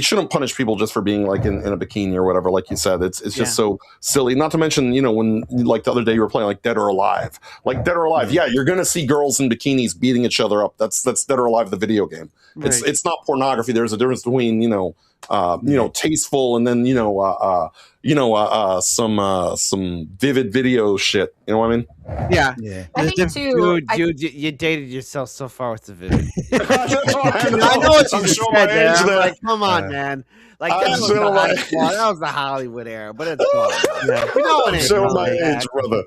shouldn't punish people just for being like in a bikini or whatever. Like you said, it's just so silly. Not to mention, when like the other day you were playing like Dead or Alive, Yeah, you're gonna see girls in bikinis beating each other up. That's Dead or Alive, the video game. Right. It's not pornography. There's a difference between tasteful and then some vivid video shit. You know what I mean? Yeah. I think too. Dude, you dated yourself so far with the vivid. I know what you I'm just showing said my there. age I'm there. like, come on, man. Like that was the Hollywood era, but it's fun. Yeah. I'm showing my age, brother.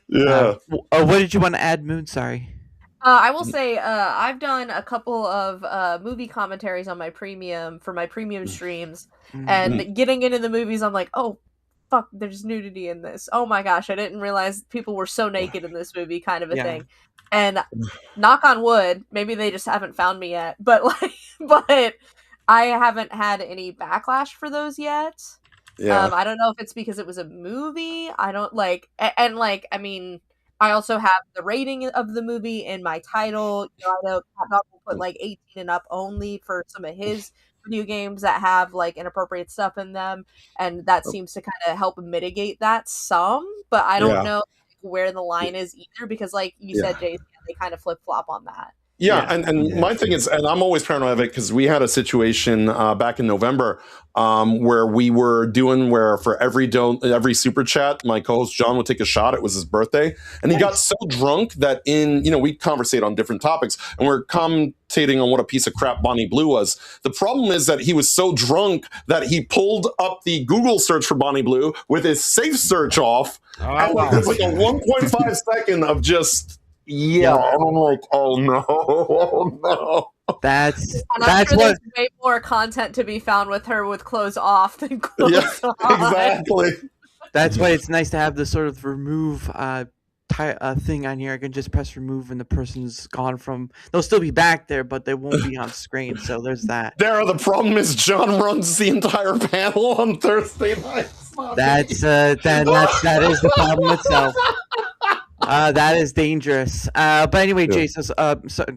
Yeah. What did you want to add, Moon? Sorry. I will say I've done a couple of movie commentaries on my premium streams, and getting into the movies, I'm like, oh, fuck, there's nudity in this. Oh my gosh, I didn't realize people were so naked in this movie, kind of a thing. And knock on wood, maybe they just haven't found me yet, but I haven't had any backlash for those yet. Yeah. I don't know if it's because it was a movie. I don't I mean, I also have the rating of the movie in my title. I know Cat will put like 18 and up only for some of his video games that have like inappropriate stuff in them, and that seems to kind of help mitigate that some. But I don't know where the line is either, because like you said, Jason, they kind of flip flop on that. And my thing is, and I'm always paranoid of it, because we had a situation back in November where we were doing where for every super chat, my co-host John would take a shot. It was his birthday, and he got so drunk that we conversate on different topics, and we're commentating on what a piece of crap Bonnie Blue was. The problem is that he was so drunk that he pulled up the Google search for Bonnie Blue with his safe search off, and it was like a 1.5 second of just. Yeah, and I'm like, oh no. That's sure what. There's way more content to be found with her with clothes off than clothes on. Exactly. That's why it's nice to have the sort of remove thing on here. I can just press remove, and the person's gone from. They'll still be back there, but they won't be on screen. So there's that. The problem is John runs the entire panel on Thursday nights. That is the problem itself. That is dangerous. But anyway, Jason.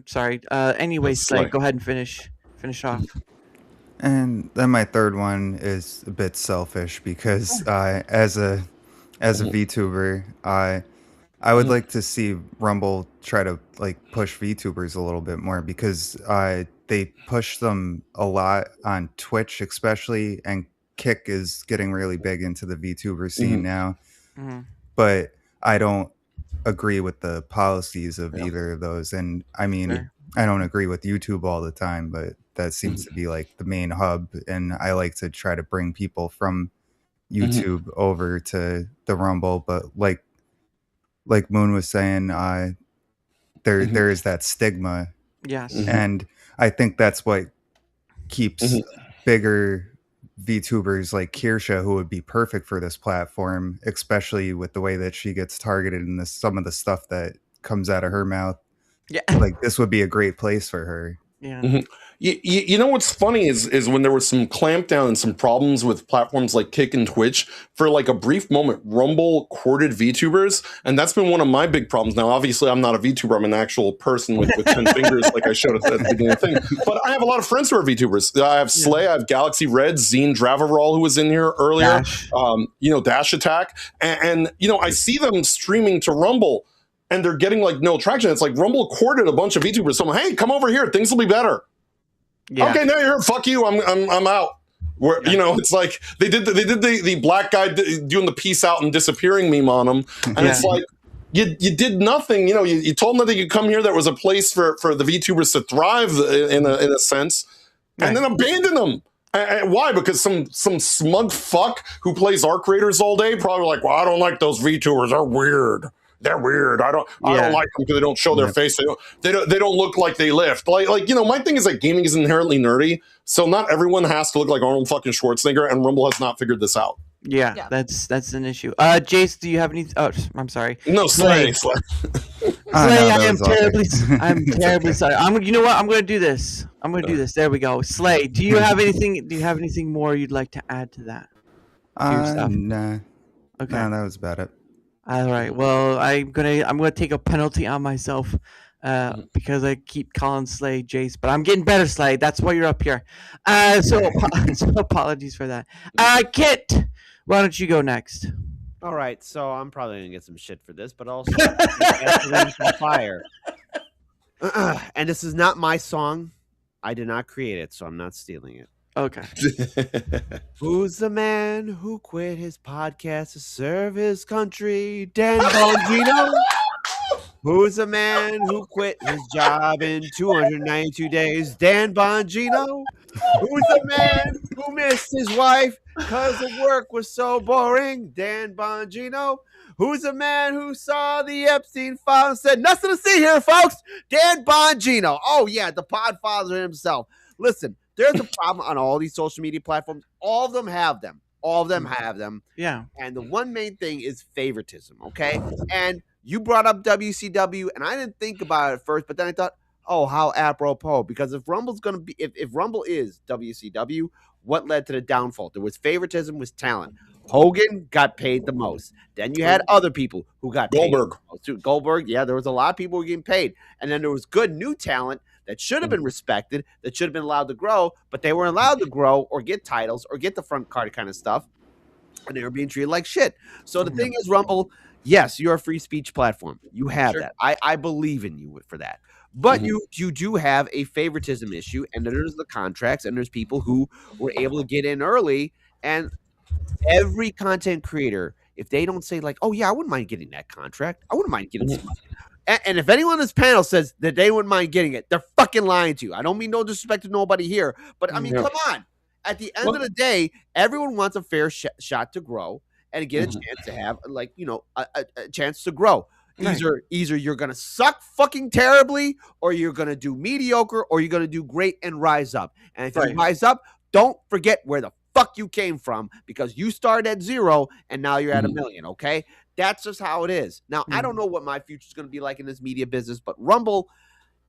Sorry. Anyways, go ahead and finish off. And then my third one is a bit selfish, because as a VTuber, I would like to see Rumble try to like push VTubers a little bit more, because they push them a lot on Twitch, especially, and Kick is getting really big into the VTuber scene now. But I don't agree with the policies of either of those, and I mean, I don't agree with YouTube all the time, but that seems to be like the main hub, and I like to try to bring people from YouTube over to the Rumble. But like Moon was saying, there is that stigma. Yes. And I think that's what keeps bigger VTubers like Kirsha, who would be perfect for this platform, especially with the way that she gets targeted and some of the stuff that comes out of her mouth. Yeah, like this would be a great place for her. Yeah. You know what's funny is when there was some clampdown and some problems with platforms like Kick and Twitch, for like a brief moment, Rumble courted VTubers, and that's been one of my big problems. Now, obviously, I'm not a VTuber; I'm an actual person with 10 fingers, like I showed at the beginning of the thing. But I have a lot of friends who are VTubers. I have Slay, I have Galaxy Red, Zine Dravaroll, who was in here earlier. Dash. Dash Attack, and I see them streaming to Rumble, and they're getting like no traction. It's like Rumble courted a bunch of VTubers. So I'm like, hey, come over here, things will be better. Yeah. Okay, now you're here. Fuck you. I'm out. Where it's like they did the black guy doing the peace out and disappearing meme on him, and it's like you did nothing. You told them that they could come here. There was a place for the VTubers to thrive in a sense, and then abandon them. And why? Because some smug fuck who plays Arc Raiders all day probably like, well, I don't like those VTubers. They're weird. They're weird. I don't like them because they don't show their face. They don't look like they lift. Like my thing is that gaming is inherently nerdy, so not everyone has to look like Arnold fucking Schwarzenegger, and Rumble has not figured this out. Yeah, that's an issue. Jace, do you have any? Oh, I'm sorry. No, Slay. Slay, I'm terribly sorry. You know what? I'm gonna do this. There we go. Slay, do you have anything? Do you have anything more you'd like to add to that? Nah. Okay. No, that was about it. All right. Well, I'm gonna take a penalty on myself because I keep calling Slay Jace, but I'm getting better, Slay. That's why you're up here. So apologies for that. Kit, why don't you go next? All right, so I'm probably gonna get some shit for this, but also fire. And this is not my song. I did not create it, so I'm not stealing it. Okay. Who's the man who quit his podcast to serve his country? Dan Bongino. Who's the man who quit his job in 292 days? Dan Bongino. Who's the man who missed his wife because the work was so boring? Dan Bongino. Who's the man who saw the Epstein file and said, nothing to see here, folks? Dan Bongino. Oh, yeah, the podfather himself. Listen. There's a problem on all these social media platforms. All of them have them. Yeah. And the one main thing is favoritism, okay? And you brought up WCW, and I didn't think about it at first, but then I thought, oh, how apropos. Because if Rumble's going to be, if Rumble is WCW, what led to the downfall? There was favoritism, was talent. Hogan got paid the most. Then you had other people who got paid the most. Goldberg, yeah, there was a lot of people who were getting paid. And then there was good new talent that should have been respected, that should have been allowed to grow, but they weren't allowed to grow or get titles or get the front card kind of stuff, and they were being treated like shit. So the thing is, Rumble, yes, you're a free speech platform. You have that. I believe in you for that. But you do have a favoritism issue, and there's the contracts, and there's people who were able to get in early, and every content creator, if they don't say like, oh, yeah, I wouldn't mind getting that contract. I wouldn't mind getting some money. And if anyone on this panel says that they wouldn't mind getting it, they're fucking lying to you. I don't mean no disrespect to nobody here, but I mean, come on. At the end of the day, everyone wants a fair shot to grow and get a chance to have, like, a chance to grow. Either you're going to suck fucking terribly, or you're going to do mediocre, or you're going to do great and rise up. And if you rise up, don't forget where the fuck you came from, because you started at 0 and now you're at 1 million, okay? That's just how it is. Now, I don't know what my future is going to be like in this media business, but Rumble,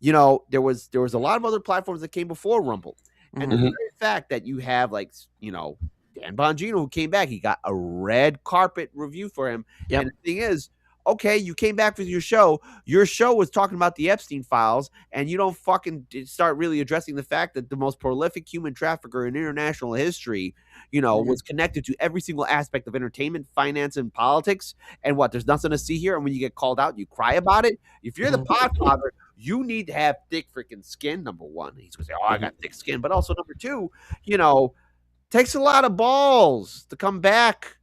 there was a lot of other platforms that came before Rumble. And the very fact that you have, like, Dan Bongino, who came back, he got a red carpet review for him. Yep. And the thing is, okay, you came back with your show. Your show was talking about the Epstein files, and you don't fucking start really addressing the fact that the most prolific human trafficker in international history, was connected to every single aspect of entertainment, finance, and politics. And what? There's nothing to see here. And when you get called out, you cry about it. If you're the podfather, you need to have thick freaking skin, number one. He's going to say, oh, I got thick skin. But also, number two, takes a lot of balls to come back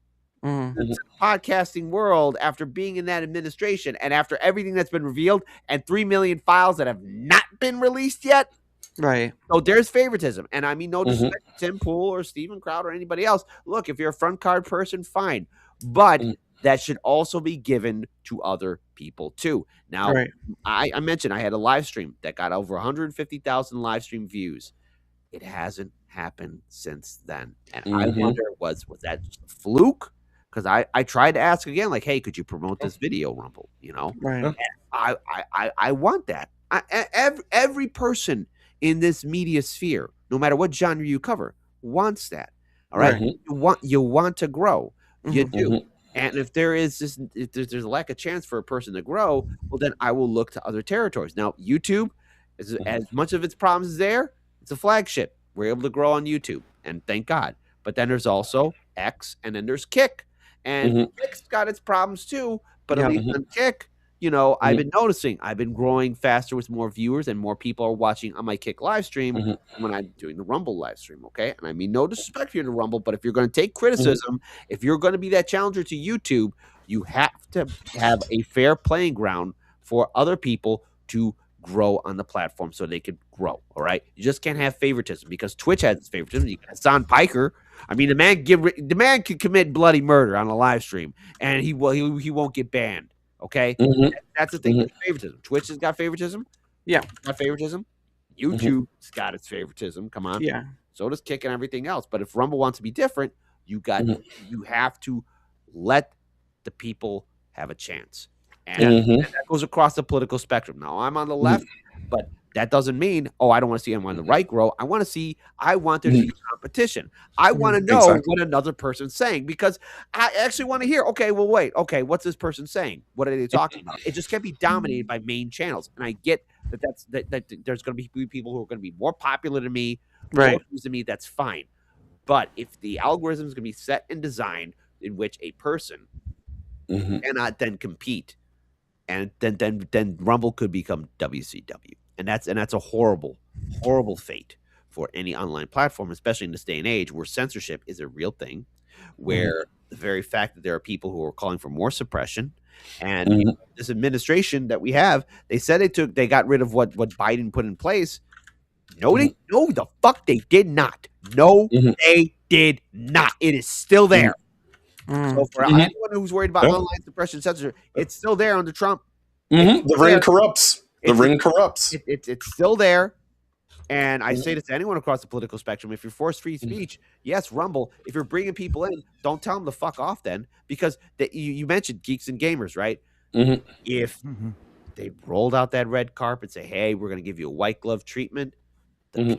to the podcasting world after being in that administration and after everything that's been revealed and 3 million files that have not been released yet. Right. So there's favoritism. And I mean, no disrespect to Tim Pool or Steven Crowder or anybody else. Look, if you're a front card person, fine. But that should also be given to other people too. Now, I mentioned I had a live stream that got over 150,000 live stream views. It hasn't happened since then. And I wonder, was that just a fluke? Because I tried to ask again, like, hey, could you promote this video, Rumble? Right. And I want that. Every person in this media sphere, no matter what genre you cover, wants that. All right. You want to grow. You do. And if there is this, if there's a lack of chance for a person to grow, well, then I will look to other territories. Now, YouTube, as much of its problems is there, it's a flagship. We're able to grow on YouTube, and thank God. But then there's also X, and then there's Kick, and Kick's got its problems too. But at least on Kick, you know, I've been noticing I've been growing faster with more viewers, and more people are watching on my Kick live stream when I'm doing the Rumble live stream. Okay, and I mean no disrespect here to Rumble, but if you're going to take criticism, if you're going to be that challenger to YouTube, you have to have a fair playing ground for other people to grow on the platform so they could grow. All right, you just can't have favoritism, because Twitch has its favoritism. You got Hassan Piker. I mean, the man can commit bloody murder on a live stream, and he won't get banned. Okay, that's the thing with favoritism. Twitch has got favoritism. Yeah, got favoritism. YouTube's got its favoritism. Come on. Yeah. So does Kick and everything else. But if Rumble wants to be different, you have to let the people have a chance, and that goes across the political spectrum. Now, I'm on the left, but that doesn't mean, I don't want to see anyone on the right grow. I want there to be competition. I want to know what another person's saying, because I actually want to hear, okay, well, wait, okay, what's this person saying? What are they talking about? It just can't be dominated by main channels. And I get that there's going to be people who are going to be more popular than me, more views than me. That's fine. But if the algorithm is going to be set and designed in which a person cannot then compete, and then Rumble could become WCW. And that's a horrible, horrible fate for any online platform, especially in this day and age where censorship is a real thing, where the very fact that there are people who are calling for more suppression, and this administration that we have, they said they got rid of what Biden put in place. No, the fuck they did not. No, they did not. It is still there. So for anyone who's worried about online suppression censorship, it's still there under Trump. The ring corrupts. The ring corrupts. It's still there. And I say this to anyone across the political spectrum. If you're forced free speech, yes, Rumble. If you're bringing people in, don't tell them to fuck off then. Because you mentioned geeks and gamers, right? If they rolled out that red carpet, say, hey, we're going to give you a white glove treatment, the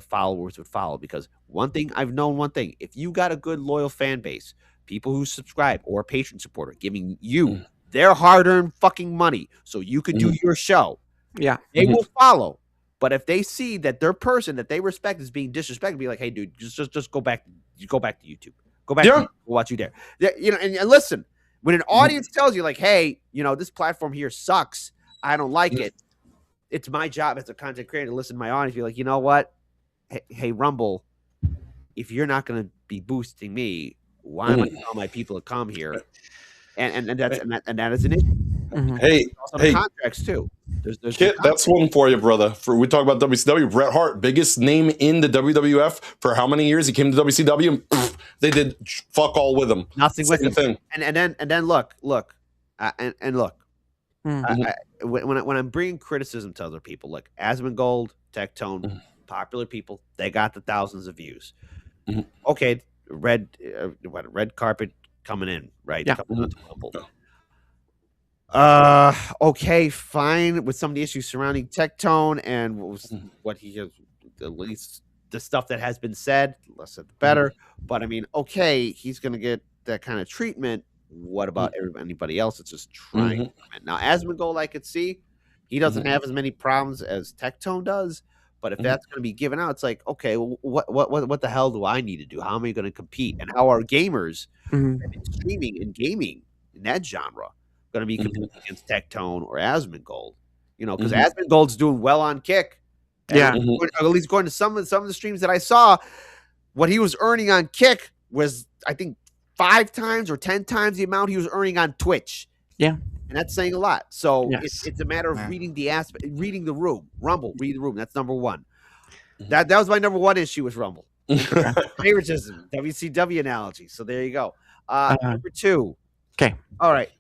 followers would follow. Because I've known, if you got a good, loyal fan base, people who subscribe or a patron supporter giving you their hard-earned fucking money so you could do your show, they will follow. But if they see that their person that they respect is being disrespected, be like, hey, dude, just go back to YouTube. Go back to watch you there. You know, and listen, when an audience tells you, like, hey, you know, this platform here sucks, I don't like it, it's my job as a content creator to listen to my audience, be like, you know what? Hey, Rumble, if you're not going to be boosting me, why am I telling my people to come here? And that is an issue. Hey, contracts too. There's Kit, that's one for you, brother. We talk about WCW. Bret Hart, biggest name in the WWF for how many years? He came to WCW, and they did fuck all with him. Nothing with him. And then look. When I'm bringing criticism to other people, look, Asmongold, Tectone, popular people, they got the thousands of views. Okay, red carpet coming in, right? Yeah. Coming onto Rumble. Okay, fine. With some of the issues surrounding Tectone and what he has, at least the stuff that has been said, less said the better. But I mean, okay, he's going to get that kind of treatment. What about anybody else that's just trying? Now, Asmongold, I could see he doesn't have as many problems as Tectone does. But if that's going to be given out, it's like, okay, well, what the hell do I need to do? How am I going to compete? And how are gamers streaming and gaming in that genre going to be competing against Tectone or Asmongold? You know, because Asmongold's doing well on Kick. At least according to some of the streams that I saw, what he was earning on Kick was, I think, 5 times or 10 times the amount he was earning on Twitch. Yeah. And that's saying a lot. So it's a matter of reading the room. Rumble, read the room. That's number one. That was my number one issue with Rumble. Favoritism, WCW analogy. So there you go. Number 2. Okay. All right.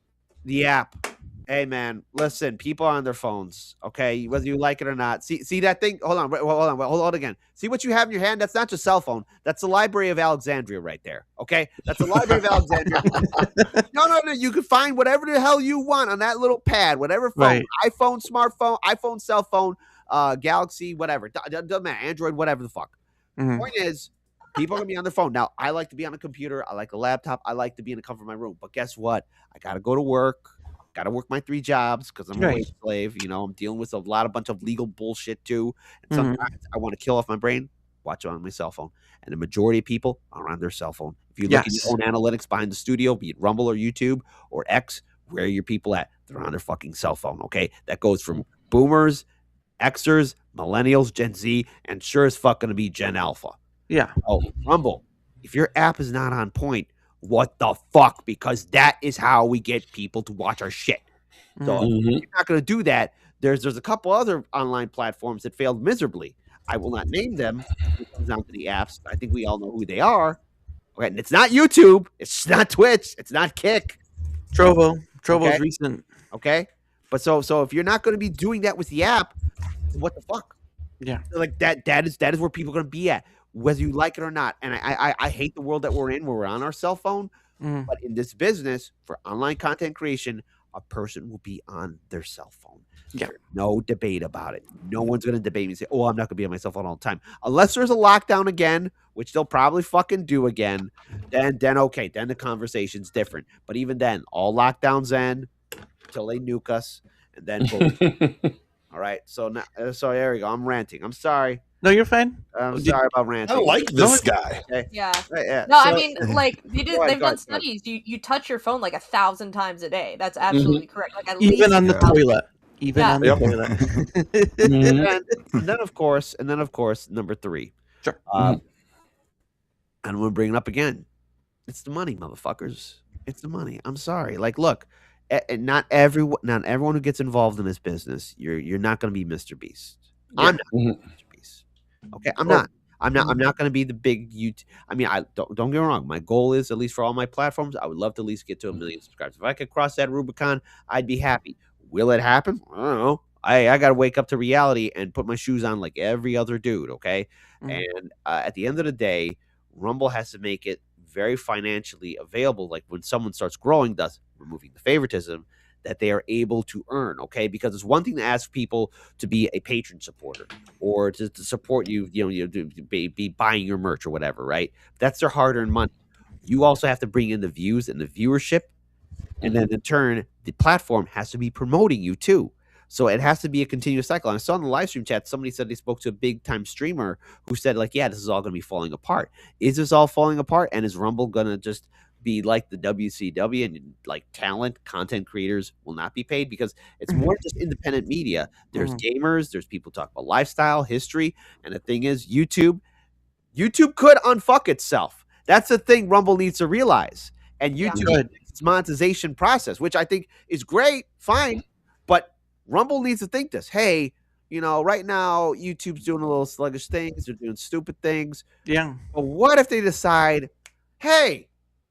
The app. Hey, man, listen, people are on their phones, okay, whether you like it or not. See that thing? Hold on again. See what you have in your hand? That's not your cell phone. That's the Library of Alexandria right there, okay? That's the Library of Alexandria. No. You can find whatever the hell you want on that little pad, whatever phone, iPhone, smartphone, iPhone, cell phone, Galaxy, whatever. Doesn't matter. Android, whatever the fuck. Mhm. Point is, people are gonna be on their phone. Now, I like to be on a computer. I like a laptop. I like to be in the comfort of my room. But guess what? I gotta go to work. Gotta work my 3 jobs because I'm a Right. wage slave. You know, I'm dealing with a bunch of legal bullshit too. And Mhm. sometimes I want to kill off my brain. Watch it on my cell phone. And the majority of people are on their cell phone. If you look at Yes. your own analytics behind the studio, be it Rumble or YouTube or X, where are your people at? They're on their fucking cell phone. Okay, that goes from boomers, Xers, millennials, Gen Z, and sure as fuck going to be Gen Alpha. Yeah. Oh, Rumble, if your app is not on point, what the fuck? Because that is how we get people to watch our shit. So Mhm. if you're not going to do that, there's a couple other online platforms that failed miserably. I will not name them. It comes down to the apps. I think we all know who they are. Okay, and it's not YouTube. It's not Twitch. It's not Kick. Trovo's Okay. recent. Okay, but so if you're not going to be doing that with the app, what the fuck? Yeah. Like that is where people are going to be at, whether you like it or not. And I hate the world that we're in, where we're on our cell phone. Mhm. But in this business for online content creation, a person will be on their cell phone. Yeah. There's no debate about it. No one's going to debate me and say, "Oh, I'm not going to be on my cell phone all the time," unless there's a lockdown again, which they'll probably fucking do again. Then okay, then the conversation's different. But even then, all lockdowns end until they nuke us, and then boom. All right. So now, so there we go. I'm ranting. I'm sorry. No, you're fine. I'm Did- sorry about ranting. I like this guy. Okay. Yeah. Right, yeah. No, I So- mean, like Go ahead, they've go done ahead. studies. You touch your phone like 1,000 times a day. That's absolutely correct. Like at least Even on the 1,000. toilet. Even Yeah. on the Yep. toilet. and then of course, number 3. Sure. And I'm gonna bring it up again. It's the money, motherfuckers. It's the money. I'm sorry. Like, look, not everyone who gets involved in this business, you're not gonna be Mr. Beast. I'm not Mhm. Mr. Beast. Okay, I'm not. I'm not going to be the big YouTube. I mean, I don't get me wrong. My goal is, at least for all my platforms, I would love to at least get to 1 million subscribers. If I could cross that Rubicon, I'd be happy. Will it happen? I don't know. I got to wake up to reality and put my shoes on like every other dude. Okay. Mhm. And at the end of the day, Rumble has to make it very financially available. Like when someone starts growing, thus removing the favoritism, that they are able to earn, okay? Because it's one thing to ask people to be a patron supporter or to support you, to be buying your merch or whatever, right? That's their hard-earned money. You also have to bring in the views and the viewership, and then in turn, the platform has to be promoting you too. So it has to be a continuous cycle. And I saw in the live stream chat, somebody said they spoke to a big-time streamer who said, like, yeah, this is all going to be falling apart. Is this all falling apart? And is Rumble going to just be like the WCW and like talent content creators will not be paid? Because it's more just independent media. There's gamers, there's people talk about lifestyle, history, and the thing is YouTube could unfuck itself. That's the thing Rumble needs to realize. And YouTube its monetization process, which I think is great, fine, but Rumble needs to think this. Hey, right now YouTube's doing a little sluggish things, they're doing stupid things. Yeah. But what if they decide, hey,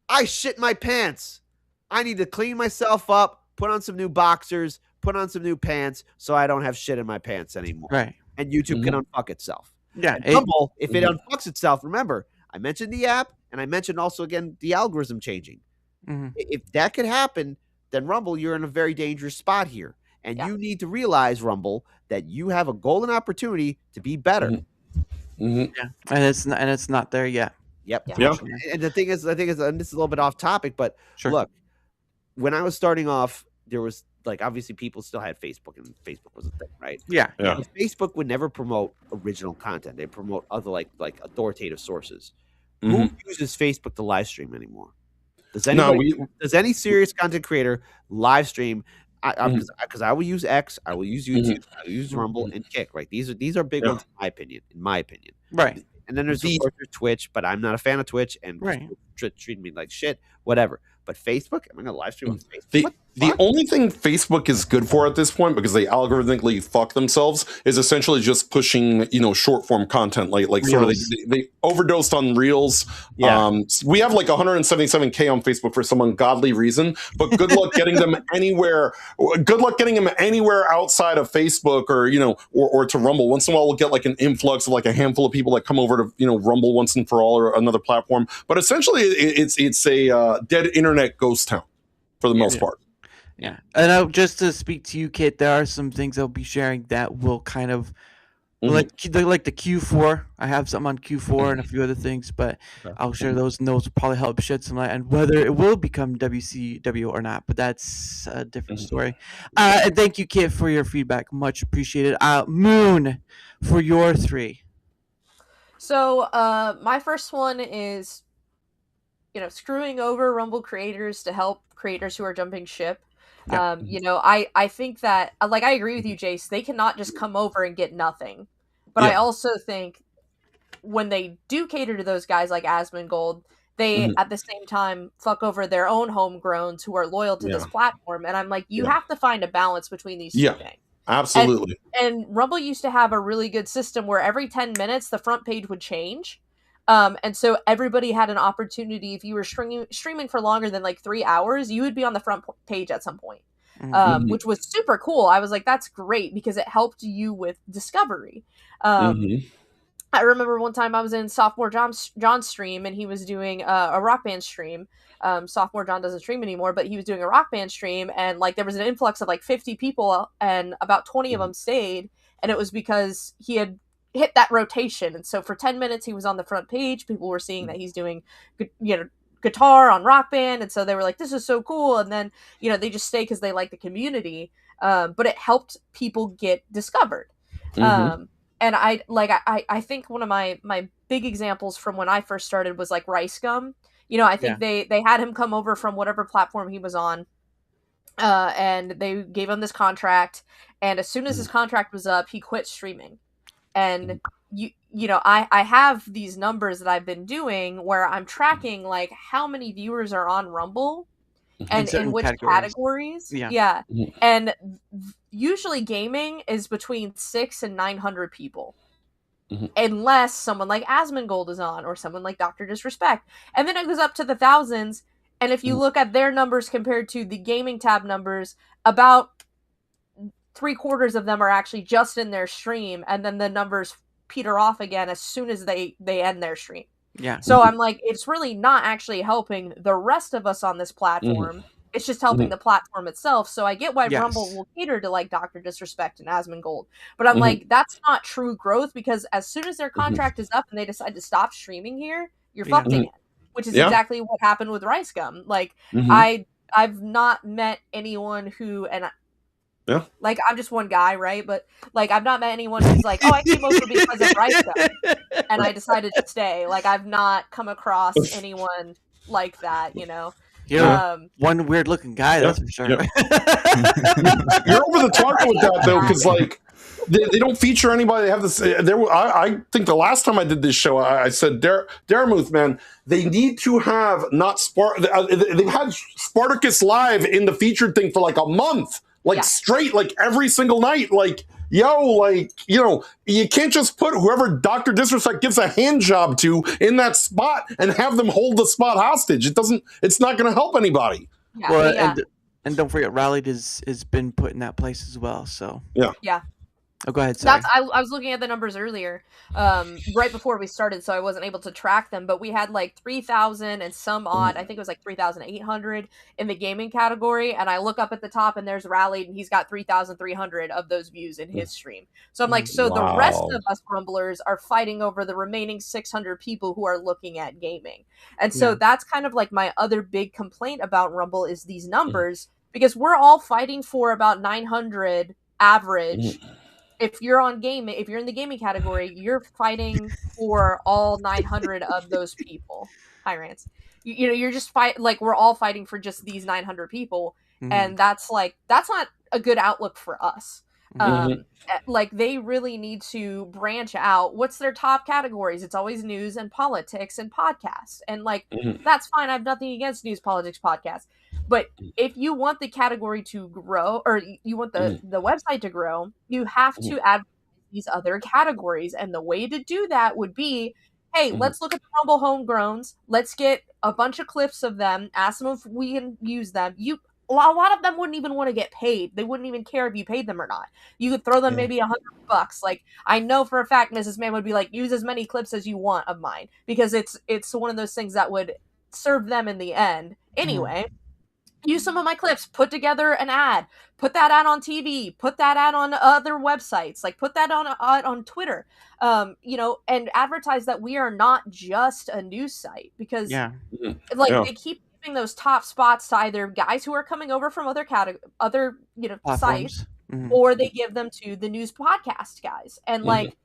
I shit my pants. I need to clean myself up, put on some new boxers, put on some new pants so I don't have shit in my pants anymore. Right. And YouTube can unfuck itself. Yeah. And Rumble, if it unfucks itself, remember, I mentioned the app and I mentioned also, again, the algorithm changing. If that could happen, then Rumble, you're in a very dangerous spot here. And you need to realize, Rumble, that you have a golden opportunity to be better. Yeah. And it's not there yet. Yep. Yeah. And the thing is, and this is a little bit off topic, but look, when I was starting off, there was like obviously people still had Facebook, and Facebook was a thing, right? Yeah. Yeah. And Facebook would never promote original content; they promote other like authoritative sources. Who uses Facebook to live stream anymore? Does anybody? Does any serious content creator live stream? Because I will use X, I will use YouTube, I will use Rumble and Kick. Right? These are big ones in my opinion. Right. And then there's of course Twitch, but I'm not a fan of Twitch, and treat me like shit, whatever. But Facebook, I'm gonna live stream on Facebook. The only thing Facebook is good for at this point, because they algorithmically fuck themselves, is essentially just pushing, short form content. Like sort of they overdosed on Reels. Yeah. We have like 177K on Facebook for some ungodly reason, but good luck getting them anywhere. Good luck getting them anywhere outside of Facebook or to Rumble. Once in a while, we'll get like an influx of like a handful of people that come over to Rumble once and for all or another platform. But essentially, it's a dead internet ghost town for the most part. Yeah. And just to speak to you, Kit, there are some things I'll be sharing that will kind of like the Q4. I have something on Q4 and a few other things, but I'll share those, and those will probably help shed some light on whether it will become WCW or not. But that's a different story. And thank you, Kit, for your feedback. Much appreciated. Moon, for your 3. So my first one is, screwing over Rumble creators to help creators who are jumping ship. Yeah. I think that, like, I agree with you, Jace. They cannot just come over and get nothing. But I also think when they do cater to those guys like Asmongold, they at the same time fuck over their own homegrowns who are loyal to this platform. And I'm like, you have to find a balance between these two things. Absolutely. And Rumble used to have a really good system where every 10 minutes the front page would change. And so everybody had an opportunity. If you were streaming for longer than like 3 hours, you would be on the front page at some point, which was super cool. I was like, that's great because it helped you with discovery. I remember one time I was in Sophomore John's stream, and he was doing a rock band stream. Sophomore John doesn't stream anymore, but he was doing a rock band stream, and like there was an influx of like 50 people, and about 20 of them stayed, and it was because he had hit that rotation. And so for 10 minutes he was on the front page. People were seeing that he's doing, guitar on Rock Band, and so they were like, this is so cool. And then they just stay because they like the community, but it helped people get discovered. And I think one of my big examples from when I first started was like Rice Gum. I think they had him come over from whatever platform he was on, and they gave him this contract, and as soon as his contract was up, he quit streaming. And I have these numbers that I've been doing where I'm tracking like how many viewers are on Rumble and in which categories. And usually gaming is between 600 and 900 people, unless someone like Asmongold is on or someone like Dr. Disrespect, and then it goes up to the thousands. And if you look at their numbers compared to the gaming tab numbers, about 3/4 of them are actually just in their stream, and then the numbers peter off again as soon as they end their stream. So I'm like, it's really not actually helping the rest of us on this platform. It's just helping the platform itself. So I get why Rumble will cater to like Dr. Disrespect and Asmongold, but I'm like, that's not true growth, because as soon as their contract is up and they decide to stop streaming here, you're fucked again, which is exactly what happened with Rice Gum. Like I've not met anyone who, and like, I'm just one guy, right? But like, I've not met anyone who's like, oh, I came over because of Rice Gum and I decided to stay. Like, I've not come across anyone like that, You're one weird looking guy, that's for sure. You're over the target with that though, because like they don't feature anybody. They have this. I think the last time I did this show, I said, Daramuth, man, they need to have not they've had Spartacus live in the featured thing for like a month. Straight, like every single night, like, you can't just put whoever Dr. Disrespect gives a hand job to in that spot and have them hold the spot hostage. It's not going to help anybody. And don't forget, Rallied has been put in that place as well. So yeah. Oh, go ahead. Sorry. I was looking at the numbers earlier, right before we started, so I wasn't able to track them. But we had like 3,000 and some odd. I think it was like 3,800 in the gaming category. And I look up at the top, and there's Rallied, and he's got 3,300 of those views in his stream. So I'm like, so the rest of us Rumblers are fighting over the remaining 600 people who are looking at gaming. And so that's kind of like my other big complaint about Rumble is these numbers, because we're all fighting for about 900 average. If you're in the gaming category, you're fighting for all 900 of those people. Hi, Rance. You're just we're all fighting for just these 900 people, and that's not a good outlook for us. Like, they really need to branch out. What's their top categories? It's always news and politics and podcasts, and that's fine. I have nothing against news, politics, podcasts. But if you want the category to grow, or you want the website to grow, you have to add these other categories. And the way to do that would be, hey, let's look at the Rumble homegrowns. Let's get a bunch of clips of them. Ask them if we can use them. A lot of them wouldn't even want to get paid. They wouldn't even care if you paid them or not. You could throw them maybe $100. Like, I know for a fact Mrs. Man would be like, use as many clips as you want of mine, because it's one of those things that would serve them in the end anyway. use some of my clips, put together an ad, put that ad on TV, put that ad on other websites, like put that on Twitter, you know, and advertise that we are not just a news site, because they keep giving those top spots to either guys who are coming over from other you know, Platforms. sites, or they give them to the news podcast guys, and like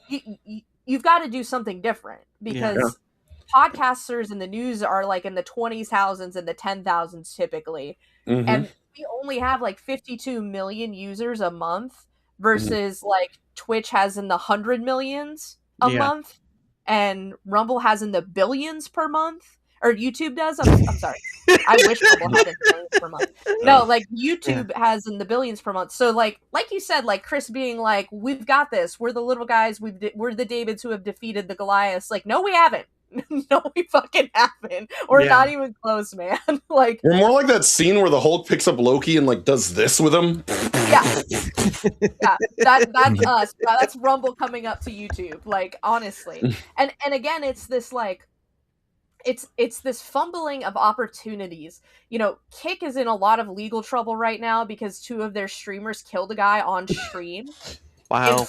you've got to do something different, because podcasters in the news are like in the 20,000s and the 10,000s typically, and we only have like 52 million users a month versus like Twitch has in the 100 millions a month, and Rumble has in the billions per month, or YouTube does. I'm sorry, I wish Rumble had in billions per month. No, like YouTube has in the billions per month. So like you said, like Chris being like, we've got this, we're the little guys, we're the Davids who have defeated the Goliaths. Like, no, we haven't. No, we fucking haven't. Or not even close, man. Like, we're more like that scene where the Hulk picks up Loki and like does this with him. That's us. That's Rumble coming up to YouTube. Like, honestly, and again, it's this like, it's this fumbling of opportunities. You know, Kick is in a lot of legal trouble right now because 2 of their streamers killed a guy on stream. Wow.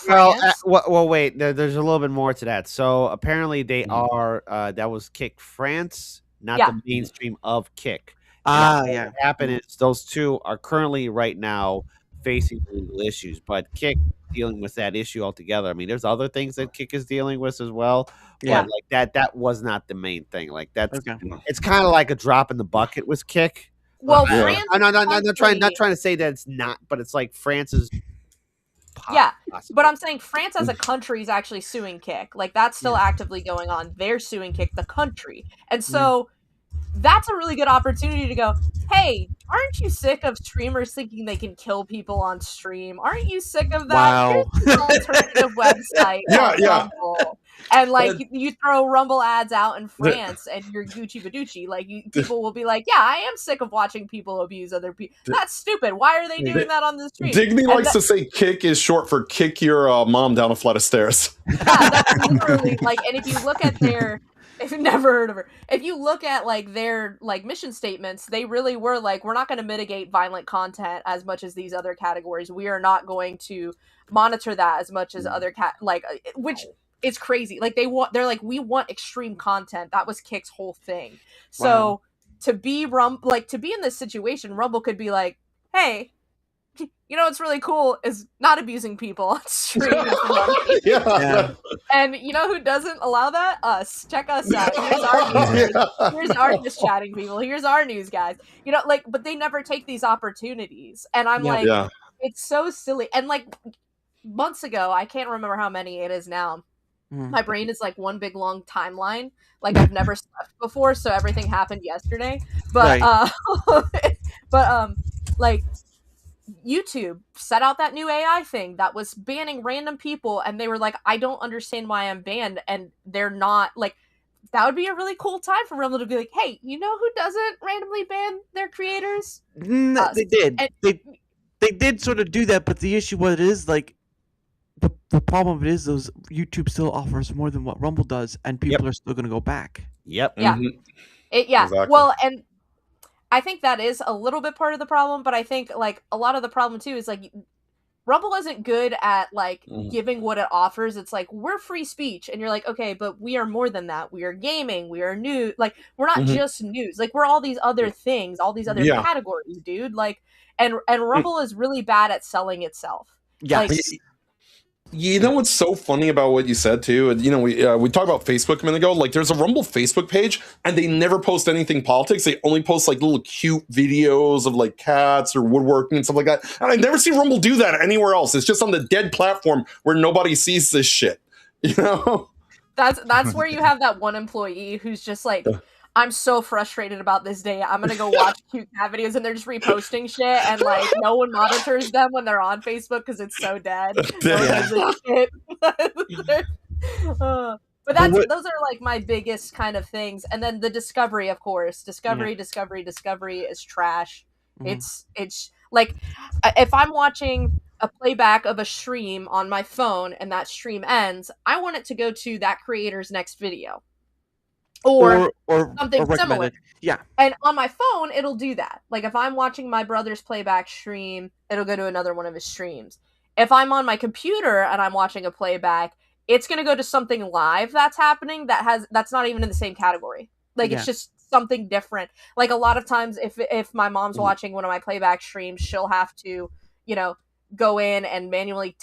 Well, wait. There's a little bit more to that. So apparently they are. That was Kick France, not the mainstream of Kick. What happened is those 2 are currently right now facing legal issues, but Kick dealing with that issue altogether. I mean, there's other things that Kick is dealing with as well. But like that was not the main thing. Like that's it's kind of like a drop in the bucket with Kick. Well, I'm not trying to say that it's not, but it's like France's. But I'm saying France as a country is actually suing Kick. Like, that's still actively going on. They're suing Kick, the country. And so that's a really good opportunity to go, hey, aren't you sick of streamers thinking they can kill people on stream? Aren't you sick of that? Wow. Here's an alternative website. Rumble. And like you throw Rumble ads out in France and you're Gucci Baducci, like people will be like, yeah, I am sick of watching people abuse other people. That's stupid. Why are they doing that on the stream? Digny likes to say Kick is short for kick your mom down a flight of stairs. Yeah, that's literally like, and if you look at their, if you've never heard of her, if you look at like their like mission statements, they really were like, we're not going to mitigate violent content as much as these other categories. We are not going to monitor that as much as other which is crazy. Like they're like, we want extreme content. That was Kick's whole thing. So to be in this situation, Rumble could be like, hey, you know what's really cool is not abusing people on stream. And you know who doesn't allow that? Us. Check us out. Here's our news. Here's our just chatting people. Here's our news guys. You know, like, but they never take these opportunities. And I'm it's so silly. And like months ago, I can't remember how many it is now. My brain is like one big long timeline. Like I've never slept before, so everything happened yesterday. But like YouTube set out that new AI thing that was banning random people, and they were like, I don't understand why I'm banned, and they're not like, that would be a really cool time for Rumble to be like, hey, you know who doesn't randomly ban their creators? They did. And they did sort of do that, but the issue what it is like the problem of it is those YouTube still offers more than what Rumble does, and people are still going to go back. Exactly. Well, and I think that is a little bit part of the problem, but I think like a lot of the problem too is like Rumble isn't good at like giving what it offers. It's like, we're free speech, and you're like, okay, but we are more than that. We are gaming, we are news. Like, we're not just news. Like, we're all these other things, all these other categories, dude. Like, and Rumble is really bad at selling itself. Like, you know what's so funny about what you said too? You know, we talked about Facebook a minute ago. Like, there's a Rumble Facebook page, and they never post anything politics. They only post like little cute videos of like cats or woodworking and stuff like that. And I never see Rumble do that anywhere else. It's just on the dead platform where nobody sees this shit. You know, that's where you have that one employee who's just like, I'm so frustrated about this day. I'm gonna go watch cute cat videos, and they're just reposting shit, and like no one monitors them when they're on Facebook because it's so dead. But those are like my biggest kind of things. And then the discovery, of course, discovery is trash. It's like, if I'm watching a playback of a stream on my phone and that stream ends, I want it to go to that creator's next video. or or something similar. recommended. Yeah. And on my phone, it'll do that. Like if I'm watching my brother's playback stream, it'll go to another one of his streams. If I'm on my computer and I'm watching a playback, it's going to go to something live that's happening that's not even in the same category. Like Yeah. it's just something different. Like a lot of times if my mom's watching one of my playback streams, she'll have to, go in and manually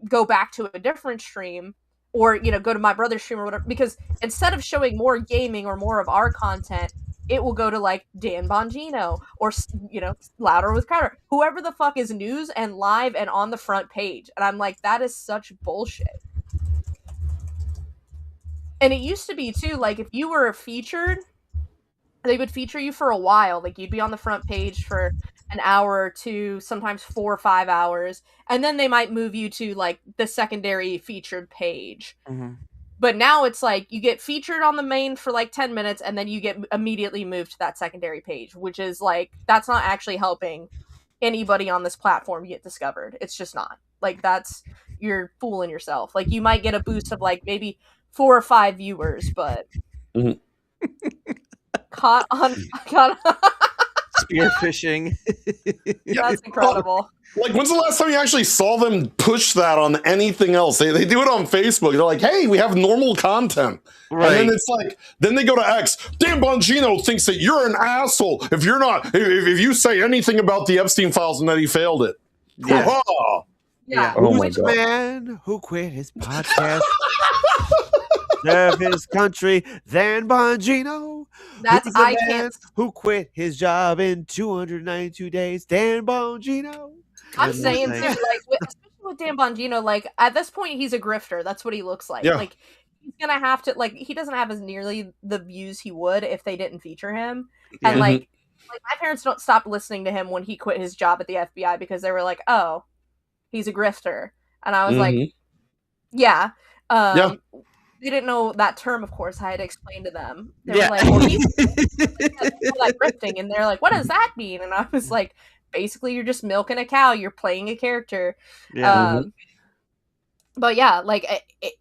go back to a different stream, or go to my brother's stream or whatever, because instead of showing more gaming or more of our content, it will go to like Dan Bongino or Louder with Crowder, whoever the fuck is news and live and on the front page. And I'm like, that is such bullshit. And it used to be too, like if you were featured, they would feature you for a while. Like you'd be on the front page for an hour or two, sometimes 4 or 5 hours, and then they might move you to like the secondary featured page. Mm-hmm. But now it's like you get featured on the main for like 10 minutes and then you get immediately moved to that secondary page, which is like, that's not actually helping anybody on this platform get discovered. It's just not. Like you're fooling yourself. Like you might get a boost of like maybe 4 or 5 viewers, but caught on spearfishing. That's incredible. Like, when's the last time you actually saw them push that on anything else? They do it on Facebook. They're like, hey, we have normal content. Right. And then it's like, then they go to X. Dan Bongino thinks that you're an asshole if you say anything about the Epstein files and that he failed it. Yeah. Yeah. Oh Which man who quit his podcast serve his country than Bongino? That's I can't. Who quit his job in 292 days? Dan Bongino. I'm saying too, like especially with Dan Bongino, like at this point he's a grifter. That's what he looks like. Yeah. Like he's gonna have to, like, he doesn't have as nearly the views he would if they didn't feature him. Yeah. And like my parents don't stop listening to him when he quit his job at the FBI because they were like, oh, he's a grifter. And I was like, yeah. They didn't know that term, of course. I had to explain to them. They were like, well, he's like grifting, and they're like, what does that mean? And I was like, basically you're just milking a cow, you're playing a character. But yeah, like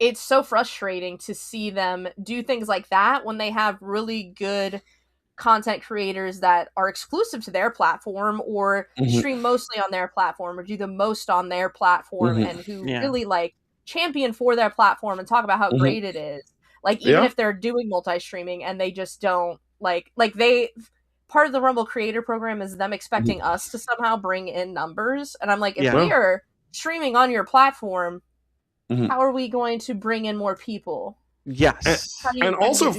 it's so frustrating to see them do things like that when they have really good content creators that are exclusive to their platform or stream mostly on their platform or do the most on their platform and who really like champion for their platform and talk about how great it is. Like even if they're doing multi-streaming and they just don't like they part of the Rumble creator program is them expecting us to somehow bring in numbers. And I'm like, if we are streaming on your platform, how are we going to bring in more people? Yes. And also,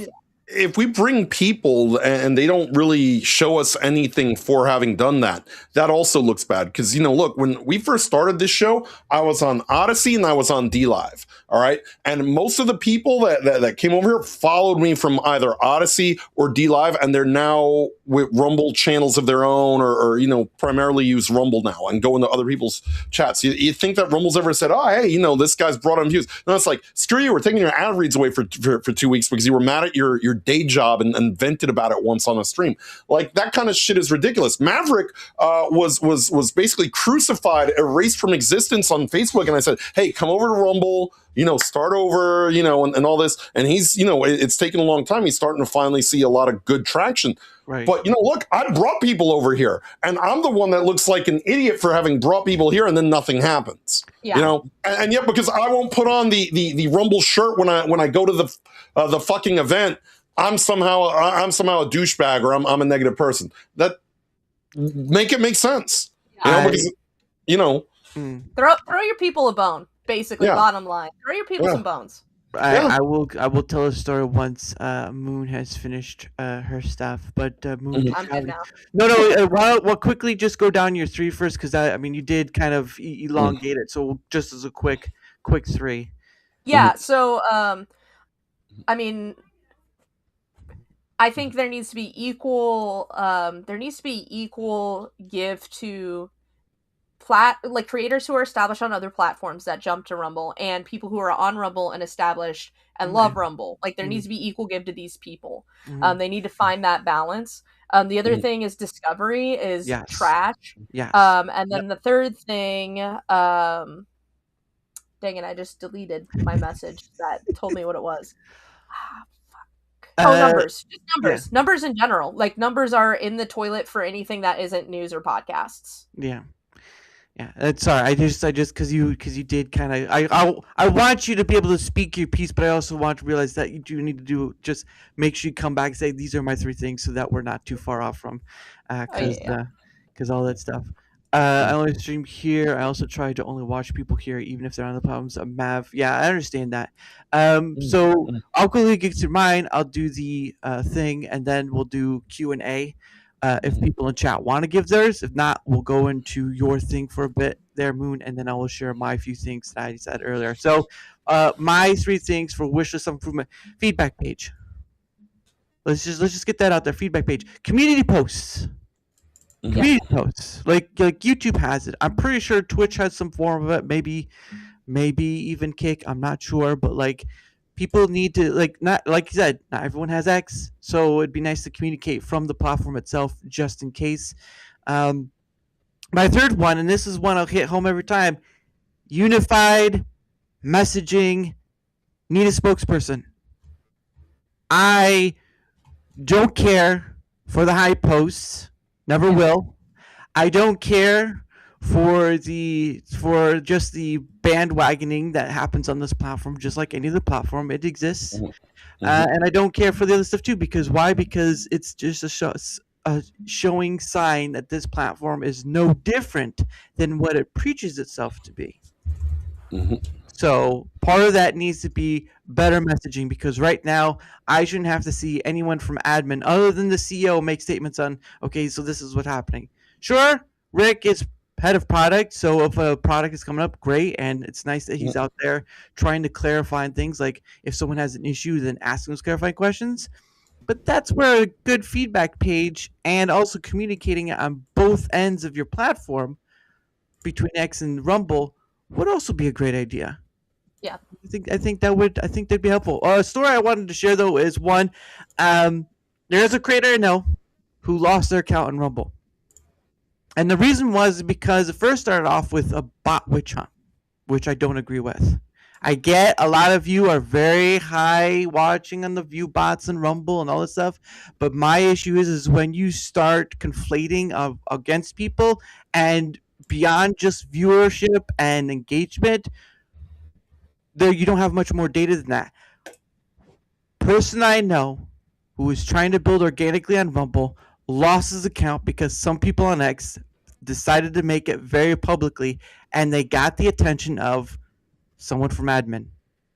if we bring people and they don't really show us anything for having done that, that also looks bad. Because, you know, look, when we first started this show, I was on Odyssey and I was on DLive. All right. And most of the people that came over here followed me from either Odyssey or DLive, and they're now with Rumble channels of their own or you know, primarily use Rumble now and go into other people's chats. You think that Rumble's ever said, oh, hey, you know, this guy's brought on views? No, it's like, screw you. We're taking your ad reads away for 2 weeks because you were mad at your day job and vented about it once on a stream. Like, that kind of shit is ridiculous. Maverick was basically crucified, erased from existence on Facebook. And I said, hey, come over to Rumble, you know, start over, you know, and all this. And he's, you know, it's taken a long time. He's starting to finally see a lot of good traction. Right. But, you know, look, I brought people over here and I'm the one that looks like an idiot for having brought people here and then nothing happens. Yeah. You know, and yet because I won't put on the Rumble shirt when I go to the fucking event, I'm somehow a douchebag or I'm a negative person. That make it make sense. You know, because, you know, throw your people a bone. Basically, bottom line, throw your people some bones. I will tell a story once Moon has finished her stuff. But Moon, I'm good now. No. Well, quickly just go down your 3 first, because I mean you did kind of elongate it. So just as a quick 3. Yeah. So I mean, I think there needs to be equal. There needs to be equal give to creators who are established on other platforms that jump to Rumble and people who are on Rumble and established and love Rumble. Like there needs to be equal give to these people. They need to find that balance. The other thing is discovery is trash. Yes. And then the third thing, dang it, I just deleted my message that told me what it was. Fuck. Numbers. Just yeah. numbers. Numbers in general. Like, numbers are in the toilet for anything that isn't news or podcasts. Yeah. Sorry, I just because you did kind of I want you to be able to speak your piece, but I also want to realize that you do need to just make sure you come back and say these are my 3 things, so that we're not too far off from, because all that stuff. I only stream here. I also try to only watch people here, even if they're on the problems. Mav, yeah, I understand that. So I'll quickly get to mine. I'll do the thing, and then we'll do Q&A. If people in chat want to give theirs. If not, we'll go into your thing for a bit there, Moon, and then I will share my few things that I said earlier. So my 3 things for wish list improvement: feedback page. Let's just get that out there. Feedback page. Community posts. Community posts. Like YouTube has it. I'm pretty sure Twitch has some form of it. Maybe even Kick. I'm not sure, but like people need to not like you said, not everyone has X, so it'd be nice to communicate from the platform itself just in case. My 3rd one, and this is one I'll hit home every time: unified messaging. Need a spokesperson. I don't care for the hype posts. Never will. I don't care for just the bandwagoning that happens on this platform. Just like any other platform, it exists. And I don't care for the other stuff too. Because why? Because it's just a showing sign that this platform is no different than what it preaches itself to be. So part of that needs to be better messaging, because right now I shouldn't have to see anyone from admin other than the CEO make statements on, okay, so this is what's happening. Sure, Rick is head of product, so if a product is coming up, great, and it's nice that he's out there trying to clarify things. Like if someone has an issue, then asking those clarifying questions. But that's where a good feedback page and also communicating it on both ends of your platform between X and Rumble would also be a great idea. Yeah. I think that'd be helpful. A story I wanted to share though is one. There's a creator I know who lost their account in Rumble, and the reason was because it first started off with a bot witch hunt, which I don't agree with. I get a lot of you are very high watching on the view bots and Rumble and all this stuff, but my issue is when you start conflating against people and beyond just viewership and engagement. There, you don't have much more data than that. Person I know who is trying to build organically on Rumble lost his account because some people on X decided to make it very publicly, and they got the attention of someone from admin.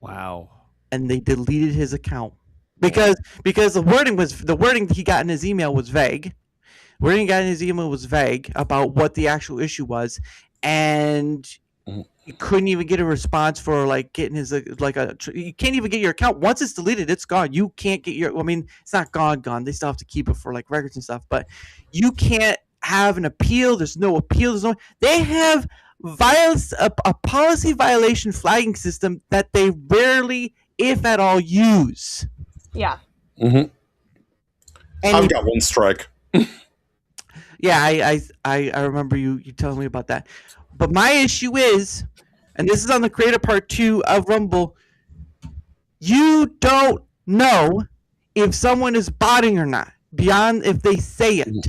Wow. And they deleted his account because the wording he got in his email was vague. Wording he got in his email was vague about what the actual issue was, and you couldn't even get a response for like getting his you can't even get your account once it's deleted. It's gone. You can't get your. I mean, it's not gone. They still have to keep it for like records and stuff, but you can't have an appeal. There's no appeal. They have a policy violation flagging system that they rarely, if at all, use. Yeah. I've got 1 strike. Yeah, I remember you telling me about that. But my issue is, and this is on the creator part 2 of Rumble, you don't know if someone is botting or not, beyond if they say it.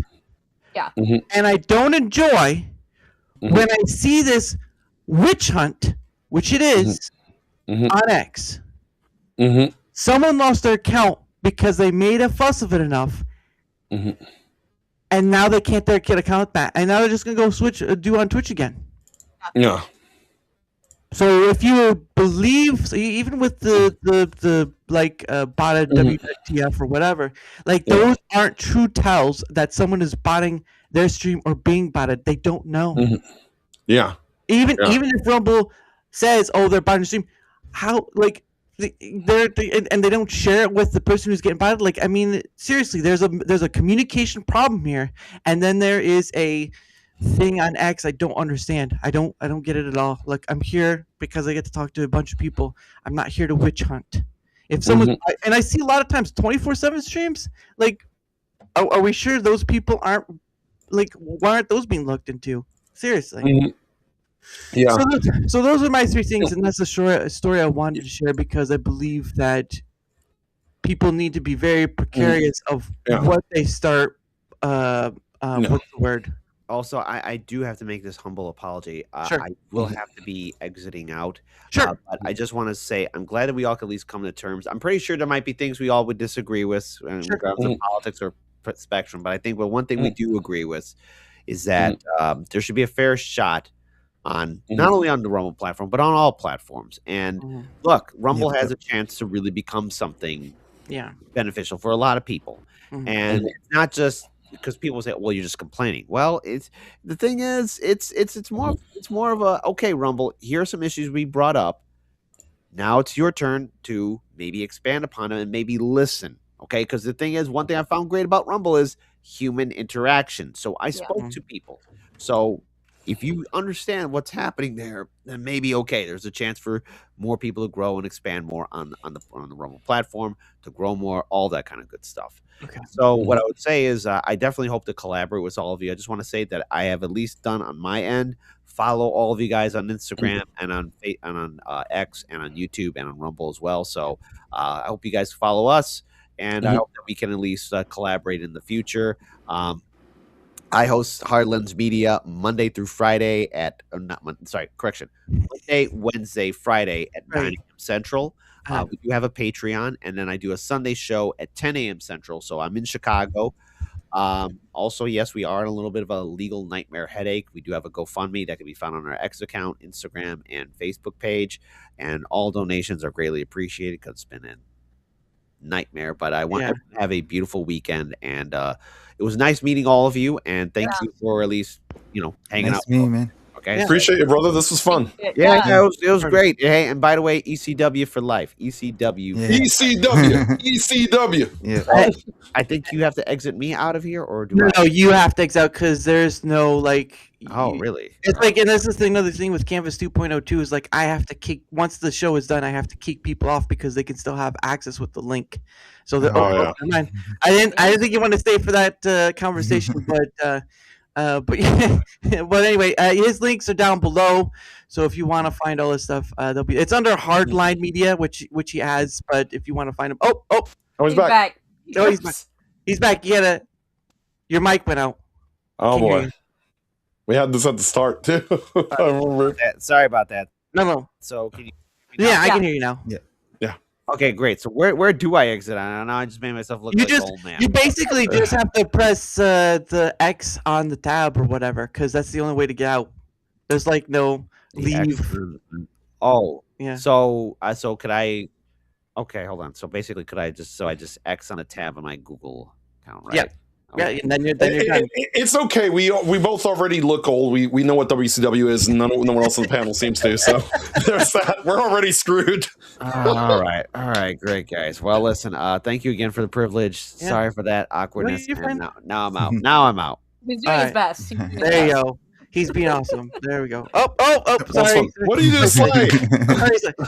Yeah. And I don't enjoy when I see this witch hunt, which it is, on X. Someone lost their account because they made a fuss of it enough. And now they can't their kid account back, and now they're just gonna go do on Twitch again. Yeah. So if you believe, even with the botted WTF or whatever, like those aren't true tells that someone is botting their stream or being botted. They don't know. Yeah. Even if Rumble says, "Oh, they're botting the stream," how and they don't share it with the person who's getting botted. Like, I mean, seriously, there's a communication problem here, and then there is a thing on X I don't understand. I don't get it at all. Like, I'm here because I get to talk to a bunch of people. I'm not here to witch hunt. If someone and I see a lot of times 24/7 streams. Like, are we sure those people aren't like? Why aren't those being looked into? Seriously. Yeah. So those are my 3 things, and that's a story I wanted to share because I believe that people need to be very precarious of Yeah. what they start. What's the word? Also, I do have to make this humble apology. Sure. I will have to be exiting out. Sure. But I just want to say I'm glad that we all could at least come to terms. I'm pretty sure there might be things we all would disagree with, regardless of politics or spectrum. But I think one thing we do agree with is that there should be a fair shot on not only on the Rumble platform, but on all platforms. And look, Rumble has a chance to really become something beneficial for a lot of people. And it's not just because people say, "Well, you're just complaining." Well, the thing is, it's more of a, okay, Rumble, here are some issues we brought up. Now it's your turn to maybe expand upon them and maybe listen. Okay, because the thing is, one thing I found great about Rumble is human interaction. So I spoke to people. So if you understand what's happening there, then maybe there's a chance for more people to grow and expand more on the Rumble platform, to grow more, all that kind of good stuff. Okay. So what I would say is I definitely hope to collaborate with all of you. I just want to say that I have at least done on my end. Follow all of you guys on Instagram and on X and on YouTube and on Rumble as well. So I hope you guys follow us, and I hope that we can at least collaborate in the future. I host Hardlands Media Monday through Friday at Monday, Wednesday, Friday at 9 a.m. Central. We do have a Patreon, and then I do a Sunday show at 10 a.m. Central. So I'm in Chicago. Also, yes, we are in a little bit of a legal nightmare headache. We do have a GoFundMe that can be found on our X account, Instagram, and Facebook page. And all donations are greatly appreciated because it's been a nightmare. But I want everyone to have a beautiful weekend, and it was nice meeting all of you, and thank you for at least, hanging out. Me, man. Okay. Appreciate you, brother. This was fun. It was great. Hey, and by the way, ECW for life. ECW. ECW. Yeah. I think you have to exit me out of here, or do No, you have to exit out because there's no Oh, really? It's and that's the thing. Another thing with Canvas 2.02 is I have to kick once the show is done. I have to kick people off because they can still have access with the link. So never mind. I didn't think you want to stay for that conversation, but anyway, his links are down below. So if you want to find all this stuff, it's under Hardline Media, which he has. But if you want to find him, he's back. No, he's back. He's back. Your mic went out. Oh boy. We had this at the start too. I remember. Sorry about that. No. So can you? I can hear you now. Yeah. Okay, great. So where do I exit? I know I just made myself look like an old man. You basically just have to press the X on the tab or whatever, because that's the only way to get out. There's no leave. Oh, yeah. So could I? Okay, hold on. So basically, I just X on a tab on my Google account, right? Yeah. Okay. Yeah, and then you're done. It's okay. We both already look old. We know what WCW is, and no one else on the panel seems to. So there's that. We're already screwed. All right, great guys. Well, listen. Thank you again for the privilege. Yeah. Sorry for that awkwardness. You're fine. Now I'm out. Now I'm out. He's doing his best. There you go. He's being awesome. There we go. Oh, sorry. What are you going to say?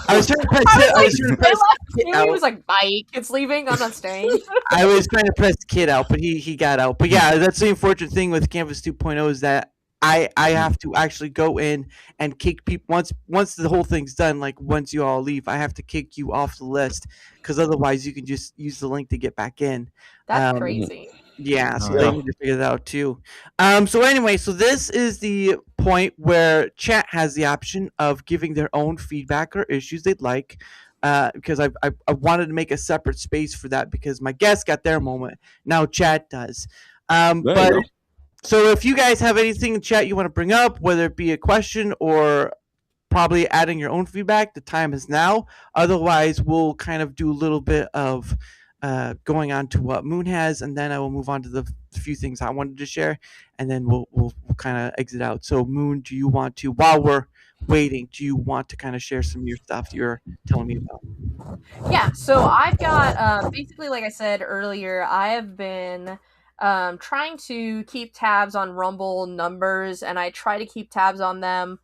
I was trying to press He was like, bye. It's leaving. I'm not staying. I was trying to press Kid out, but he got out. But yeah, that's the unfortunate thing with Canvas 2.0 is that I have to actually go in and kick people once the whole thing's done. Once you all leave, I have to kick you off the list because otherwise you can just use the link to get back in. That's crazy. Yeah, so they need to figure that out too. So anyway, so this is the point where chat has the option of giving their own feedback or issues they'd like. Because I wanted to make a separate space for that because my guests got their moment. Now chat does. So if you guys have anything in chat you want to bring up, whether it be a question or probably adding your own feedback, the time is now. Otherwise, we'll kind of do a little bit of going on to what Moon has, and then I will move on to the few things I wanted to share, and then we'll kind of exit out. So Moon, do you want to, while we're waiting, do you want to kind of share some of your stuff you're telling me about? Yeah, so I've got basically, like I said earlier, I have been trying to keep tabs on Rumble numbers, and I try to keep tabs on them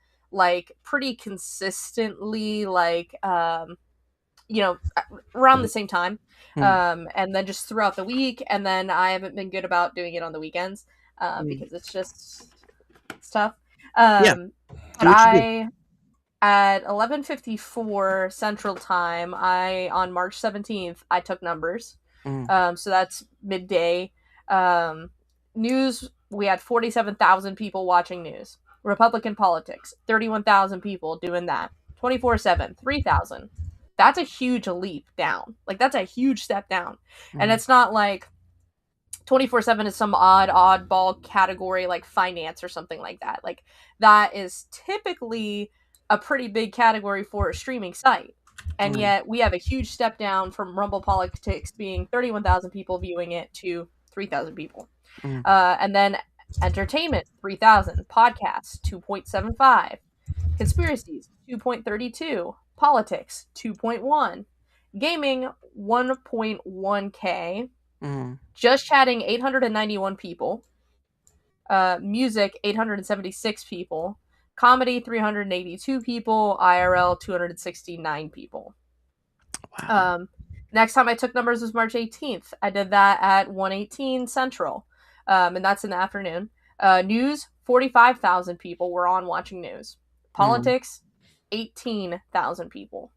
pretty consistently, around the same time. And then just throughout the week, and then I haven't been good about doing it on the weekends because it's tough. But at 11:54 Central Time, on March 17th, I took numbers. So that's midday. News, we had 47,000 people watching news. Republican politics, 31,000 people doing that. 24/7, 3,000. That's a huge leap down. Like, that's a huge step down. And it's not like 24/7 is some oddball category like finance or something like that. Like, that is typically a pretty big category for a streaming site. And yet we have a huge step down from Rumble Politics being 31,000 people viewing it to 3,000 people. And then entertainment, 3,000. Podcasts, 2.75. Conspiracies, 2.32. Politics, 2.1. Gaming, 1.1K. Just chatting, 891 people. Music, 876 people. Comedy, 382 people. IRL, 269 people. Wow. Next time I took numbers was March 18th. I did that at 1:18 Central. And that's in the afternoon. News, 45,000 people were on watching news. Politics, 18,000 people.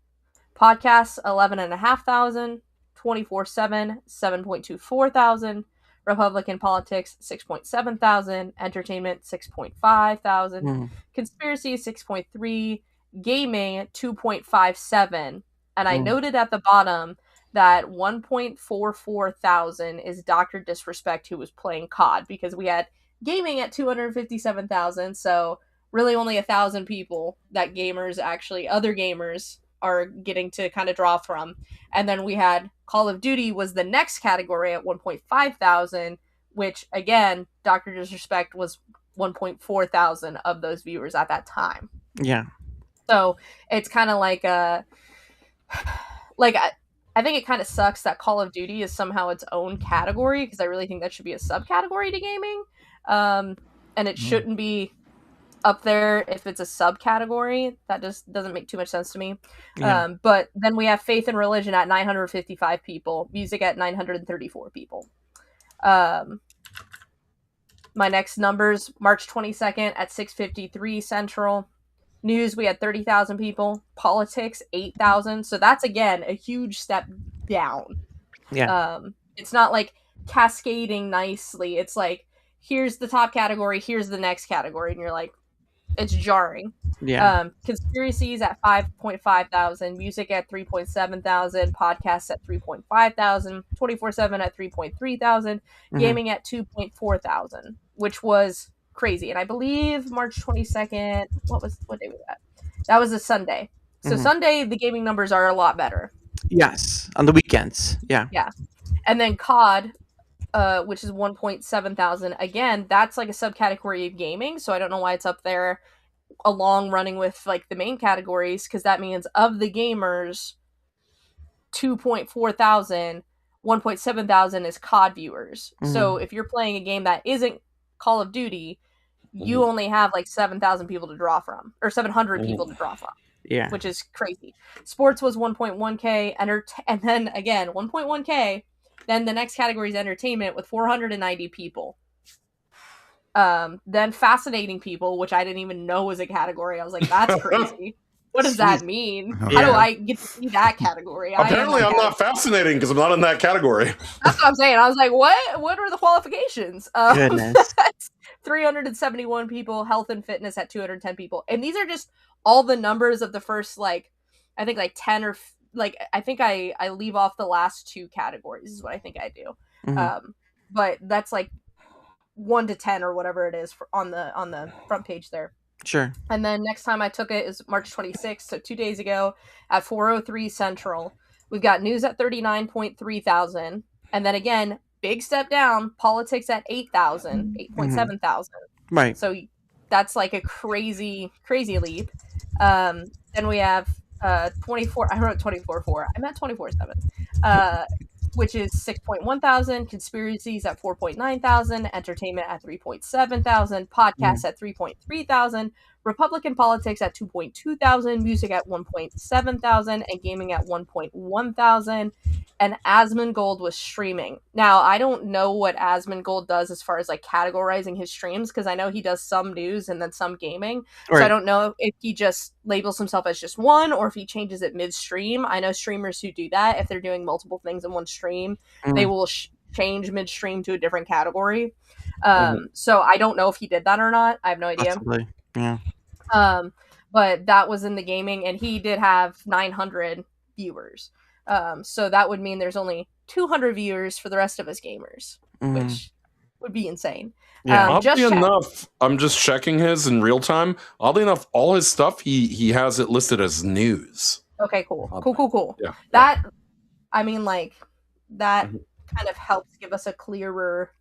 Podcasts, 11,500. 24/7, 7.24 thousand. Republican politics, 6.7 thousand. Entertainment, 6.5 thousand. Conspiracy, 6.3. Gaming, 2.57. And I noted at the bottom that 1.44 thousand is Dr. Disrespect, who was playing COD, because we had gaming at 257,000. So really only 1,000 people that gamers actually, other gamers, are getting to kind of draw from. And then we had Call of Duty was the next category at 1.5 thousand, which again, Dr. Disrespect was 1.4 thousand of those viewers at that time. Yeah. So it's kind of like I think it kind of sucks that Call of Duty is somehow its own category, because I really think that should be a subcategory to gaming. And it shouldn't be up there if it's a subcategory. That just doesn't make too much sense to me. But then we have faith and religion at 955 people, music at 934 people. My next numbers, March 22nd at 6:53 Central. News, we had 30,000 people. Politics, 8,000. So that's, again, a huge step down. Yeah. It's not like cascading nicely. It's like, here's the top category, here's the next category, and you're like, it's jarring. Yeah. Conspiracies at 5.5 thousand, music at 3.7 thousand, podcasts at 3.5 thousand, 24/7 at 3.3 thousand, gaming at 2.4 thousand, which was crazy. And I believe March 22nd, what day was that? That was a Sunday. So Sunday, the gaming numbers are a lot better. Yes, on the weekends. Yeah. Yeah. And then COD, which is 1.7 thousand. Again, that's like a subcategory of gaming, so I don't know why it's up there along running with like the main categories, because that means of the gamers, 2.4 thousand, 1.7 thousand is COD viewers. So if you're playing a game that isn't Call of Duty, you only have like 7,000 people to draw from, or 700 people to draw from. Yeah. Which is crazy. Sports was 1.1K, and then again 1.1K. Then the next category is entertainment with 490 people. Then fascinating people, which I didn't even know was a category. I was like, that's crazy. What does that mean? How do I get to see that category? Apparently, I'm not fascinating because I'm not in that category. That's what I'm saying. I was like, what are the qualifications? Goodness. 371 people, health and fitness at 210 people. And these are just all the numbers of the first, like, I think like 10 or like, I think I leave off the last two categories is what I think I do. But that's like 1 to 10 or whatever it is on the front page there. Sure. And then next time I took it is March 26th, so 2 days ago at 4:03 Central. We've got news at 39.3 thousand. And then again, big step down, politics at 8,000, 8.7 thousand. Right. So that's like a crazy, crazy leap. Then we have 24, I wrote 24/4. I meant 24/7. Which is 6.1 thousand, conspiracies at 4.9 thousand, entertainment at 3.7 thousand, podcasts at 3.3 thousand, Republican politics at 2.2 thousand, music at 1.7 thousand, and gaming at 1.1 thousand. and Asmongold was streaming. Now, I don't know what Asmongold does as far as like categorizing his streams, because I know he does some news and then some gaming. So I Right. don't know if he just labels himself as just one or if he changes it midstream. I know streamers who do that. If they're doing multiple things in one stream, they will change midstream to a different category. So I don't know if he did that or not. I have no idea. Possibly. Yeah. But that was in the gaming, and he did have 900 viewers. So that would mean there's only 200 viewers for the rest of us gamers, which would be insane. Yeah. Oddly enough, I'm just checking his in real time. Oddly enough, all his stuff he has it listed as news. Okay, cool. Cool. Yeah. That, I mean, like, that kind of helps give us a clearer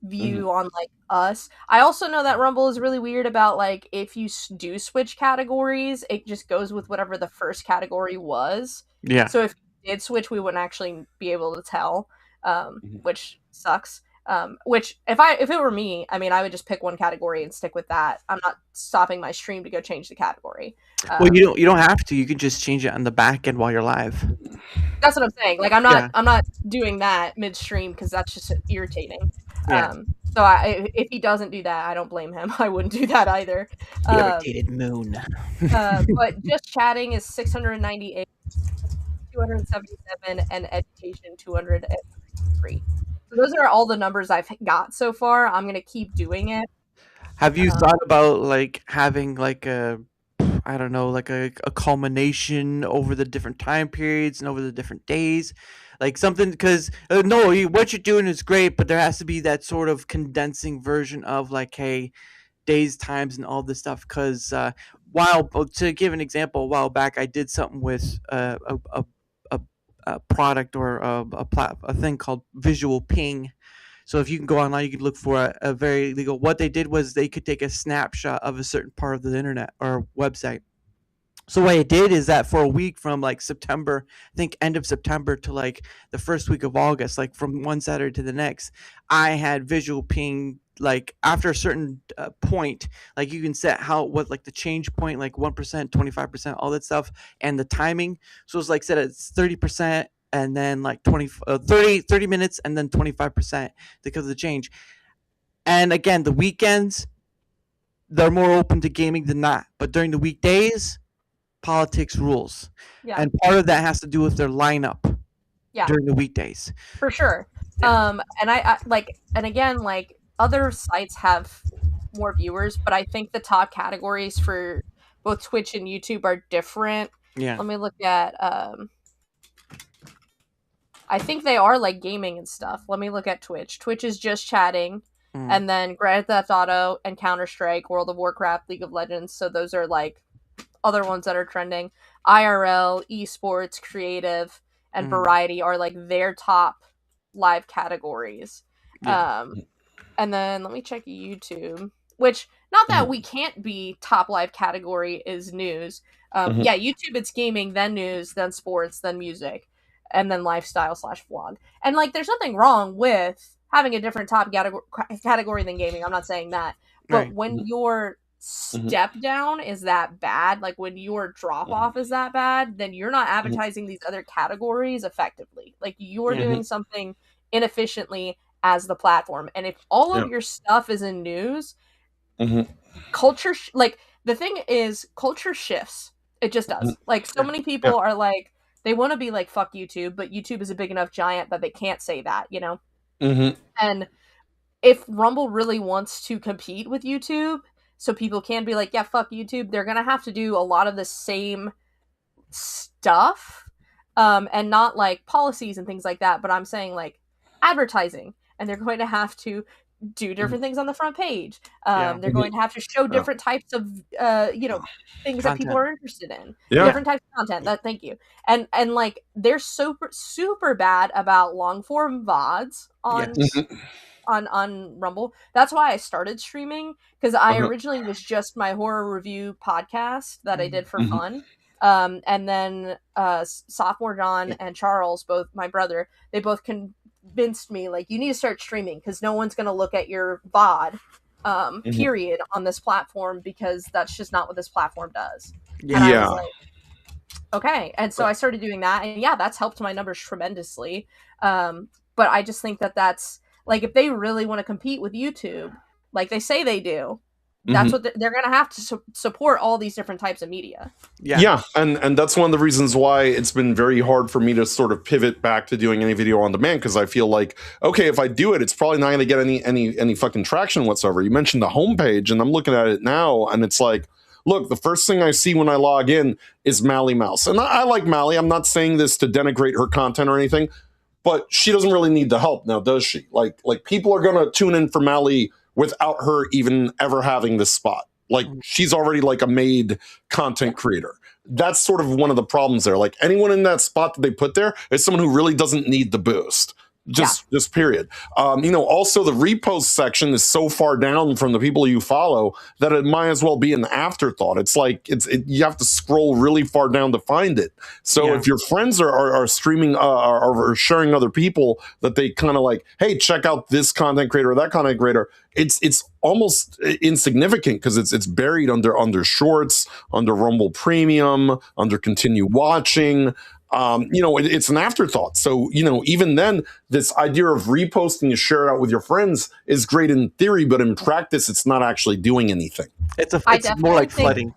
view on like us. I also know that Rumble is really weird about like if you do switch categories, it just goes with whatever the first category was. Yeah. So if you did switch, we wouldn't actually be able to tell, which sucks. Which if it were me, I mean, I would just pick one category and stick with that. I'm not stopping my stream to go change the category. Well, you don't have to. You can just change it on the back end while you're live. That's what I'm saying. Like I'm not doing that midstream because that's just irritating. Yeah. So if he doesn't do that, I don't blame him. I wouldn't do that either. Irritated moon. But just chatting is 698, 277, and education 203. So those are all the numbers I've got so far. I'm gonna keep doing it. Have you thought about like having like a, I don't know, like a culmination over the different time periods and over the different days? Like something, because what you're doing is great, but there has to be that sort of condensing version of like, hey, days, times, and all this stuff. Because to give an example, a while back I did something with a product or a thing called visual ping. So if you can go online, you can look for a very legal. What they did was they could take a snapshot of a certain part of the internet or website. So what I did is that for a week from like September, I think end of September to like the first week of August, like from one Saturday to the next, I had visual ping. Like after a certain point, like you can set what like the change point, like 1%, 25%, all that stuff, and the timing. So it's like set at 30%, and then like 30 minutes, and then 25% because of the change. And again, the weekends, they're more open to gaming than not, but during the weekdays, politics rules. Yeah. And part of that has to do with their lineup during the weekdays. For sure. Yeah. And I like, and again, like other sites have more viewers, but I think the top categories for both Twitch and YouTube are different. Yeah. Let me look at, I think they are like gaming and stuff. Let me look at Twitch. Twitch is just chatting. And then Grand Theft Auto and Counter-Strike, World of Warcraft, League of Legends. So those are like other ones that are trending. IRL, esports, creative, and variety are like their top live categories. And then let me check YouTube, which not that we can't be top live category is news. Yeah, YouTube, it's gaming, then news, then sports, then music, and then lifestyle / vlog. And like, there's nothing wrong with having a different top category than gaming. I'm not saying that. But when your step down is that bad, like when your drop off is that bad, then you're not advertising these other categories effectively. Like you're doing something inefficiently as the platform. And if all of your stuff is in news, culture, like the thing is, culture shifts. It just does. Like so many people are like, they want to be like, fuck YouTube, but YouTube is a big enough giant that they can't say that, you know? And if Rumble really wants to compete with YouTube, so people can be like, yeah, fuck YouTube, they're going to have to do a lot of the same stuff, and not like policies and things like that, but I'm saying like advertising, and they're going to have to do different things on the front page. They're going to have to show different types of, things that people are interested in. Different types of content. Thank you. And like they're super bad about long form VODs on Rumble. That's why I started streaming, because I originally was just my horror review podcast that I did for fun. And then sophomore John and Charles, both my brother, they both convinced me like, you need to start streaming because no one's going to look at your VOD period on this platform, because that's just not what this platform does. And I was like, Okay, and so I started doing that, and yeah, that's helped my numbers tremendously. But I just think that that's like, if they really want to compete with YouTube, like they say they do, that's what they're going to have to support all these different types of media. Yeah, and that's one of the reasons why it's been very hard for me to sort of pivot back to doing any video on demand, because I feel like, okay, if I do it, it's probably not going to get any fucking traction whatsoever. You mentioned the homepage, and I'm looking at it now, and it's like, look, the first thing I see when I log in is Mally Mouse. And I like Mally. I'm not saying this to denigrate her content or anything, but she doesn't really need the help now, does she? Like people are going to tune in for Mally without her even ever having this spot. Like, she's already like a made content creator. That's sort of one of the problems there. Like, anyone in that spot that they put there is someone who really doesn't need the boost. Just period. Also the repost section is so far down from the people you follow that it might as well be an afterthought. It's like you have to scroll really far down to find it. So if your friends are streaming or sharing other people that they kind of like, hey, check out this content creator or that content creator, it's almost insignificant because it's buried under shorts, under Rumble Premium, under continue watching. It's an afterthought. So, even then, this idea of reposting to share it out with your friends is great in theory, but in practice, it's not actually doing anything. It's more like flooding.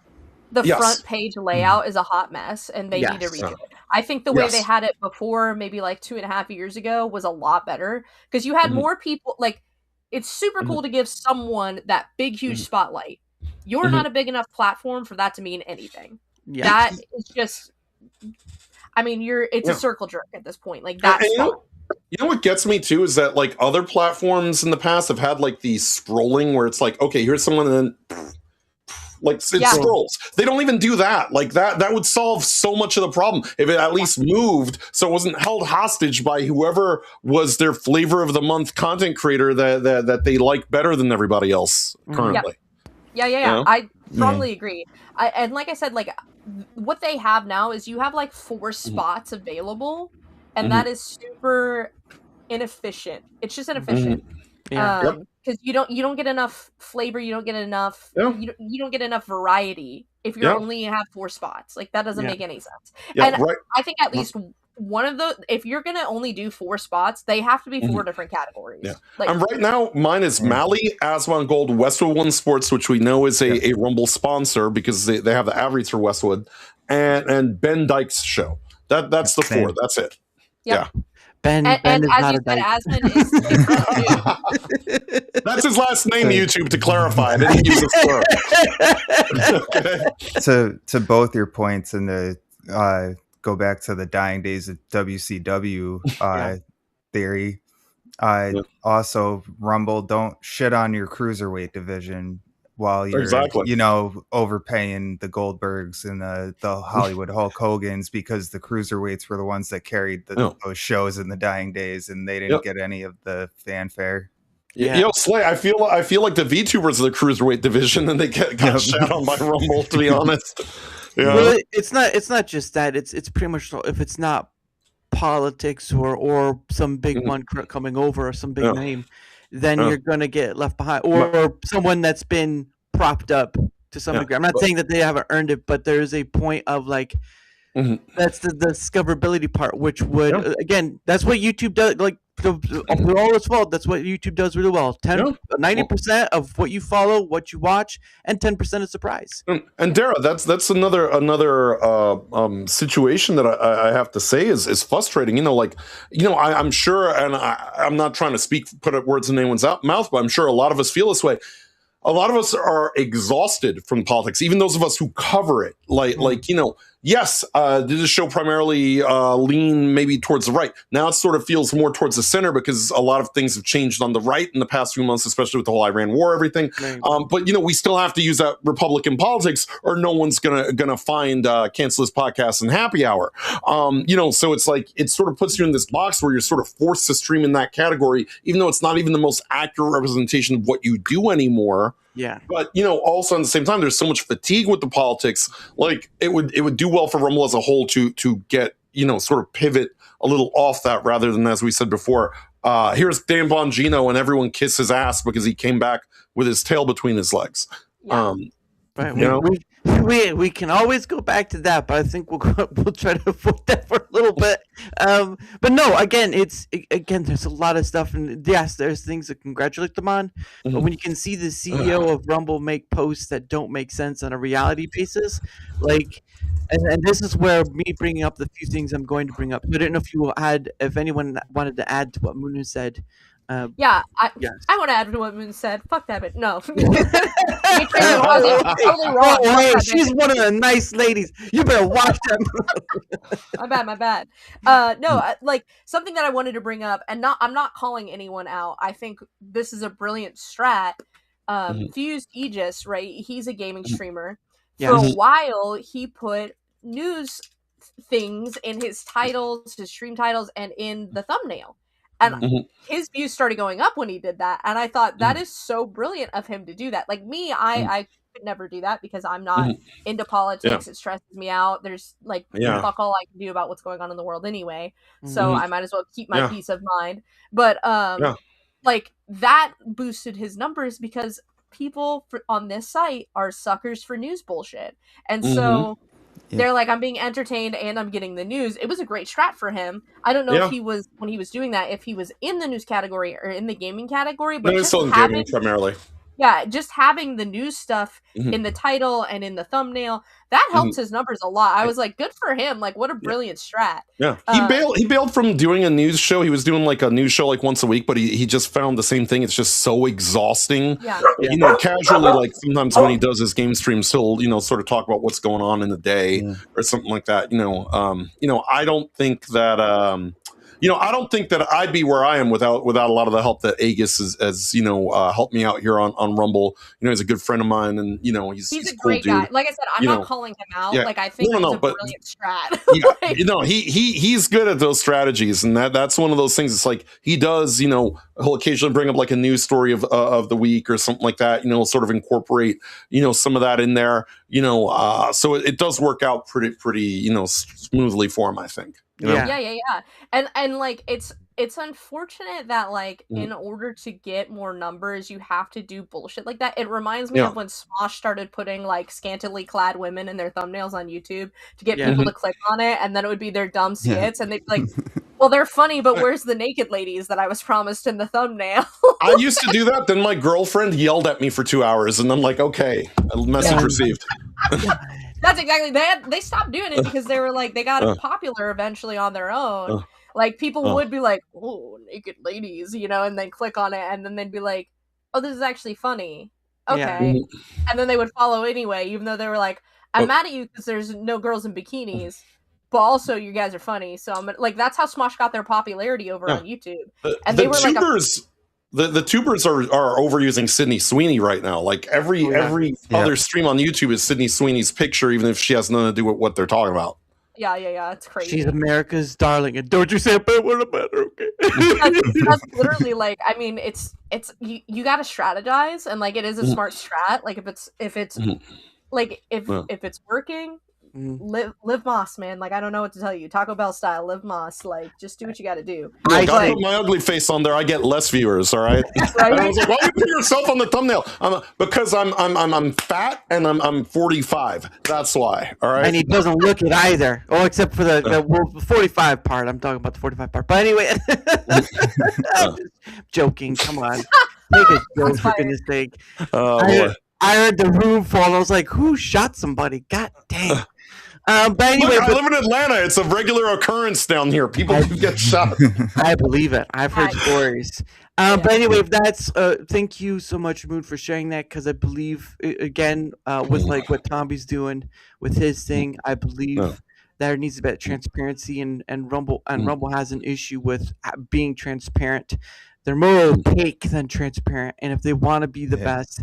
The front page layout is a hot mess, and they need to redo it. I think the way they had it before, maybe like 2.5 years ago, was a lot better, because you had more people. Like, it's super cool to give someone that big, huge spotlight. You're not a big enough platform for that to mean anything. Yeah. That is just... I mean, it's a circle jerk at this point. Like, that's you know what gets me too is that, like, other platforms in the past have had like the scrolling where it's like, okay, here's someone, and then like it scrolls. They don't even do that. Like, that would solve so much of the problem if it at least moved, so it wasn't held hostage by whoever was their flavor of the month content creator that they like better than everybody else currently. Yeah. I strongly agree. And like I said, like, what they have now is you have like 4 spots available, and that is super inefficient. It's just inefficient. Because you don't get enough flavor, you don't get enough you don't get enough variety if you only have 4 spots. Like, that doesn't make any sense. I think at least one of those, if you're gonna only do 4 spots, they have to be 4 different categories. Like, and right now mine is Mally, Aswan Gold, Westwood One Sports, which we know is a Rumble sponsor because they have the ad reads for Westwood, and Ben Dyke's show. That's the 4. That's it. Yeah. Ben and is as not you a said, dyke. Asman That's his last name, YouTube, to clarify. I didn't use a slur. To both your points, and to go back to the dying days of WCW theory, also, Rumble, don't shit on your cruiserweight division while you're overpaying the Goldbergs and the Hollywood Hulk Hogans, because the cruiserweights were the ones that carried those shows in the dying days, and they didn't get any of the fanfare. Slay, I feel like the VTubers of the cruiserweight division, and they got shat on by Rumble, to be honest. Well, it's not just that. It's pretty much, if it's not politics or some big one coming over or some big name, then you're gonna get left behind, or someone that's been propped up to some degree. I'm not saying that they haven't earned it, but there is a point of like that's the discoverability part, which would again, that's what YouTube does. Like, with all its fault, that's what YouTube does really well. 90% of what you follow, what you watch, and 10% is surprise. And Dara, that's another situation that I have to say is frustrating. I'm sure, and I'm not trying to put words in anyone's mouth, but I'm sure a lot of us feel this way. A lot of us are exhausted from politics, even those of us who cover it. Yes, did the show primarily lean maybe towards the right? Now it sort of feels more towards the center, because a lot of things have changed on the right in the past few months, especially with the whole Iran war, everything. Right. But we still have to use that Republican politics, or no one's gonna find Cancel This Podcast and Happy Hour. So it's like, it sort of puts you in this box where you're sort of forced to stream in that category, even though it's not even the most accurate representation of what you do anymore. Yeah. But, also at the same time, there's so much fatigue with the politics. Like, it would do well for Rumble as a whole to get, sort of pivot a little off that, rather than, as we said before, here's Dan Bongino and everyone kiss his ass because he came back with his tail between his legs. Yeah. Right. You know? We can always go back to that, but I think we'll try to avoid that for a little bit. But no, again, there's a lot of stuff, and yes, there's things to congratulate them on. But when you can see the CEO of Rumble make posts that don't make sense on a reality basis, like, and this is where me bringing up the few things I'm going to bring up. I don't know if anyone wanted to add to what Moon said. Yeah, Yes. I want to add to what Moon said. Fuck that bitch. No. Totally wrong. Oh, hey, Fuck that she's bitch. one of the nice ladies. You better watch them. My bad. No, like something that I wanted to bring up, and I'm not calling anyone out. I think this is a brilliant strat. Fused Aegis, right? He's a gaming streamer. For a while, he put news things in his titles, his stream titles, and in the thumbnail. And his views started going up when he did that. And I thought that is so brilliant of him to do that. Like me, I could never do that because I'm not into politics. It stresses me out. There's like fuck all I can do about what's going on in the world anyway. So I might as well keep my peace of mind. But like that boosted his numbers because people on this site are suckers for news bullshit. And so they're like, I'm being entertained and I'm getting the news. It was a great strat for him. I don't know if he was, when he was doing that, if he was in the news category or in the gaming category. But no, he's still in gaming primarily. Yeah, just having the news stuff in the title and in the thumbnail, that helped his numbers a lot. I was like, good for him. Like, what a brilliant strat. Yeah, he bailed from doing a news show. He was doing like a news show like once a week, but he just found the same thing. It's just so exhausting. Yeah. You know, casually, like sometimes when he does his game streams, he'll sort of talk about what's going on in the day or something like that. I don't think that. I don't think that I'd be where I am without a lot of the help that Aegis has helped me out here on Rumble. He's a good friend of mine, and he's a cool great dude. guy. Like I said, I'm not calling him out. Yeah. Like I think it's a brilliant strat. He's good at those strategies, and that's one of those things. It's like he does. He'll occasionally bring up like a news story of the week or something like that. Sort of incorporate some of that in there. So it does work out pretty smoothly for him, I think. Yeah. And like it's unfortunate that like in order to get more numbers you have to do bullshit like that. It reminds me of when Smosh started putting like scantily clad women in their thumbnails on YouTube to get people to click on it, and then it would be their dumb skits and they'd be like, well, they're funny, but where's the naked ladies that I was promised in the thumbnail? I used to do that. Then my girlfriend yelled at me for 2 hours, and I'm like, okay, message received. That's exactly they stopped doing it because they were like they got popular eventually on their own. Like people would be like, "Oh, naked ladies," and then click on it, and then they'd be like, "Oh, this is actually funny." Okay, and then they would follow anyway, even though they were like, "I'm mad at you because there's no girls in bikinis." But also, you guys are funny, so I'm like, that's how Smosh got their popularity over on YouTube. And they were tubers, like the tubers are overusing Sydney Sweeney right now. Like every other stream on YouTube is Sydney Sweeney's picture, even if she has nothing to do with what they're talking about. Yeah, it's crazy. She's America's darling, and don't you say a bad word about her, okay? That's literally like, I mean, it's you got to strategize, and like it is a smart strat. Like if it's like if it's working. Live Moss, man. Like I don't know what to tell you. Taco Bell style, live Moss. Like just do what you got to do. I put my ugly face on there. I get less viewers. All right. Right? I was like, why do you put yourself on the thumbnail? Because I'm fat and I'm 45. That's why. All right. And he doesn't look it either. Oh, except for the 45 part. I'm talking about the 45 part. But anyway, I'm just joking. Come on, take a joke for goodness sake. Oh boy. I heard the room fall. And I was like, who shot somebody? God dang. But anyway, look, I live in Atlanta. It's a regular occurrence down here. People do get shot. I believe it. I've heard stories. But anyway, that's thank you so much, Moon, for sharing that, because I believe again with like what Tomby's doing with his thing, I believe there needs to be transparency, and Rumble has an issue with being transparent. They're more opaque than transparent, and if they want to be the best,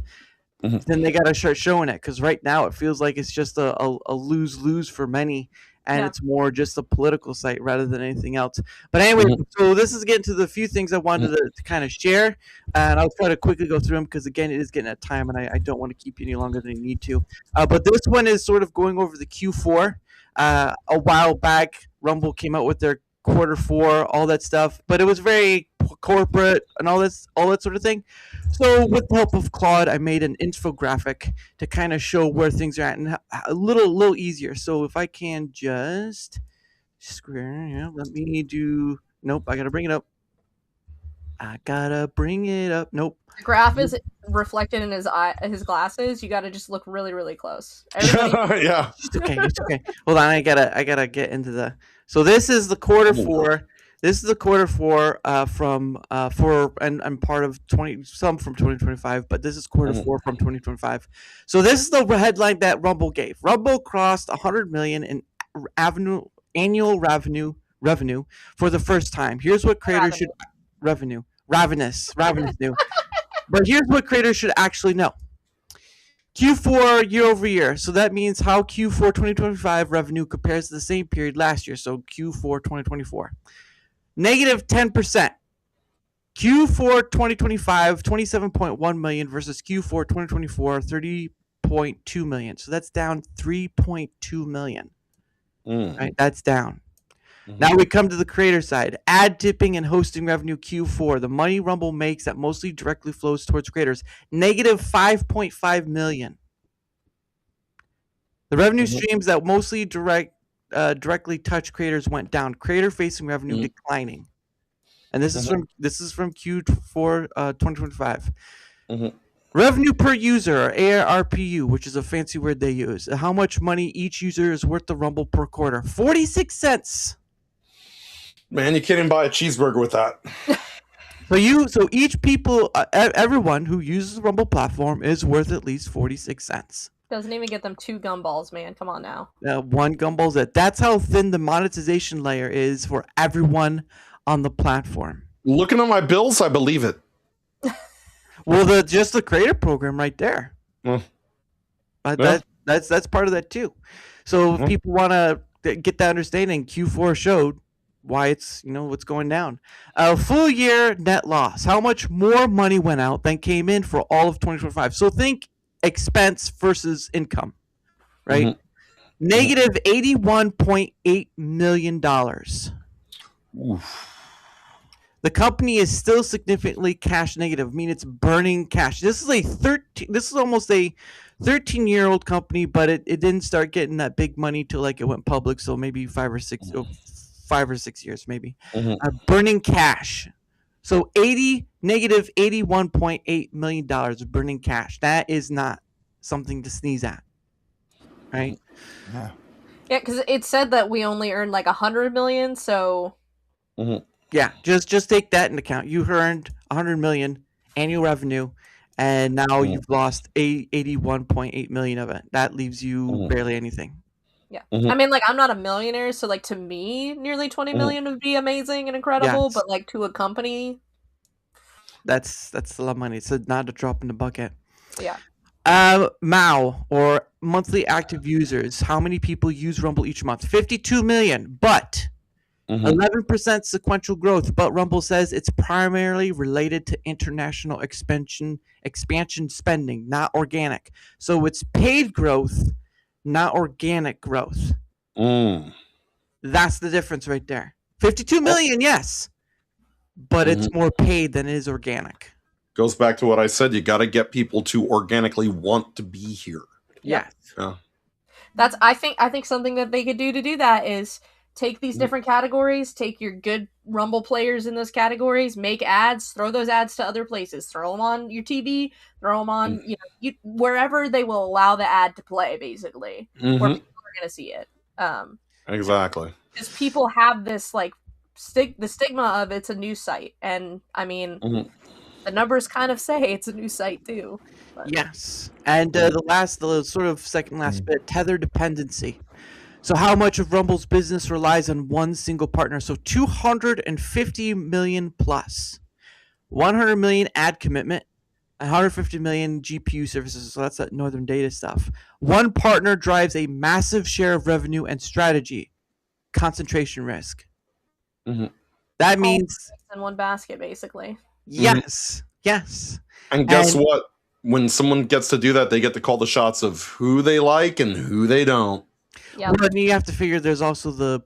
then they got to start showing it, because right now it feels like it's just a lose-lose for many, and it's more just a political site rather than anything else. But anyway, so this is getting to the few things I wanted to kind of share, and I'll try to quickly go through them because, again, it is getting at time, and I don't want to keep you any longer than you need to. But this one is sort of going over the Q4. A while back, Rumble came out with their quarter 4, all that stuff, but it was very corporate and all that sort of thing. So with the help of Claude, I made an infographic to kind of show where things are at and a little easier. So if I can just square, let me do. Nope, I gotta bring it up. Nope. The graph is reflected in his glasses. You got to just look really, really close. Everybody, Yeah. It's okay. Hold on, I gotta get into the. So this is the quarter four. This is the quarter four from and part of some from 2025, but this is quarter four from 2025. So this is the headline that Rumble gave. Rumble crossed 100 million in annual revenue for the first time. Here's what creators should ravenous new. But here's what creators should actually know. Q4 year over year. So that means how Q4 2025 revenue compares to the same period last year. So Q4 2024. Negative 10%. Q4 2025, 27.1 million versus Q4 2024, 30.2 million. So that's down 3.2 million. Right? That's down. Now we come to the creator side. Ad tipping and hosting revenue Q4. The money Rumble makes that mostly directly flows towards creators. Negative 5.5 million. The revenue streams that mostly directly touch creators went down. Creator facing revenue declining. And this is from Q4 2025. Revenue per user, or ARPU, which is a fancy word they use. How much money each user is worth to Rumble per quarter? 46 cents. Man, you can't even buy a cheeseburger with that. So each people, everyone who uses the Rumble platform is worth at least 46 cents. doesn't even get them 2 gumballs, man. Come on now. 1 gumball's it. That's how thin the monetization layer is for everyone on the platform. Looking at my bills, I believe it. Well, just the creator program right there. That's part of that too. So if people want to get that understanding, Q4 showed why it's what's going down. Full year net loss. How much more money went out than came in for all of 2025? So think expense versus income, right? Negative $81.8 million. Oof. The company is still significantly cash negative. I mean, it's burning cash. This is almost a 13-year-old company, but it didn't start getting that big money till like it went public. So maybe 5 or 6 years, maybe. Burning cash. So negative $81.8 million of burning cash. That is not something to sneeze at, right? Yeah. Yeah, because it said that we only earned like 100 million. So. Yeah, just take that into account. You earned 100 million annual revenue, and now you've lost 81.8 million of it. That leaves you barely anything. Yeah, I mean, like, I'm not a millionaire, so like to me, nearly 20 million would be amazing and incredible. Yes. But like to a company, that's a lot of money. It's not a drop in the bucket. Yeah. MAU, or monthly active users. How many people use Rumble each month? 52 million, but 11% sequential growth, but Rumble says it's primarily related to international expansion spending, not organic. So it's paid growth, not organic growth. That's the difference right there. 52 million, yes, but it's more paid than it is organic. Goes back to what I said. You got to get people to organically want to be here. Yes. Yeah. That's I think something that they could do to do that is take these different categories, take your good Rumble players in those categories, make ads, throw those ads to other places, throw them on your TV, throw them on wherever they will allow the ad to play, basically, where people are going to see it. Exactly. Because people have this like the stigma of it's a news site, and I mean, the numbers kind of say it's a news site too. But. Yes, and the sort of second last bit, tether dependency. So how much of Rumble's business relies on one single partner? So 250 million plus, 100 million ad commitment, 150 million GPU services. So that's that Northern Data stuff. One partner drives a massive share of revenue and strategy. Concentration risk. That means in one basket, basically. Yes. And guess what? When someone gets to do that, they get to call the shots of who they like and who they don't. Yeah. Well, and you have to figure there's also the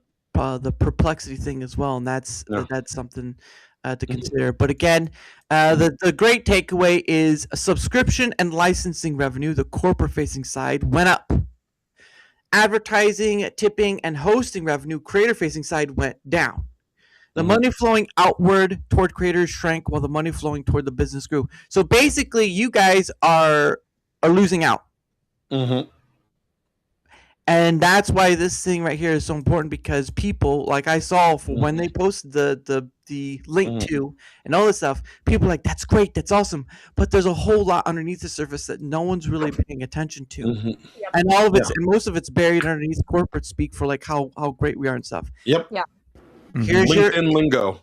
perplexity thing as well, and that's something to consider. But again, the great takeaway is subscription and licensing revenue, the corporate-facing side, went up. Advertising, tipping, and hosting revenue, creator-facing side, went down. The money flowing outward toward creators shrank while the money flowing toward the business grew. So basically, you guys are losing out. And that's why this thing right here is so important, because people, like I saw when they posted the link to and all this stuff, people are like, that's great, that's awesome. But there's a whole lot underneath the surface that no one's really paying attention to. And all of it's and most of it's buried underneath corporate speak for like how great we are and stuff. Yep. Yeah. Here's LinkedIn lingo.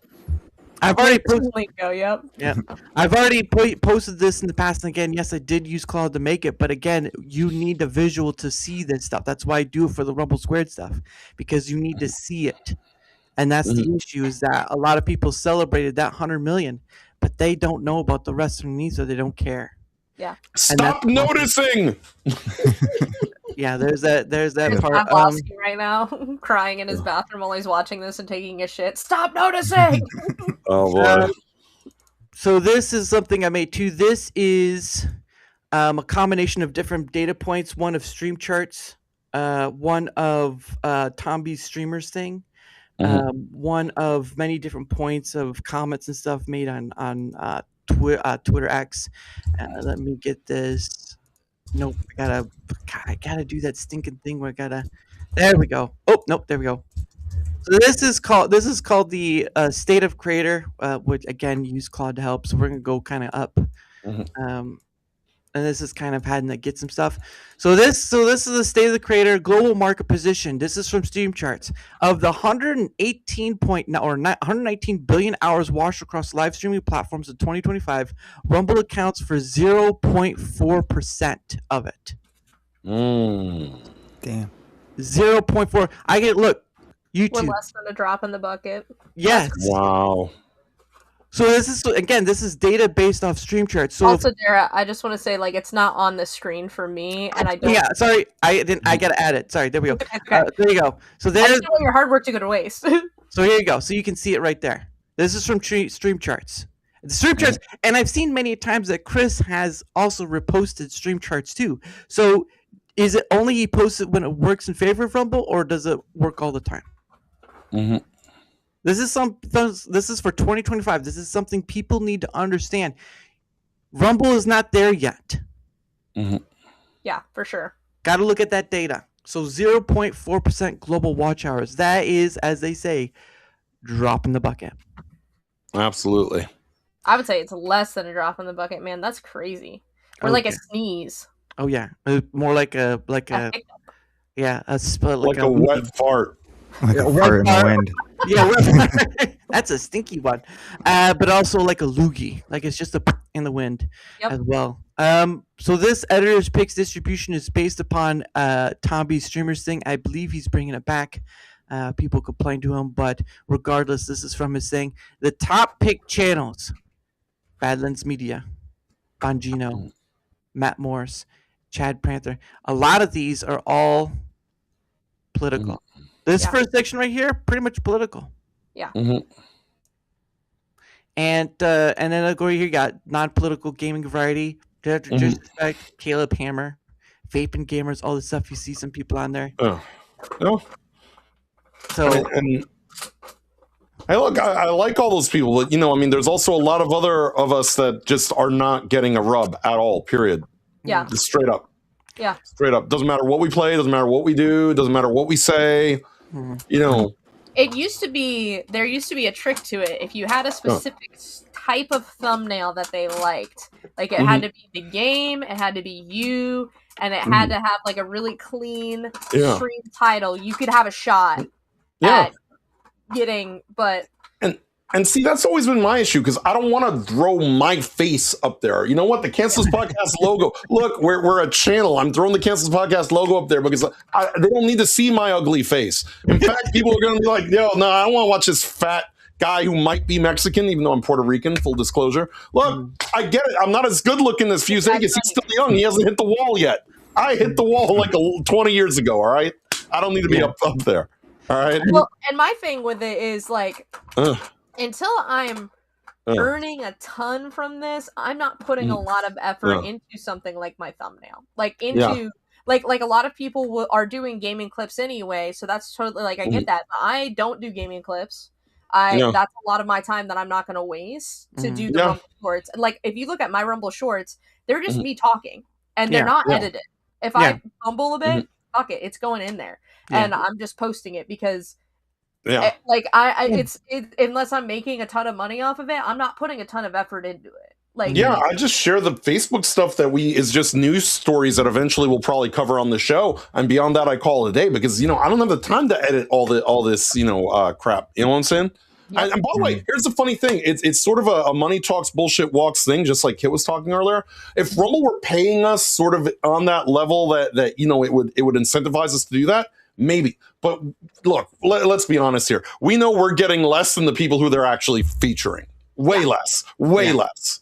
I've already posted. Lingo, yep. Yeah, I've already posted this in the past, and again, yes, I did use Cloud to make it, but again, you need a visual to see this stuff. That's why I do it for the Rumble² stuff, because you need to see it, and that's the issue. Is that a lot of people celebrated that 100 million, but they don't know about the rest underneath, so they don't care. Yeah. Stop noticing. Yeah, there's that part. I'm lost right now, crying in his bathroom while he's watching this and taking a shit. Stop noticing. Oh boy. So this is something I made too. This is a combination of different data points. One of stream charts, one of Tomby's streamers thing, one of many different points of comments and stuff made on Twitter X. Let me get this. Nope, I gotta do that stinking thing where there we go. Oh, nope, there we go. So this is called the State of Creator, which again use Claude to help. So we're gonna go kind of up, and this is kind of having to get some stuff. So this is the State of the Creator global market position. This is from Stream Charts. Of the 119 billion hours watched across live streaming platforms in 2025, Rumble accounts for 0.4% of it. Damn. 0.4. I get look. YouTube. We're less than a drop in the bucket. Yes. Wow. So this is data based off Stream Charts. So Also, Dara, I just want to say, like, it's not on the screen for me, and I don't. Yeah, sorry, I gotta add it. Sorry, there we go. Okay. There you go. So I there's just don't want your hard work to go to waste. so here you go. So you can see it right there. This is from Stream Charts. The Stream Charts, and I've seen many times that Chris has also reposted Stream Charts too. So is it only he posts it when it works in favor of Rumble, or does it work all the time? This is for 2025. This is something people need to understand. Rumble is not there yet. Yeah, for sure. Got to look at that data. So 0.4% global watch hours. That is, as they say, drop in the bucket. Absolutely. I would say it's less than a drop in the bucket, man. That's crazy. Or like a sneeze. Oh yeah, more like a yeah, a wet fart. Like a fart in the wind. Yeah, that's a stinky one. But also like a loogie, like it's just in the wind as well. So this editor's picks distribution is based upon Tomby's streamers thing. I believe he's bringing it back. People complain to him, but regardless, this is from his thing. The top pick channels: Badlands Media, Bongino, Matt Morris, Chad Panther. A lot of these are all political. This first section right here, pretty much political. Yeah. And then I'll go here. You got non-political gaming variety, Disrespect, Caleb Hammer, Vaping Gamers, all the stuff. You see some people on there. So I like all those people, but there's also a lot of other of us that just are not getting a rub at all. Period. Yeah. Just straight up. Yeah. Straight up. Doesn't matter what we play. Doesn't matter what we do. Doesn't matter what we say. It used to be, there used to be a trick to it. If you had a specific type of thumbnail that they liked, like it had to be the game, it had to be you, and it had to have like a really clean stream title, you could have a shot at getting, but... And see, that's always been my issue, because I don't want to throw my face up there. You know what? The Cancel This Podcast logo. Look, we're a channel. I'm throwing the Cancel This Podcast logo up there because they don't need to see my ugly face. In fact, people are going to be like, yo, no, I don't want to watch this fat guy who might be Mexican, even though I'm Puerto Rican, full disclosure. Look, I get it. I'm not as good looking as Fusegas. He's still young. He hasn't hit the wall yet. I hit the wall like 20 years ago, all right? I don't need to be up there, all right? Well, and my thing with it is like... until I'm earning a ton from this, I'm not putting a lot of effort into something like my thumbnail. Like into like a lot of people are doing gaming clips anyway, so that's totally like I get that. But I don't do gaming clips. That's a lot of my time that I'm not going to waste to do the Rumble Shorts. And like if you look at my Rumble Shorts, they're just me talking and they're not edited. If I fumble a bit, fuck it, it's going in there, and I'm just posting it because. Unless I'm making a ton of money off of it, I'm not putting a ton of effort into it. I just share the Facebook stuff that is just news stories that eventually we'll probably cover on the show, and beyond that, I call it a day because I don't have the time to edit all this crap. You know what I'm saying? Yep. And by the way, here's the funny thing: it's sort of a money talks, bullshit walks thing, just like Kit was talking earlier. If Rumble were paying us sort of on that level that it would incentivize us to do that. Maybe. But look, let's be honest here. We know we're getting less than the people who they're actually featuring. Way less. Way less.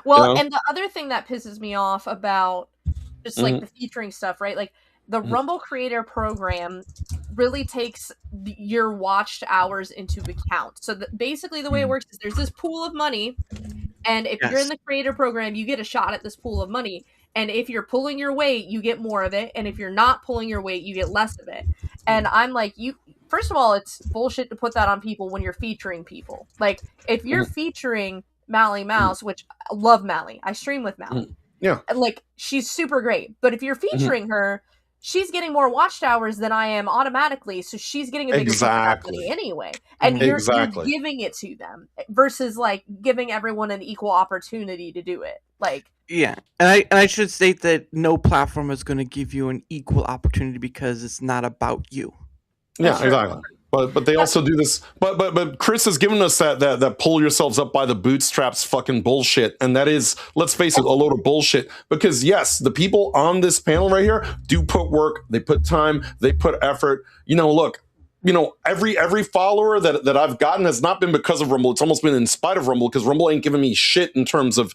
Well, and the other thing that pisses me off about just like the featuring stuff, right? Like the Rumble Creator Program really takes your watched hours into account. So basically the way it works is there's this pool of money, and if you're in the Creator Program, you get a shot at this pool of money. And if you're pulling your weight, you get more of it. And if you're not pulling your weight, you get less of it. And I'm like, first of all, it's bullshit to put that on people when you're featuring people. Like, if you're featuring Mally Mouse, which I love Mally. I stream with Mally. Yeah. Like, she's super great. But if you're featuring her, she's getting more watched hours than I am automatically. So she's getting a bigger money anyway. And you're giving it to them versus, like, giving everyone an equal opportunity to do it. Like... Yeah, and I should state that no platform is going to give you an equal opportunity because it's not about you. Yeah, exactly. But they also do this. But Chris has given us that pull yourselves up by the bootstraps fucking bullshit, and that is, let's face it, a load of bullshit. Because yes, the people on this panel right here do put work, they put time, they put effort. Look. Every follower that I've gotten has not been because of Rumble. It's almost been in spite of Rumble because Rumble ain't giving me shit in terms of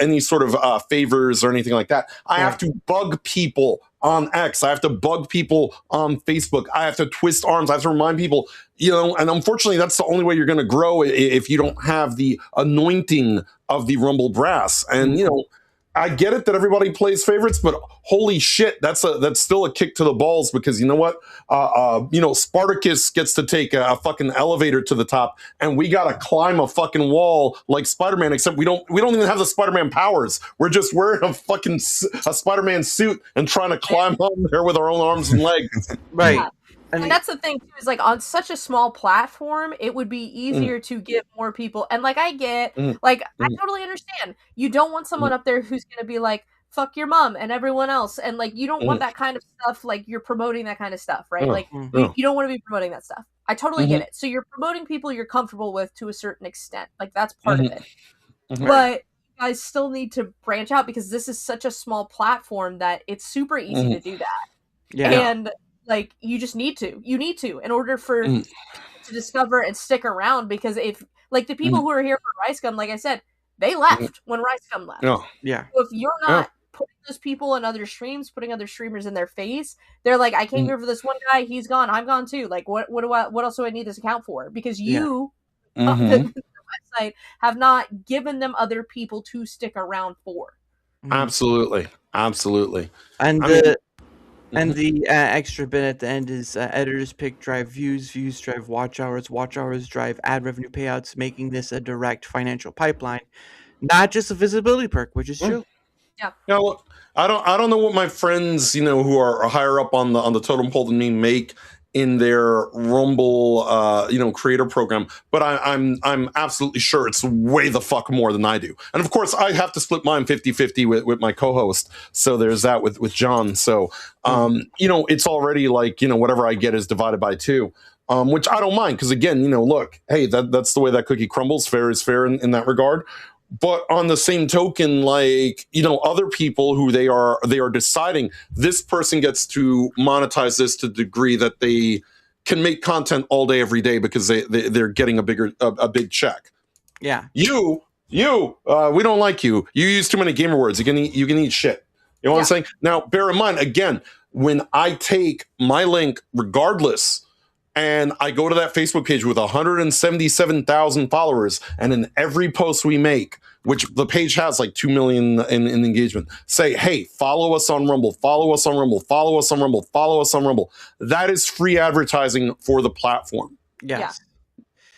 any sort of favors or anything like that. I have to bug people on X. I have to bug people on Facebook. I have to twist arms. I have to remind people, and unfortunately, that's the only way you're going to grow if you don't have the anointing of the Rumble brass. And, I get it that everybody plays favorites, but holy shit, that's still a kick to the balls because you know what? Spartacus gets to take a fucking elevator to the top, and we gotta climb a fucking wall like Spider-Man. Except we don't even have the Spider-Man powers. We're just wearing a Spider-Man suit and trying to climb on there with our own arms and legs. Right. Yeah. And that's the thing too, is like on such a small platform, it would be easier to give more people. And like I get, I totally understand. You don't want someone up there who's going to be like, fuck your mom and everyone else. And like, you don't want that kind of stuff. Like you're promoting that kind of stuff, right? Like you don't want to be promoting that stuff. I totally get it. So you're promoting people you're comfortable with to a certain extent. Like that's part of it. But you guys still need to branch out because this is such a small platform that it's super easy to do that. Yeah. And like you just need to in order for to discover and stick around, because if like the people who are here for RiceGum, like I said, they left when RiceGum left. So if you're not putting those people in other streams, putting other streamers in their face, they're like, I came here for this one guy, he's gone, I'm gone too. Like what else do I need this account for? Because you the website have not given them other people to stick around for. Absolutely. And the extra bit at the end is editors pick drive views drive watch hours drive ad revenue payouts, making this a direct financial pipeline, not just a visibility perk, which is true. Yeah. Look, I don't know what my friends, who are higher up on the totem pole than me make in their Rumble, creator program, but I'm absolutely sure it's way the fuck more than I do. And of course, I have to split mine 50-50 with my co-host. So there's that with John. So, it's already like, whatever I get is divided by 2. Which I don't mind because again, look, hey, that's the way that cookie crumbles. Fair is fair in that regard. But on the same token, like, other people who they are deciding this person gets to monetize this to the degree that they can make content all day, every day because they're getting a big check. Yeah. We don't like you. You use too many gamer words. You can eat shit. You know what I'm saying? Now, bear in mind, again, when I take my link, regardless, and I go to that Facebook page with 177,000 followers, and in every post we make, which the page has like 2 million in engagement, say, hey, follow us on Rumble, follow us on Rumble, follow us on Rumble, follow us on Rumble. That is free advertising for the platform. Yes.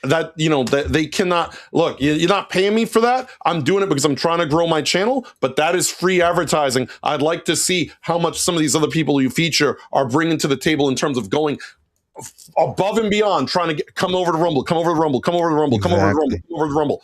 That, you know, that they cannot look, you're not paying me for that. I'm doing it because I'm trying to grow my channel, but that is free advertising. I'd like to see how much some of these other people you feature are bringing to the table in terms of going above and beyond, trying to come over to Rumble, come over to Rumble, come over to Rumble, come over to Rumble, come over to Rumble.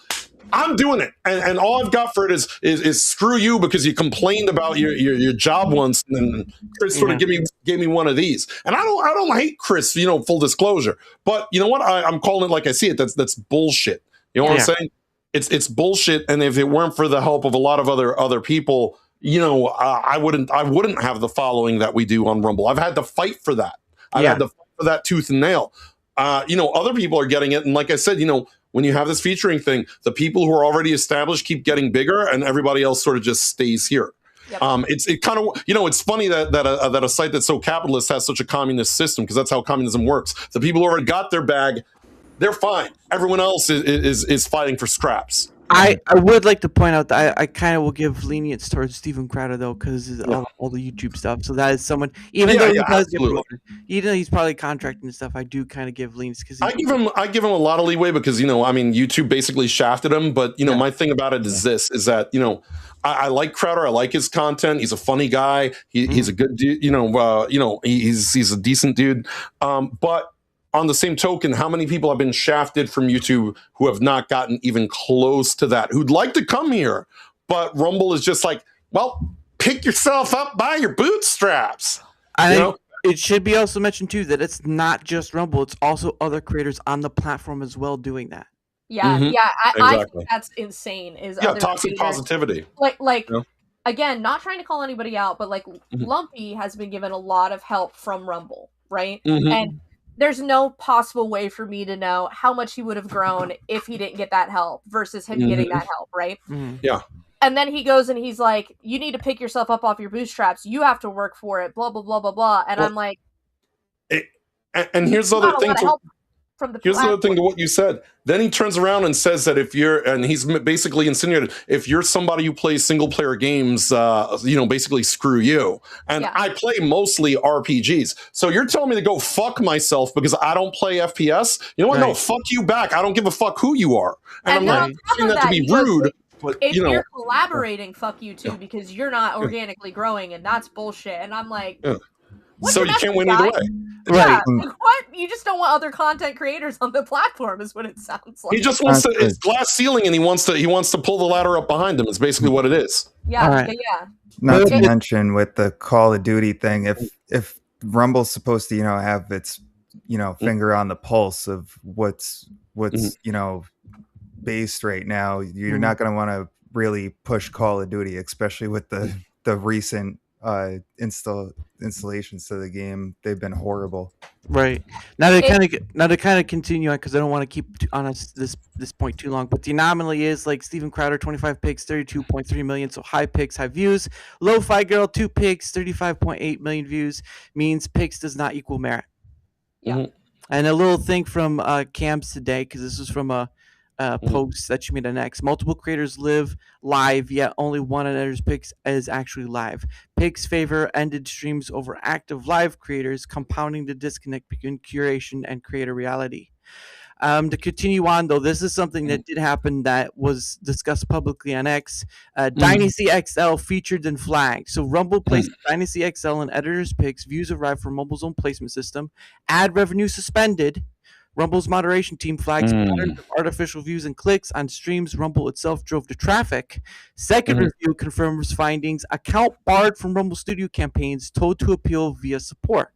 I'm doing it, and all I've got for it is screw you because you complained about your job once, and Chris sort of gave me one of these, and I don't hate Chris, you know, full disclosure, but you know what, I'm calling it like I see it. That's bullshit. You know what I'm saying? It's bullshit, and if it weren't for the help of a lot of other people, you know, I wouldn't have the following that we do on Rumble. I've had to fight for that. I've had to fight for that tooth and nail. You know, other people are getting it, and like I said, you know, when you have this featuring thing, the people who are already established keep getting bigger, and everybody else sort of just stays here. Yep. It kind of, you know, it's funny that a site that's so capitalist has such a communist system, because that's how communism works. The people who already got their bag, they're fine. Everyone else is fighting for scraps. I would like to point out that I kind of will give lenience towards Steven Crowder though, because all the YouTube stuff. So that is someone, even though he does get promoted, even though he's probably contracting and stuff, I do kind of give lenience because I give him a lot of leeway because, you know, I mean, YouTube basically shafted him, but you know, my thing about it is this: is that, you know, I like Crowder, I like his content. He's a funny guy. He's a good dude. You know, he's a decent dude. But on the same token, how many people have been shafted from YouTube who have not gotten even close to that, who'd like to come here, but Rumble is just like, well, pick yourself up by your bootstraps. It should be also mentioned too that it's not just Rumble; it's also other creators on the platform as well doing that. Yeah, I think that's insane. Is toxic positivity. Like again, not trying to call anybody out, but like Lumpy has been given a lot of help from Rumble, right? And there's no possible way for me to know how much he would have grown if he didn't get that help versus him getting that help, right? Yeah. And then he goes and he's like, you need to pick yourself up off your bootstraps. You have to work for it, blah, blah, blah, blah, blah. And I'm like... And here's the other thing here's the other thing to what you said. Then he turns around and says that if you're, and he's basically insinuated, if you're somebody who plays single player games, you know, basically screw you. And I play mostly RPGs. So you're telling me to go fuck myself because I don't play FPS? You know what? No, fuck you back. I don't give a fuck who you are. And I'm not saying that to be rude. But, if you know, you're collaborating, fuck you too, because you're not organically growing, and that's bullshit. And I'm like... So you can't win either way. Yeah, like, what? You just don't want other content creators on the platform, is what it sounds like. He just wants to. It's glass ceiling, and he wants to pull the ladder up behind him. Is basically what it is. Yeah. Not to mention with the Call of Duty thing, if Rumble's supposed to, you know, have its, you know, finger on the pulse of what's you know, based right now, you're not going to want to really push Call of Duty, especially with the recent installations to the game. They've been horrible. Right. Now to kind of continue on, because I don't want to keep on this point too long, but the anomaly is like Steven Crowder, 25 picks, 32.3 million. So high picks, high views. Lo-Fi Girl, 2 picks, 35.8 million views, means picks does not equal merit. Yeah. And a little thing from Cams today, because this is from a post that you made on X. Multiple creators live live, yet only one of their picks is actually live. Picks favor ended streams over active live creators, compounding the disconnect between curation and creator reality. To continue on, though, this is something that did happen that was discussed publicly on X. Dynasty XL featured and flagged. So Rumble placed Dynasty XL in editors' picks. Views arrived from Rumble's own placement system. Ad revenue suspended. Rumble's moderation team flags patterns of artificial views and clicks on streams. Rumble itself drove the traffic. Second review confirms findings. Account barred from Rumble Studio campaigns, told to appeal via support.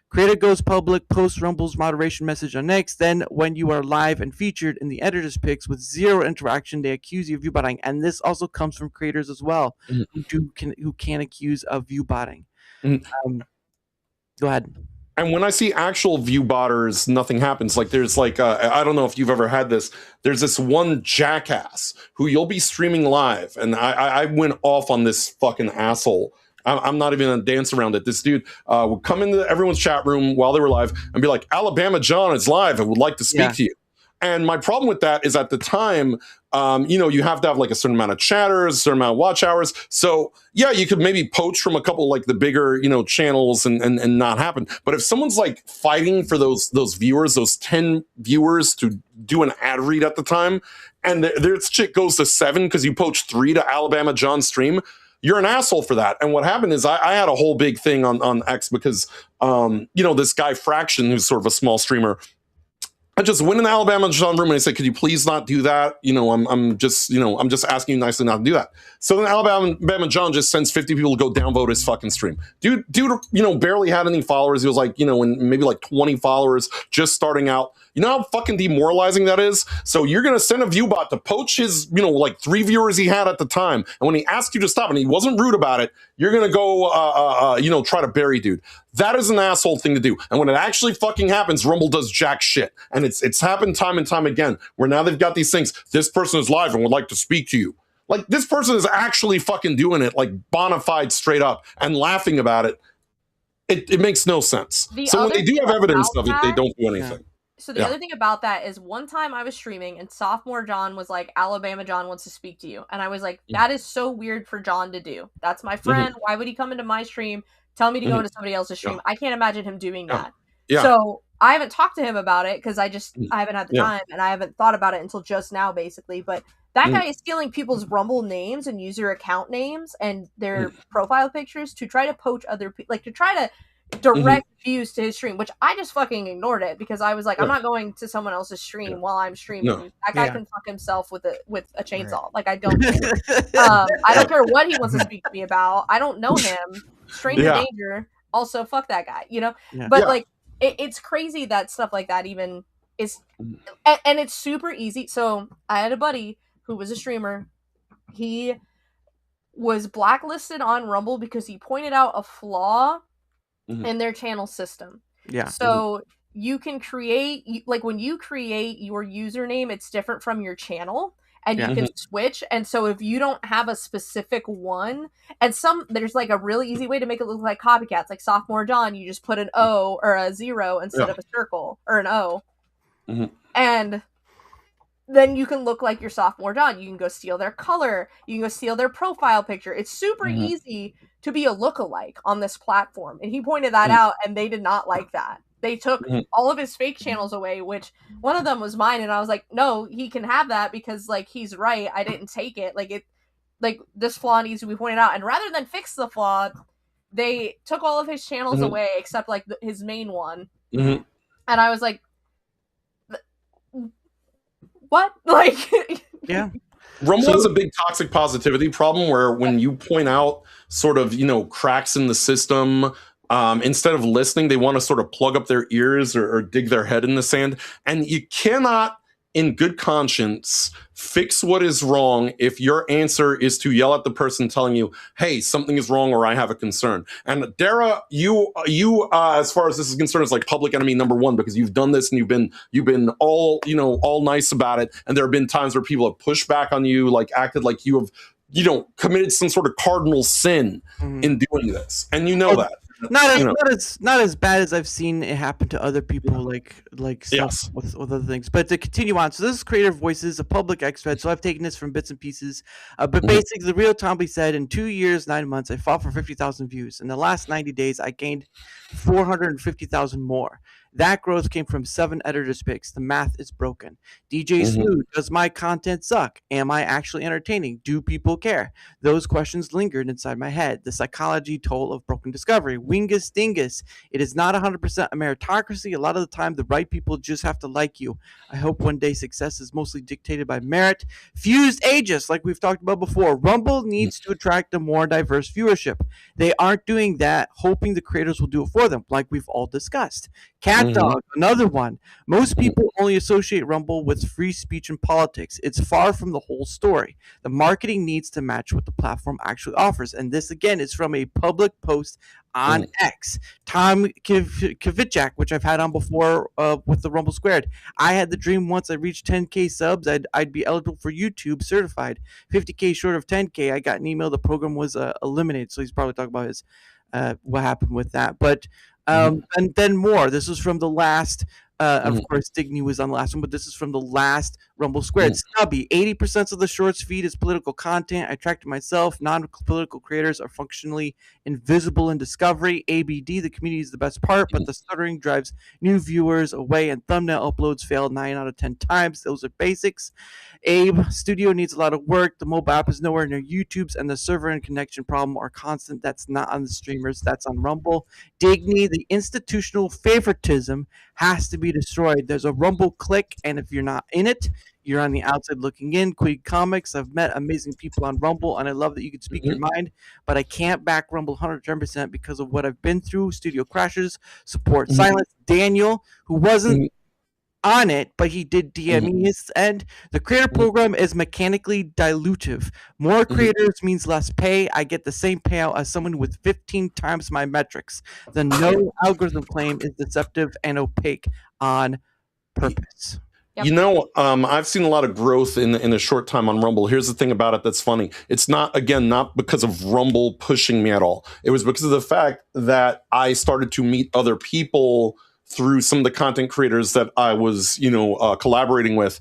Creator goes public, posts Rumble's moderation message on X. Then, when you are live and featured in the editor's picks with zero interaction, they accuse you of view botting. And this also comes from creators as well, who can accuse of view botting. Go ahead. And when I see actual view botters, nothing happens. Like there's like, I don't know if you've ever had this. There's this one jackass who you'll be streaming live. And I went off on this fucking asshole I'm not even gonna dance around it. This dude would come into everyone's chat room while they were live and be like, Alabama John is live and would like to speak to you. And my problem with that is at the time, you have to have like a certain amount of chatters, a certain amount of watch hours. So yeah, you could maybe poach from a couple like the bigger, channels and not happen. But if someone's like fighting for those viewers, those 10 viewers to do an ad read at the time, and their shit goes to 7 because you poached 3 to Alabama John's stream, you're an asshole for that. And what happened is I had a whole big thing on X because, this guy Fraction, who's sort of a small streamer, I just went in the Alabama John room and I said, could you please not do that? I'm just asking you nicely not to do that. So then Alabama John just sends 50 people to go downvote his fucking stream. Dude, barely had any followers. He was like, maybe like 20 followers just starting out. You know how fucking demoralizing that is? So you're going to send a viewbot to poach his, like 3 viewers he had at the time. And when he asked you to stop and he wasn't rude about it, you're going to go, try to bury dude. That is an asshole thing to do. And when it actually fucking happens, Rumble does jack shit. And it's happened time and time again, where now they've got these things. This person is live and would like to speak to you. Like, this person is actually fucking doing it, like, bona fide straight up and laughing about it. It makes no sense. So when they do have evidence of it, they don't do anything. So the other thing about that is one time I was streaming and sophomore John was like, Alabama John wants to speak to you. And I was like, that is so weird for John to do. That's my friend. Why would he come into my stream, tell me to go into somebody else's stream? I can't imagine him doing that. So I haven't talked to him about it because I haven't had the time and I haven't thought about it until just now, basically. But that guy is stealing people's Rumble names and user account names and their profile pictures to try to poach other people, like to try to direct views to his stream, which I just fucking ignored it because I was like, I'm not going to someone else's stream while I'm streaming. That guy can fuck himself with a chainsaw. Like, I don't care. I don't care what he wants to speak to me about. I don't know him. Stranger danger. Also, fuck that guy, But like, it's crazy that stuff like that even is, and it's super easy. So I had a buddy who was a streamer. He was blacklisted on Rumble because he pointed out a flaw in their channel system. So you can create, like, when you create your username, it's different from your channel and you can switch. And so if you don't have a specific one, and there's like a really easy way to make it look like copycats, like sophomore John, you just put an O or a 0 instead of a circle or an O. And then you can look like your sophomore John. You can go steal their color. You can go steal their profile picture. It's super easy to be a lookalike on this platform. And he pointed that out, and they did not like that. They took all of his fake channels away, which one of them was mine. And I was like, no, he can have that because, like, he's right. I didn't take it. Like, this flaw needs to be pointed out. And rather than fix the flaw, they took all of his channels away except, like, his main one. And I was like, what? Like, Rumble has a big toxic positivity problem where when you point out sort of, cracks in the system, instead of listening, they want to sort of plug up their ears or dig their head in the sand. And you cannot, in good conscience, fix what is wrong if your answer is to yell at the person telling you, hey, something is wrong or I have a concern. And Dara, you as far as this is concerned, is like public enemy number 1 because you've done this and you've been all nice about it. And there have been times where people have pushed back on you, like acted like you have, committed some sort of cardinal sin in doing this. And that. Not as bad as I've seen it happen to other people, like stuff with other things. But to continue on, so this is Creative Voices, a public expert. So I've taken this from bits and pieces. But basically, the real Tomby said, in 2 years, 9 months, I fought for 50,000 views. In the last 90 days, I gained 450,000 more. That growth came from 7 editors' picks. The math is broken. DJ Smooth, does my content suck? Am I actually entertaining? Do people care? Those questions lingered inside my head. The psychology toll of broken discovery. Wingus Dingus. It is not 100% a meritocracy. A lot of the time, the right people just have to like you. I hope one day success is mostly dictated by merit. Fused ages, like we've talked about before. Rumble needs to attract a more diverse viewership. They aren't doing that, hoping the creators will do it for them, like we've all discussed. Cat Dog, another one. Most people only associate Rumble with free speech and politics. It's far from the whole story. The marketing needs to match what the platform actually offers. And this, again, is from a public post on X. Tom Kvitchak, which I've had on before with the Rumble². I had the dream once I reached 10K subs, I'd be eligible for YouTube certified. 50K short of 10K, I got an email the program was eliminated. So he's probably talking about his what happened with that. But and then more. This was from the last. Of course, Digny was on the last one, but this is from the last Rumble². Snubby, 80% of the shorts feed is political content. I tracked it myself. Non-political creators are functionally invisible in discovery. ABD, the community is the best part, but the stuttering drives new viewers away, and thumbnail uploads fail 9 out of 10 times. Those are basics. Abe, studio needs a lot of work. The mobile app is nowhere near YouTube's, and the server and connection problem are constant. That's not on the streamers. That's on Rumble. Digny, the institutional favoritism has to be destroyed. There's a Rumble click, and if you're not in it, you're on the outside looking in. Quig Comics, I've met amazing people on Rumble, and I love that you can speak your mind, but I can't back Rumble 110% because of what I've been through. Studio crashes, support silence. Daniel, who wasn't on it, but he did DM his end. The creator program is mechanically dilutive. More creators means less pay. I get the same payout as someone with 15 times my metrics. The no algorithm claim is deceptive and opaque on purpose. You know, I've seen a lot of growth in a short time on Rumble. Here's the thing about it that's funny. It's not because of Rumble pushing me at all. It was because of the fact that I started to meet other people through some of the content creators that I was, collaborating with,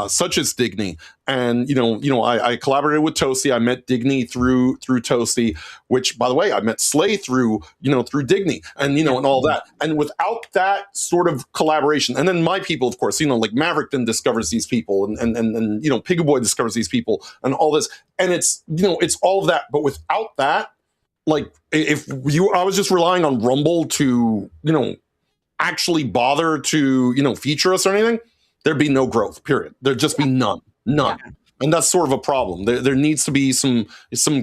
such as Digny. And, I collaborated with Toasty. I met Digny through Toasty, which, by the way, I met Slay through Digny and, and all that. And without that sort of collaboration, and then my people, of course, like Maverick then discovers these people and Piggy Boy discovers these people and all this. And it's, it's all of that. But without that, like I was just relying on Rumble to, actually bother to, feature us or anything, there'd be no growth, period. There'd just be none. Yeah. And that's sort of a problem. There needs to be some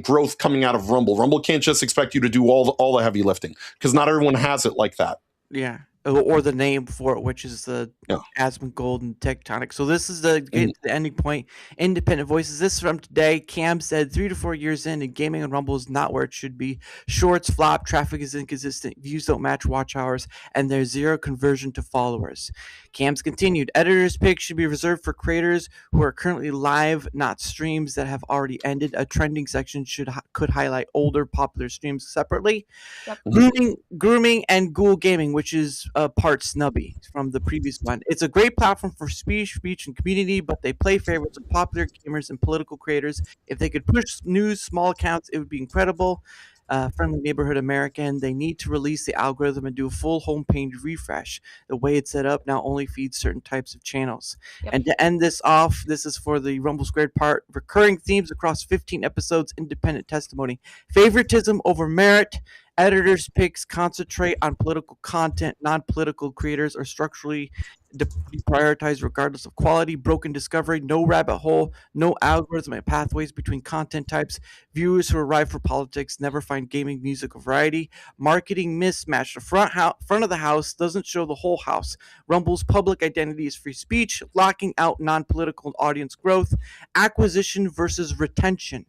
growth coming out of Rumble. Rumble can't just expect you to do all the heavy lifting because not everyone has it like that. Yeah. Or the name for it, which is the Asmongold and Tectonic. So this is the ending point. Independent voices. This is from today. Cam said 3 to 4 years in, and gaming on Rumble is not where it should be. Shorts flop, traffic is inconsistent, views don't match watch hours, and there's zero conversion to followers. Cam's continued. Editor's pick should be reserved for creators who are currently live, not streams that have already ended. A trending section could highlight older popular streams separately. Yep. Grooming, and Ghoul Gaming, which is part snubby from the previous one. It's a great platform for speech, and community, but they play favorites of popular gamers and political creators. If they could push news, small accounts, it would be incredible. Friendly Neighborhood American, they need to release the algorithm and do a full homepage refresh. The way it's set up now only feeds certain types of channels. Yep. And to end this off, this is for the Rumble² part. Recurring themes across 15 episodes, independent testimony. Favoritism over merit. Editors' picks concentrate on political content. Non-political creators are structurally deprioritized regardless of quality. Broken discovery, no rabbit hole, no algorithm and pathways between content types. Viewers who arrive for politics never find gaming, music, or variety. Marketing mismatch. The front of the house doesn't show the whole house. Rumble's public identity is free speech, locking out non-political audience growth. Acquisition versus retention.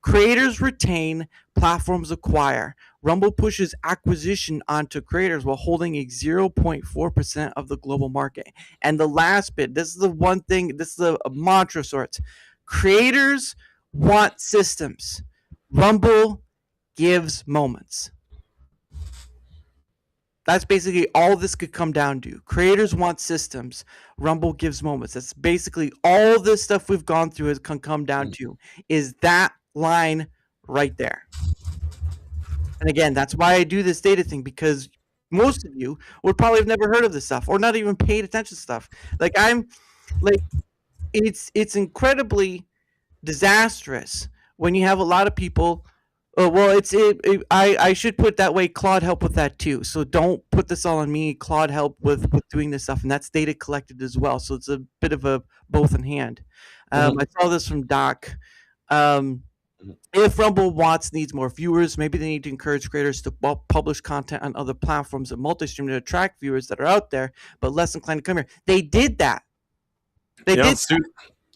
Creators retain, platforms acquire. Rumble pushes acquisition onto creators while holding a 0.4% of the global market. And the last bit, this is the one thing, this is a mantra sorts. Creators want systems. Rumble gives moments. That's basically all this could come down to. Creators want systems. Rumble gives moments. That's basically all this stuff we've gone through can come down to is that line right there. And again, that's why I do this data thing, because most of you would probably have never heard of this stuff or not even paid attention to stuff. It's incredibly disastrous when you have a lot of people. I should put it that way. Claude helped with that too. So don't put this all on me. Claude helped with doing this stuff, and that's data collected as well. So it's a bit of a both in hand. I saw this from Doc. if Rumble needs more viewers, maybe they need to encourage creators to publish content on other platforms and multi-stream to attract viewers that are out there, but less inclined to come here. They did that.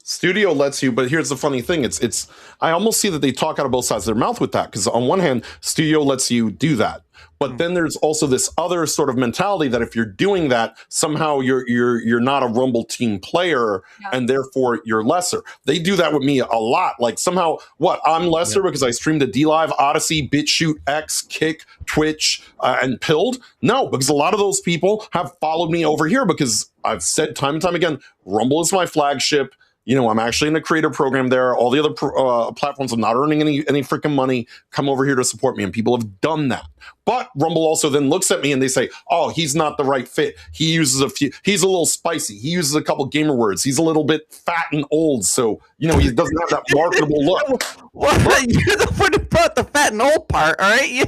Studio lets you, but here's the funny thing. It's I almost see that they talk out of both sides of their mouth with that, because on one hand, Studio lets you do that. But then there's also this other sort of mentality that if you're doing that, somehow you're not a Rumble team player, and therefore you're lesser. They do that with me a lot. Like somehow, I'm lesser because I streamed to DLive, Odyssey, BitChute, X, Kick, Twitch, and Pilled? No, because a lot of those people have followed me over here because I've said time and time again, Rumble is my flagship. I'm actually in a creator program there. All the other platforms, I'm not earning any freaking money. Come over here to support me. And people have done that. But Rumble also then looks at me and they say, oh, he's not the right fit. He uses he's a little spicy. He uses a couple gamer words. He's a little bit fat and old. So, he doesn't have that marketable look. Well, you're the one who brought the fat and old part, all right?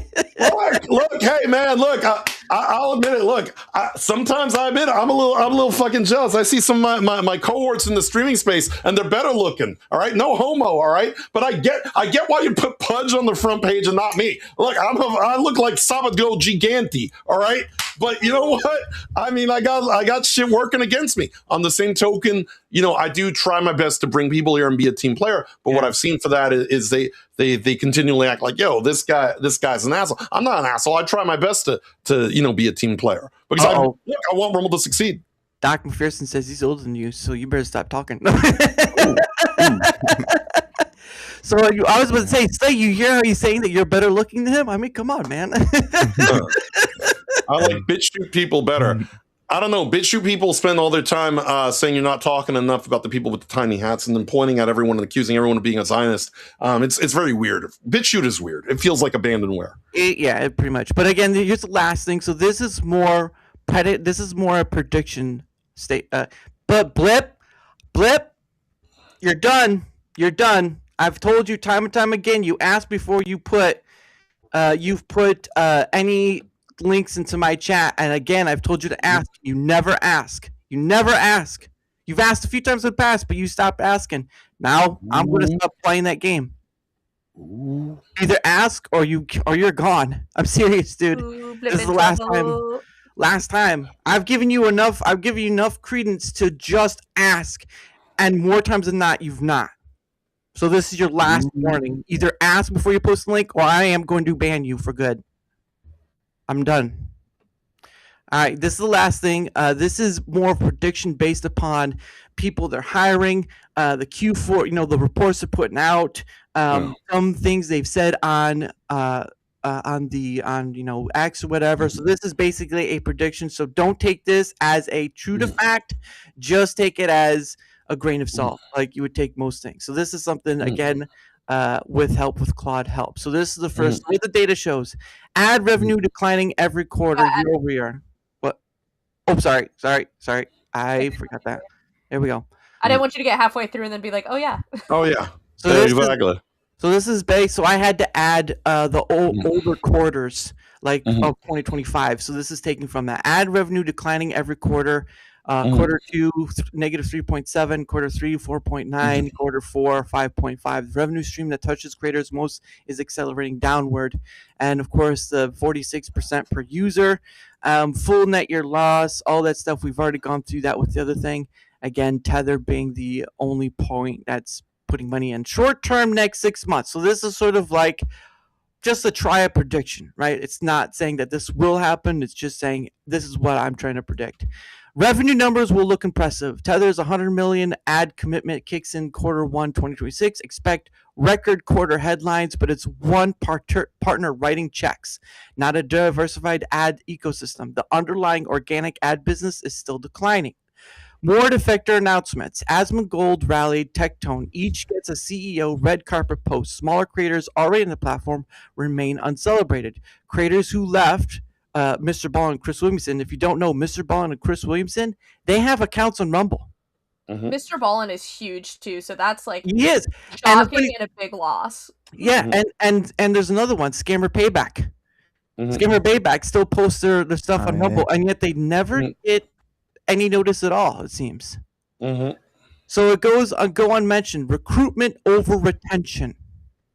Look, hey man, look, I'll admit it. Look, sometimes I admit it, I'm a little fucking jealous. I see some of my cohorts in the streaming space, and they're better looking. All right, no homo. All right, but I get why you put Pudge on the front page and not me. Look, I look like Sabado Gigante. All right, but you know what? I mean, I got shit working against me. On the same token, I do try my best to bring people here and be a team player. But what I've seen for that is they continually act like, yo, this guy's an asshole. I'm not an asshole. I try my best to be a team player because I want Rumble to succeed. Doc McPherson says he's older than you, so you better stop talking. So I was about to say, Slay, you hear how he's saying that you're better looking than him? I mean, come on, man. I like BitChute people better. I don't know. BitChute people spend all their time saying you're not talking enough about the people with the tiny hats, and then pointing at everyone and accusing everyone of being a Zionist. It's very weird. BitChute is weird. It feels like abandonware. Pretty much. But again, here's the last thing. So this is more a prediction state. But Blip, you're done. You're done. I've told you time and time again. You asked before you've put any links into my chat, and again, I've told you to ask. You never ask. You've asked a few times in the past, but you stopped asking. Now I'm going to stop playing that game. Either ask or you're gone. I'm serious, dude. This is the last time. Last time. I've given you enough credence to just ask, and more times than not, you've not. So this is your last warning. Either ask before you post the link, or I am going to ban you for good. I'm done. All right, this is the last thing. This is more prediction based upon people they're hiring, the Q4, the reports they're putting out, some things they've said on X or whatever. So this is basically a prediction. So don't take this as a true to fact. Just take it as a grain of salt, like you would take most things. So this is something again. With help with Claude Help. So this is the first way the data shows. Ad revenue declining every quarter year over year. What? Oh, sorry. I forgot that. There we go. I didn't want you to get halfway through and then be like, oh yeah. Oh yeah. So this is based. So I had to add the older quarters, like of 2025. So this is taken from that. Ad revenue declining every quarter. Quarter 2, negative 3.7, quarter 3, 4.9, quarter 4, 5.5. The revenue stream that touches creators most is accelerating downward. And of course, the 46% per user, full net year loss, all that stuff. We've already gone through that with the other thing. Again, Tether being the only point that's putting money in. Short term, next 6 months. So this is sort of like just a try a prediction, right? It's not saying that this will happen. It's just saying this is what I'm trying to predict. Revenue numbers will look impressive. Tether's 100 million ad commitment kicks in quarter 1, 2026. Expect record quarter headlines, but it's one partner writing checks, not a diversified ad ecosystem. The underlying organic ad business is still declining. More defector announcements. Asmongold rallied Tectone. Each gets a CEO red carpet post. Smaller creators already in the platform remain uncelebrated. Creators who left, Mr. Ball and Chris Williamson. If you don't know Mr. Ball and Chris Williamson, they have accounts on Rumble. Mr. Ballin is huge too, so that's like he is shocking and a big loss. Yeah, and there's another one, Scammer Payback. Scammer Payback still posts their stuff on Rumble, and yet they never get any notice at all, it seems. So it go unmentioned. Recruitment over retention.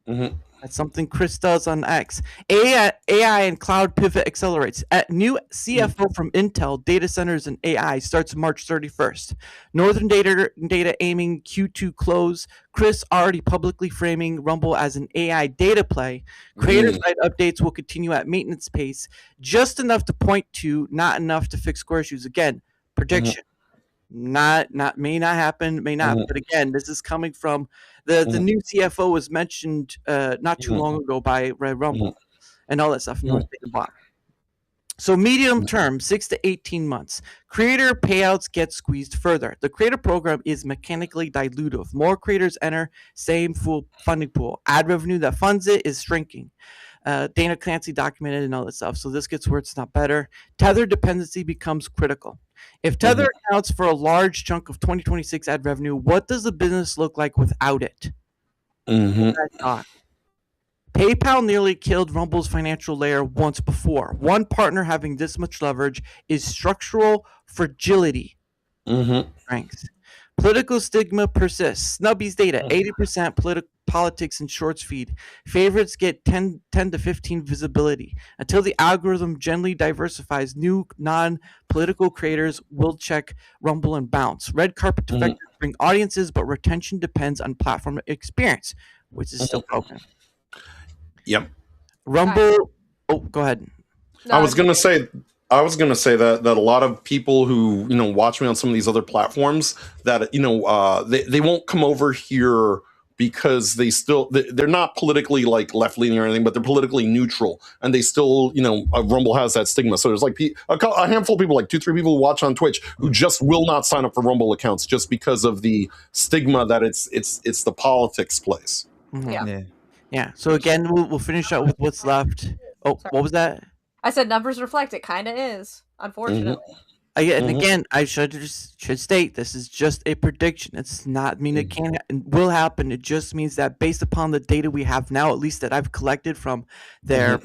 Mhm. That's something Chris does on X. AI and cloud pivot accelerates. At new CFO from Intel, data centers and AI starts March 31st. Northern Data aiming Q2 close. Chris already publicly framing Rumble as an AI data play. Creator side updates will continue at maintenance pace, just enough to point to, not enough to fix core issues. Again, prediction. Not may not happen, may not. But again, this is coming from the new CFO was mentioned not too long ago by Red Rumble and all that stuff. North Data Block. So medium term, 6 to 18 months. Creator payouts get squeezed further. The creator program is mechanically dilutive. More creators enter, same full funding pool. Ad revenue that funds it is shrinking. Dana Clancy documented and all that stuff. So this gets where it's not better. Tether dependency becomes critical. If Tether accounts for a large chunk of 2026 ad revenue, what does the business look like without it? PayPal nearly killed Rumble's financial layer once before. One partner having this much leverage is structural fragility. Strengths. Political stigma persists. Snubby's data, 80% politics and shorts feed. Favorites get 10 to 15 visibility. Until the algorithm generally diversifies, new non-political creators will check Rumble and bounce. Red carpet defectors bring audiences, but retention depends on platform experience, which is still broken. Yep. Rumble. Oh, go ahead. No, I was gonna say that a lot of people who watch me on some of these other platforms that they won't come over here because they're not politically like left leaning or anything, but they're politically neutral, and they still Rumble has that stigma. So there's like a handful of people, like 2-3 people who watch on Twitch who just will not sign up for Rumble accounts just because of the stigma that it's the politics place. Yeah. So again, we'll finish out with what's left. Oh, Sorry. What was that? I said numbers reflect it. Kind of is, unfortunately. And again, I should state this is just a prediction. It's not mean it can't and will happen. It just means that based upon the data we have now, at least that I've collected from their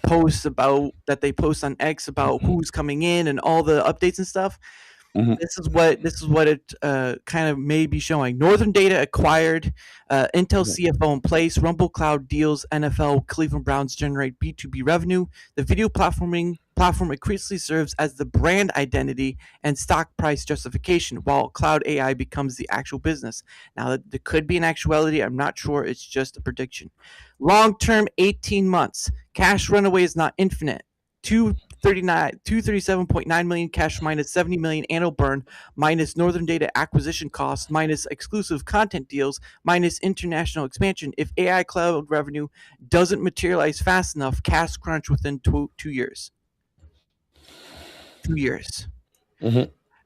posts about that they post on X about who's coming in and all the updates and stuff. This is what it kind of may be showing. Northern Data acquired, Intel CFO in place, Rumble Cloud deals, NFL Cleveland Browns generate B2B revenue. The video platform increasingly serves as the brand identity and stock price justification, while cloud AI becomes the actual business. Now, there could be an actuality. I'm not sure. It's just a prediction. Long term, 18 months. Cash runaway is not infinite. 237.9 million cash minus 70 million annual burn minus Northern Data acquisition costs minus exclusive content deals minus international expansion. If AI cloud revenue doesn't materialize fast enough, cash crunch within 2 years. 2 years.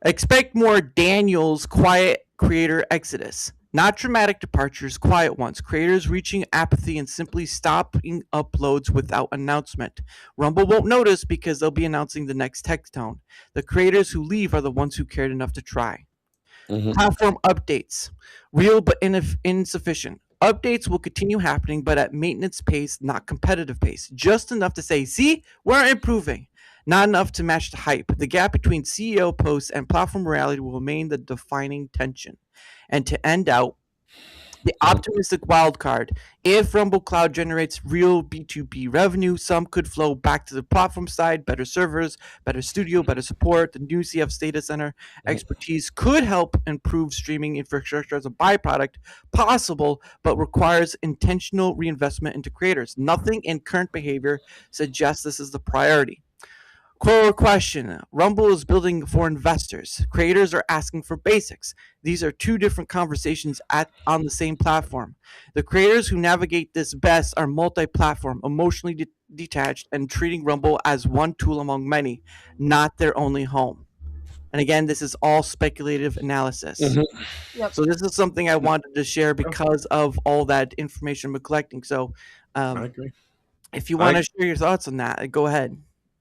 Expect more Daniel's quiet creator exodus. Not dramatic departures, quiet ones. Creators reaching apathy and simply stopping uploads without announcement. Rumble won't notice because they'll be announcing the next tech tone. The creators who leave are the ones who cared enough to try. Platform updates. Real but insufficient. Updates will continue happening, but at maintenance pace, not competitive pace. Just enough to say, see, we're improving. Not enough to match the hype. The gap between CEO posts and platform reality will remain the defining tension. And to end out, the optimistic wild card. If Rumble Cloud generates real B2B revenue, some could flow back to the platform side. Better servers, better studio, better support. The new CF's data center expertise could help improve streaming infrastructure as a byproduct. Possible, but requires intentional reinvestment into creators. Nothing in current behavior suggests this is the priority. Core question. Rumble is building for investors. Creators are asking for basics. These are two different conversations on the same platform. The creators who navigate this best are multi-platform, emotionally detached, and treating Rumble as one tool among many, not their only home. And again, this is all speculative analysis. So this is something I wanted to share because of all that information we're collecting. So I agree. If you want to share your thoughts on that, go ahead.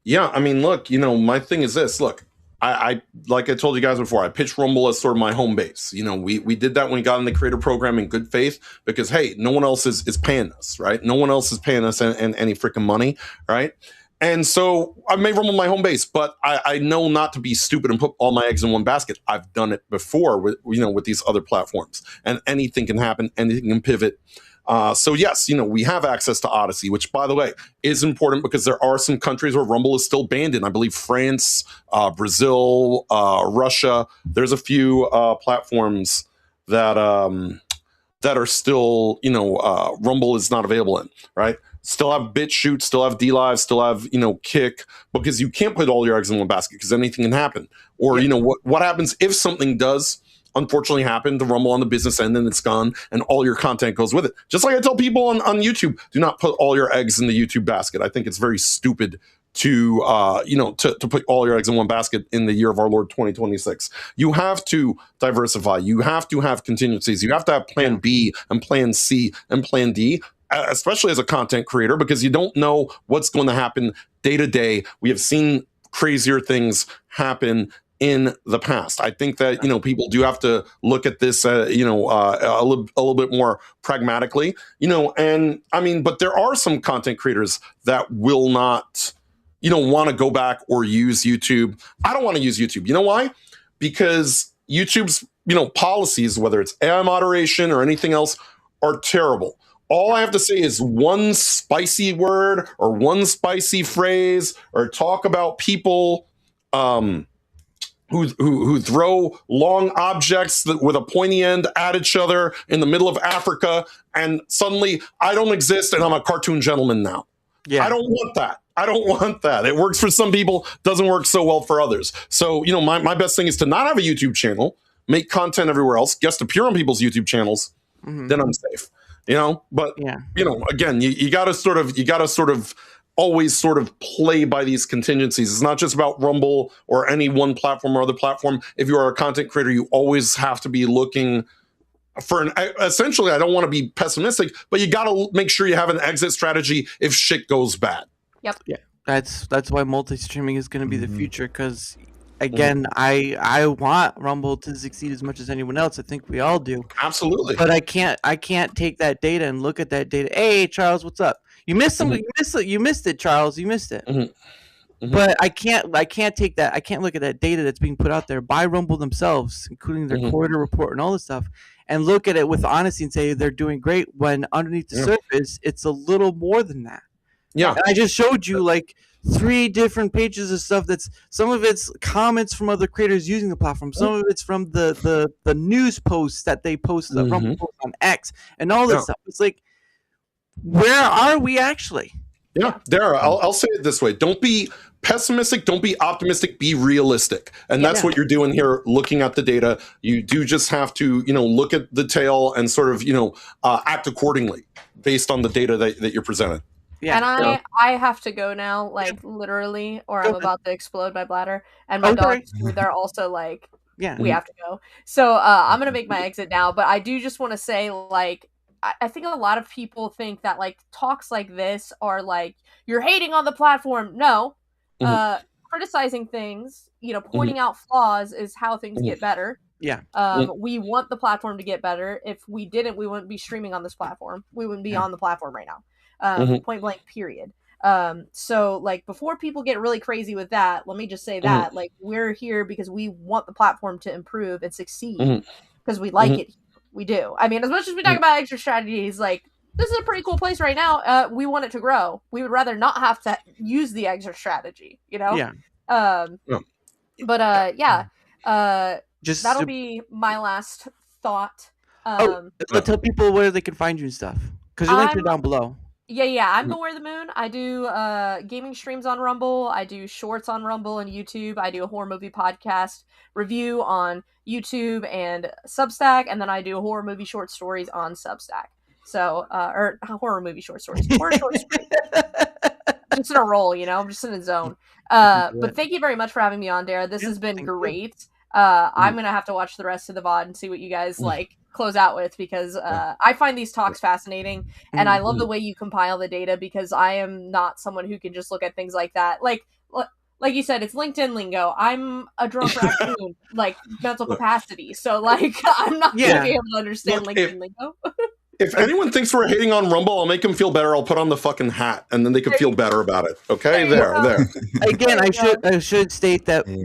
Yeah, I mean, look, my thing is this. Look, I like I told you guys before, I pitched Rumble as sort of my home base. We did that when we got in the creator program in good faith because, hey, no one else is paying us, right? No one else is paying us any freaking money, right? And so I made Rumble my home base, but I know not to be stupid and put all my eggs in one basket. I've done it before with these other platforms, and anything can happen, anything can pivot. So yes, we have access to Odyssey, which, by the way, is important because there are some countries where Rumble is still banned in. I believe France, Brazil, Russia. There's a few platforms that are still, Rumble is not available in, right? Still have BitChute, still have DLive, still have, Kick, because you can't put all your eggs in one basket because anything can happen. Or, what happens if something does unfortunately happen to Rumble on the business end and it's gone and all your content goes with it. Just like I tell people on YouTube, do not put all your eggs in the YouTube basket. I think it's very stupid to put all your eggs in one basket in the year of our Lord 2026. You have to diversify. You have to have contingencies. You have to have plan B and plan C and plan D, especially as a content creator, because you don't know what's going to happen day to day. We have seen crazier things happen in the past. I think that people do have to look at this a little bit more pragmatically, and I mean, but there are some content creators that will not want to go back or use YouTube. I don't want to use YouTube. You know why? Because YouTube's policies, whether it's AI moderation or anything else, are terrible. All I have to say is one spicy word or one spicy phrase or talk about people who throw long objects with a pointy end at each other in the middle of Africa, and suddenly I don't exist and I'm a cartoon gentleman now. Yeah. I don't want that. I don't want that. It works for some people, doesn't work so well for others. So, my best thing is to not have a YouTube channel, make content everywhere else, guest appear on people's YouTube channels, then I'm safe. But again, you gotta sort of always sort of play by these contingencies. It's not just about Rumble or any one platform or other platform. If you are a content creator, you always have to be looking for essentially, I don't want to be pessimistic, but you got to make sure you have an exit strategy if shit goes bad. Yep. Yeah. That's why multi-streaming is going to be the future, because again, I want Rumble to succeed as much as anyone else. I think we all do. Absolutely. But I can't take that data and look at that data. Hey, Charles, what's up? You missed something. You missed it, Charles. You missed it. But I can't take that. I can't look at that data that's being put out there by Rumble themselves, including their quarter report and all this stuff, and look at it with honesty and say they're doing great, when underneath the surface, it's a little more than that. Yeah. And I just showed you like 3 different pages of stuff that's, some of it's comments from other creators using the platform, some of it's from the news posts that they post Rumble posts on X and all this stuff. It's like, where are we actually? Yeah, there. I'll say it this way: don't be pessimistic, don't be optimistic, be realistic. And that's what you're doing here, looking at the data. You do just have to, look at the tail and sort of, act accordingly based on the data that you're presented. Yeah. And I have to go now, like literally, or I'm about to explode my bladder. And my dogs, they're also like, we have to go. So I'm going to make my exit now. But I do just want to say, like, I think a lot of people think that like talks like this are like, you're hating on the platform. No, criticizing things, pointing out flaws is how things get better. Yeah. We want the platform to get better. If we didn't, we wouldn't be streaming on this platform. We wouldn't be on the platform right now. Point blank, period. So like, before people get really crazy with that, let me just say that like, we're here because we want the platform to improve and succeed, because we like it. We do. I mean, as much as we talk about extra strategies, like, this is a pretty cool place right now. We want it to grow. We would rather not have to use the extra strategy, Yeah. But just that'll be my last thought. Tell people where they can find you and stuff, because your links are down below. Yeah. I'm Beware the Moon. I do gaming streams on Rumble. I do shorts on Rumble and YouTube. I do a horror movie podcast review on YouTube and Substack, and then I do horror movie short stories on Substack. So, or horror movie short stories. Horror short stories. Just in a roll, I'm just in a zone. But thank you very much for having me on, Dara. This has been great. I'm gonna have to watch the rest of the VOD and see what you guys like close out with, because I find these talks fascinating, and I love the way you compile the data, because I am not someone who can just look at things like that. Like you said, it's LinkedIn lingo. I'm a drunk raccoon, like mental capacity. So like, I'm not gonna be able to understand LinkedIn lingo. If anyone thinks we're hating on Rumble, I'll make them feel better. I'll put on the fucking hat, and then they can feel better about it. Okay, there. Again, I should state that Yeah.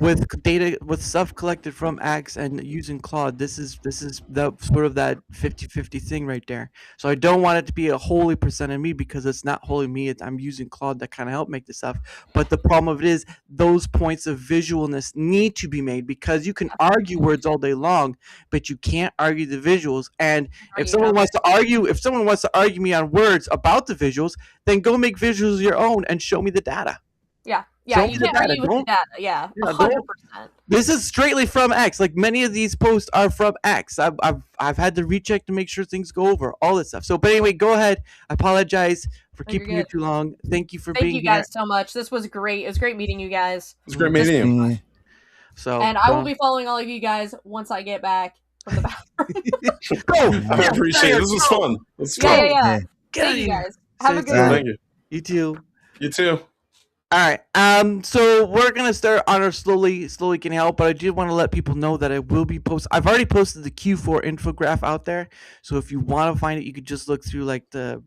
with stuff collected from Axe and using Claude, this is the sort of that 50-50 thing right there. So I don't want it to be a wholly percent of me, because it's not wholly me. I'm using Claude that kind of help make this stuff. But the problem of it is those points of visualness need to be made, because you can argue words all day long, but you can't argue the visuals. And if someone wants to argue me on words about the visuals, then go make visuals your own and show me the data. Yeah, Show me you the can't data. argue with the data. Yeah, Yeah, 100%. This is straightly from X. Like, many of these posts are from X. I've had to recheck to make sure things go over, all this stuff. So, but anyway, go ahead. I apologize for No, you're keeping you good. too long. Thank you for Thank being you here. guys so much. This was great. It was great meeting you guys. It's great meeting you. So, And I will be following all of you guys once I get back from the bathroom. go. I appreciate it. This was fun. It's fun. Yeah. Get out Thank of you here. guys. Have a good All one. right. Thank you. You too. You too. All right. So we're gonna start on our slowly can help, but I do want to let people know that I will be I've already posted the Q4 infograph out there. So if you want to find it, you could just look through the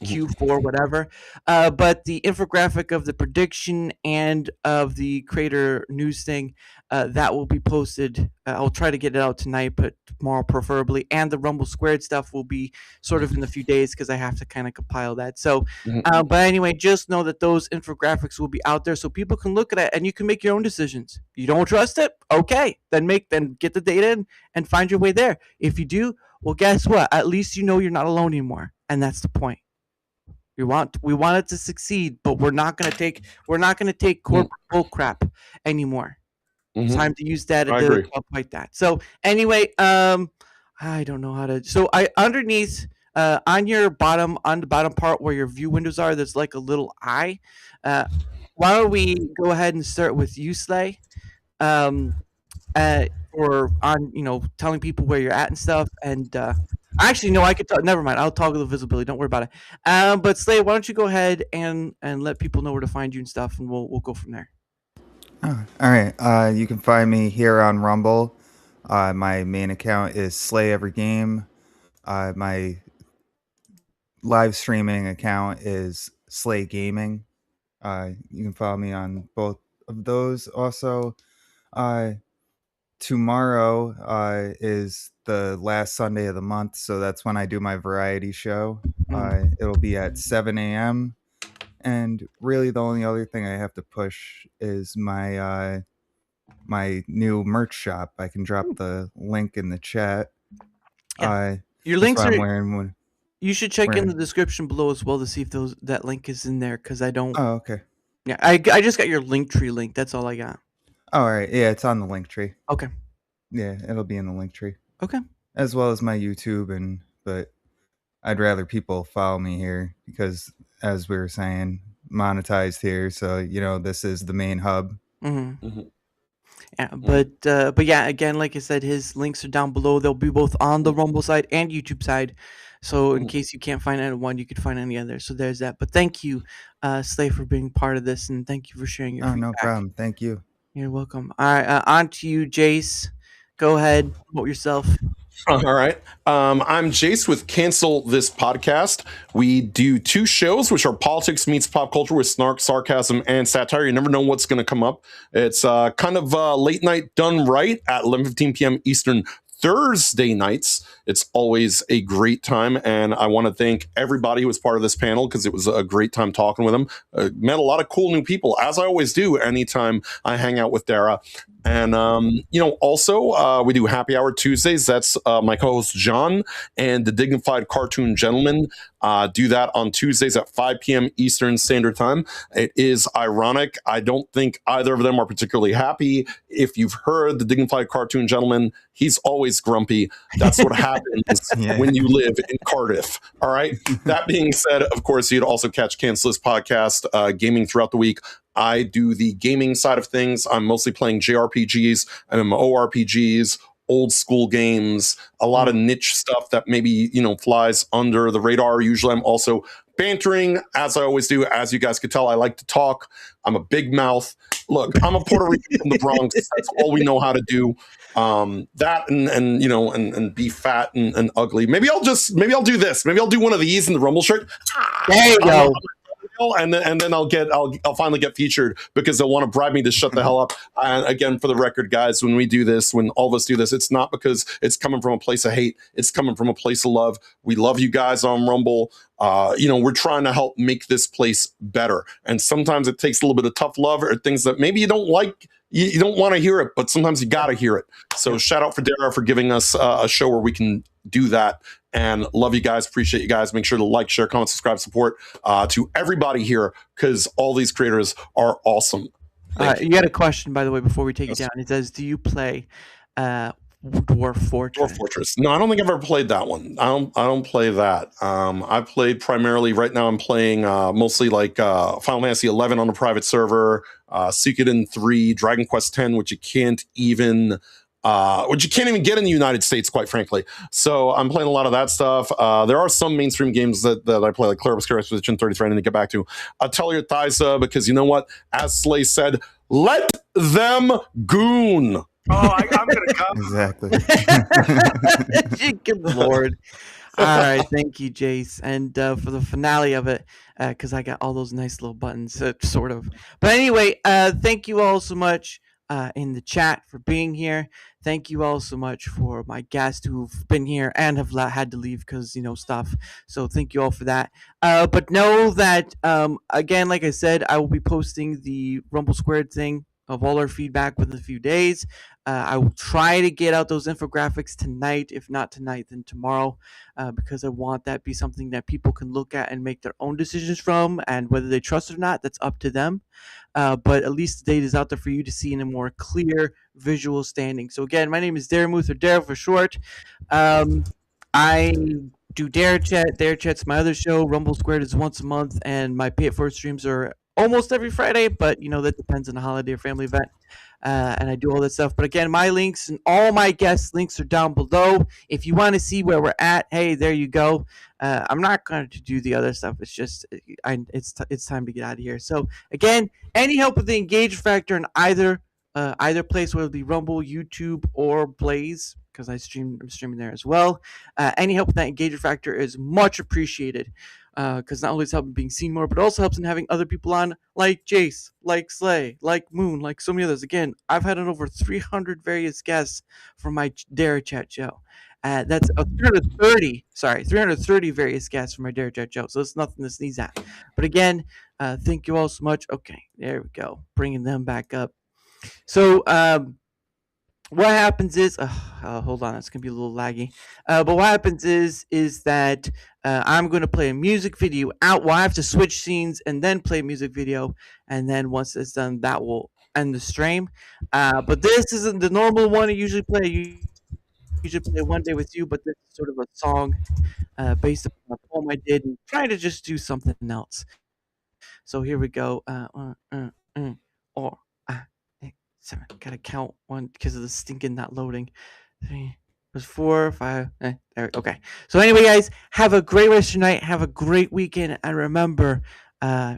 Q4 whatever. But the infographic of the prediction and of the creator news thing, that will be posted. I'll try to get it out tonight, but tomorrow preferably. And the Rumble² stuff will be sort of in a few days, because I have to kind of compile that. So, but anyway, just know that those infographics will be out there, so people can look at it and you can make your own decisions. You don't trust it? Okay, then get the data in and find your way there. If you do, well, guess what? At least you know you're not alone anymore, and that's the point. We want it to succeed, but we're not gonna take corporate bull crap anymore. It's time to use data to help fight that. So anyway, I don't know how to. So I underneath on the bottom part where your view windows are, there's like a little eye. Why don't we go ahead and start with you, Slay? Or on telling people where you're at and stuff. And actually, no, I could talk. Never mind. I'll toggle the visibility. Don't worry about it. But Slay, why don't you go ahead and let people know where to find you and stuff, and we'll go from there. Oh, all right. You can find me here on Rumble. My main account is Slay Every Game. My live streaming account is Slay Gaming. You can follow me on both of those. Also, tomorrow is the last Sunday of the month, so that's when I do my variety show. It'll be at 7 a.m. And really, the only other thing I have to push is my my new merch shop. I can drop the link in the chat. Your links I'm are. wearing one. You should check in the description below as well to see if that link is in there, because I don't. Oh, okay. Yeah, I just got your Linktree link. That's all I got. Oh, all right. Yeah, it's on the link tree. Okay. Yeah, it'll be in the link tree. Okay. As well as my YouTube, but I'd rather people follow me here because, as we were saying, monetized here. So this is the main hub. Yeah, but yeah, again, like I said, his links are down below. They'll be both on the Rumble side and YouTube side. So in case you can't find any one, you could find any other. So there's that. But thank you, Slay, for being part of this, and thank you for sharing your feedback. No problem. Thank you. You're welcome. All right, on to you, Jace. Go ahead, promote yourself. All right. I'm Jace with Cancel This Podcast. We do two shows, which are politics meets pop culture with snark, sarcasm, and satire. You never know what's going to come up. It's kind of late night done right at 11:15 p.m. Eastern Thursday nights. It's always a great time, and I want to thank everybody who was part of this panel because it was a great time talking with them. Met a lot of cool new people, as I always do anytime I hang out with Dara. And, also we do Happy Hour Tuesdays. That's my co-host John and the Dignified Cartoon Gentleman do that on Tuesdays at 5 p.m. Eastern Standard Time. It is ironic. I don't think either of them are particularly happy. If you've heard the Dignified Cartoon Gentleman, he's always grumpy. That's what happens when you live in Cardiff. All right. That being said, of course, you'd also catch Cancel This Podcast gaming throughout the week. I do the gaming side of things. I'm mostly playing JRPGs, MMORPGs, old school games, a lot of niche stuff that maybe, flies under the radar. Usually I'm also bantering, as I always do. As you guys could tell, I like to talk. I'm a big mouth. Look, I'm a Puerto Rican from the Bronx. That's all we know how to do. That and you know and be fat and ugly. Maybe I'll do this. Maybe I'll do one of these in the Rumble shirt. There you go. And then I'll finally get featured because they'll want to bribe me to shut the hell up. And again, for the record, guys, when we do this, when all of us do this, it's not because it's coming from a place of hate. It's coming from a place of love. We love you guys on Rumble. We're trying to help make this place better. And sometimes it takes a little bit of tough love or things that maybe you don't like. You don't want to hear it, but sometimes you got to hear it. So shout out for Dara for giving us a show where we can do that. And love you guys. Appreciate you guys. Make sure to like, share, comment, subscribe, support to everybody here because all these creators are awesome. You had a question, by the way, before we take it down. It says, do you play Dwarf Fortress? Dwarf Fortress. No, I don't think I've ever played that one. I don't play that. I played primarily, right now I'm playing mostly like Final Fantasy 11 on a private server, Suikoden 3, Dragon Quest 10, which you can't even get in the United States, quite frankly. So I'm playing a lot of that stuff. There are some mainstream games that I play, like Clear Obscure Expedition 33, I need to get back to. Atelier Thaisa, because you know what? As Slay said, let them goon. Oh, I'm going to come. Exactly. Good Lord. All right. Thank you, Jace. And for the finale of it, because I got all those nice little buttons, sort of. But anyway, thank you all so much in the chat for being here. Thank you all so much for my guests who've been here and have had to leave because, stuff. So thank you all for that. But know that, again, like I said, I will be posting the Rumble² thing of all our feedback within a few days. I will try to get out those infographics tonight. If not tonight, then tomorrow, because I want that be something that people can look at and make their own decisions from. And whether they trust it or not, that's up to them. But at least the data is out there for you to see in a more clear visual standing. So again, my name is Daramuth, or Dara for short. I do Dare Chat. Dare Chat's my other show. Rumble² is once a month, and my Pay It Forward streams are almost every Friday, but that depends on a holiday or family event. And I do all that stuff. But again, my links and all my guest links are down below. If you want to see where we're at, hey, there you go. I'm not going to do the other stuff. It's just it's time to get out of here. So again, any help with the engagement factor in either place, whether it be Rumble, YouTube, or Blaze, because I'm streaming there as well. Any help with that engagement factor is much appreciated. Because not only is helping being seen more, but also helps in having other people on, like Jace, like Slay, like Moon, like so many others. Again, I've had on over 300 various guests for my Dare Chat show. That's 330 various guests for my Dare Chat show. So it's nothing to sneeze at. But again, thank you all so much. Okay, there we go. Bringing them back up. So, what happens is, hold on, it's gonna be a little laggy. But what happens is that I'm gonna play a music video out. Well, I have to switch scenes and then play a music video, and then once it's done, that will end the stream. But this isn't the normal one I usually play. I usually play One Day With You, but this is sort of a song based on a poem I did, and trying to just do something else. So here we go. Or. 7. Gotta count one because of the stinking not loading. 3 was 4, 5. There. Okay. So anyway, guys, have a great rest of your night. Have a great weekend, and remember,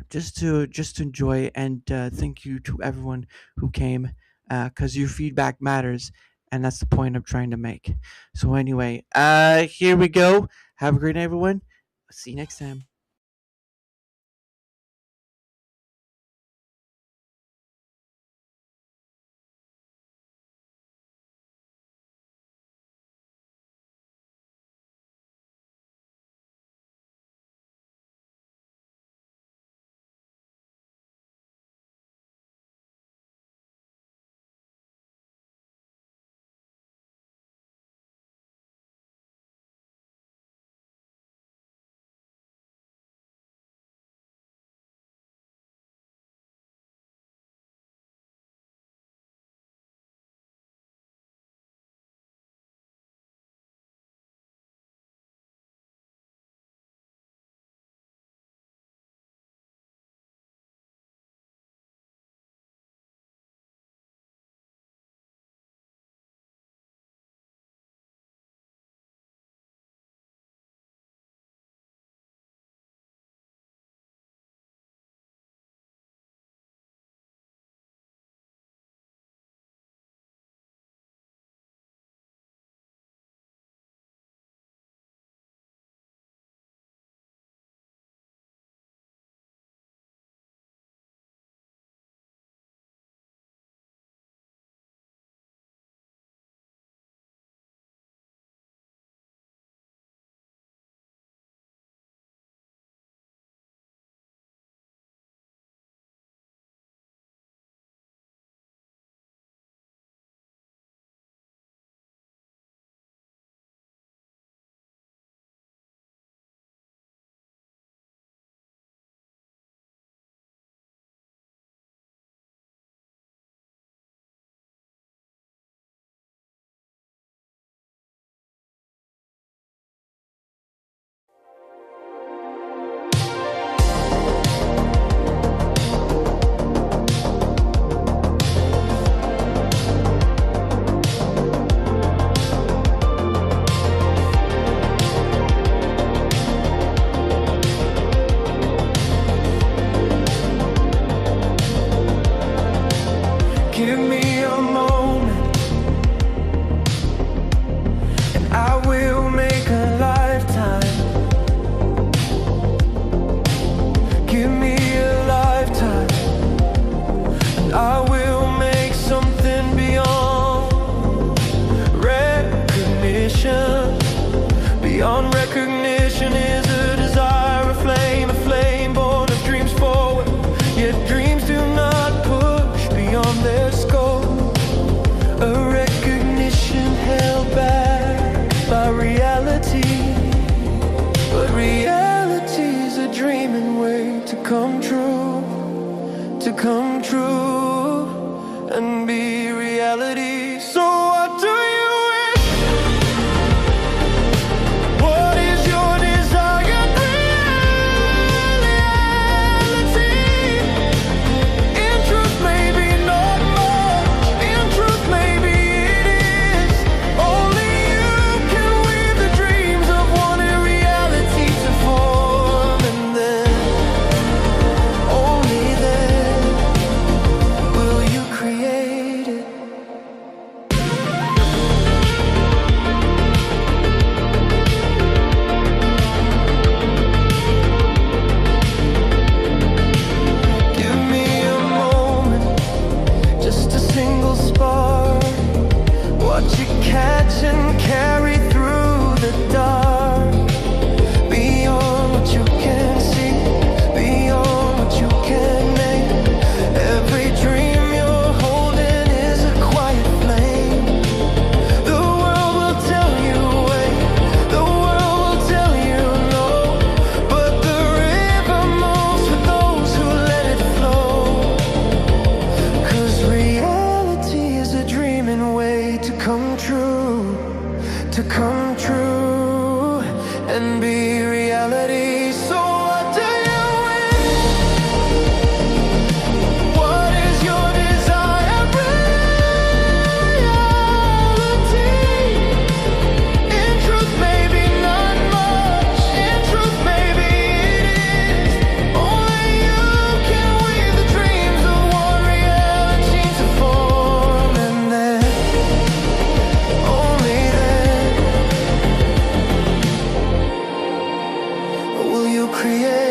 just to enjoy. And thank you to everyone who came, because your feedback matters, and that's the point I'm trying to make. So anyway, here we go. Have a great night, everyone. See you next time. Beyond recognition is a desire, a flame born of dreams forward. Yet dreams do not push beyond their scope. A recognition held back by reality. But reality's a dreaming way to come true, and be reality. So what do you wish? What is your desired reality? In truth, maybe not much. In truth, maybe it is. Only you can weave the dreams of wanting reality to form, and then, only then, will you create it. Give me a moment, just a single spark. Watch it catch and carry through the dark. Beyond what you can see, beyond what you can name. Every dream you're holding is a quiet flame. The world will tell you wait, the world will tell you no. But the river moves for those who let it flow. 'Cause reality is a dreaming way to come true, and be reality. So what do you wish? What is your desired reality? In truth, maybe not much. In truth, maybe it is. Only you can weave the dreams of one reality to form, and then, only then, will you create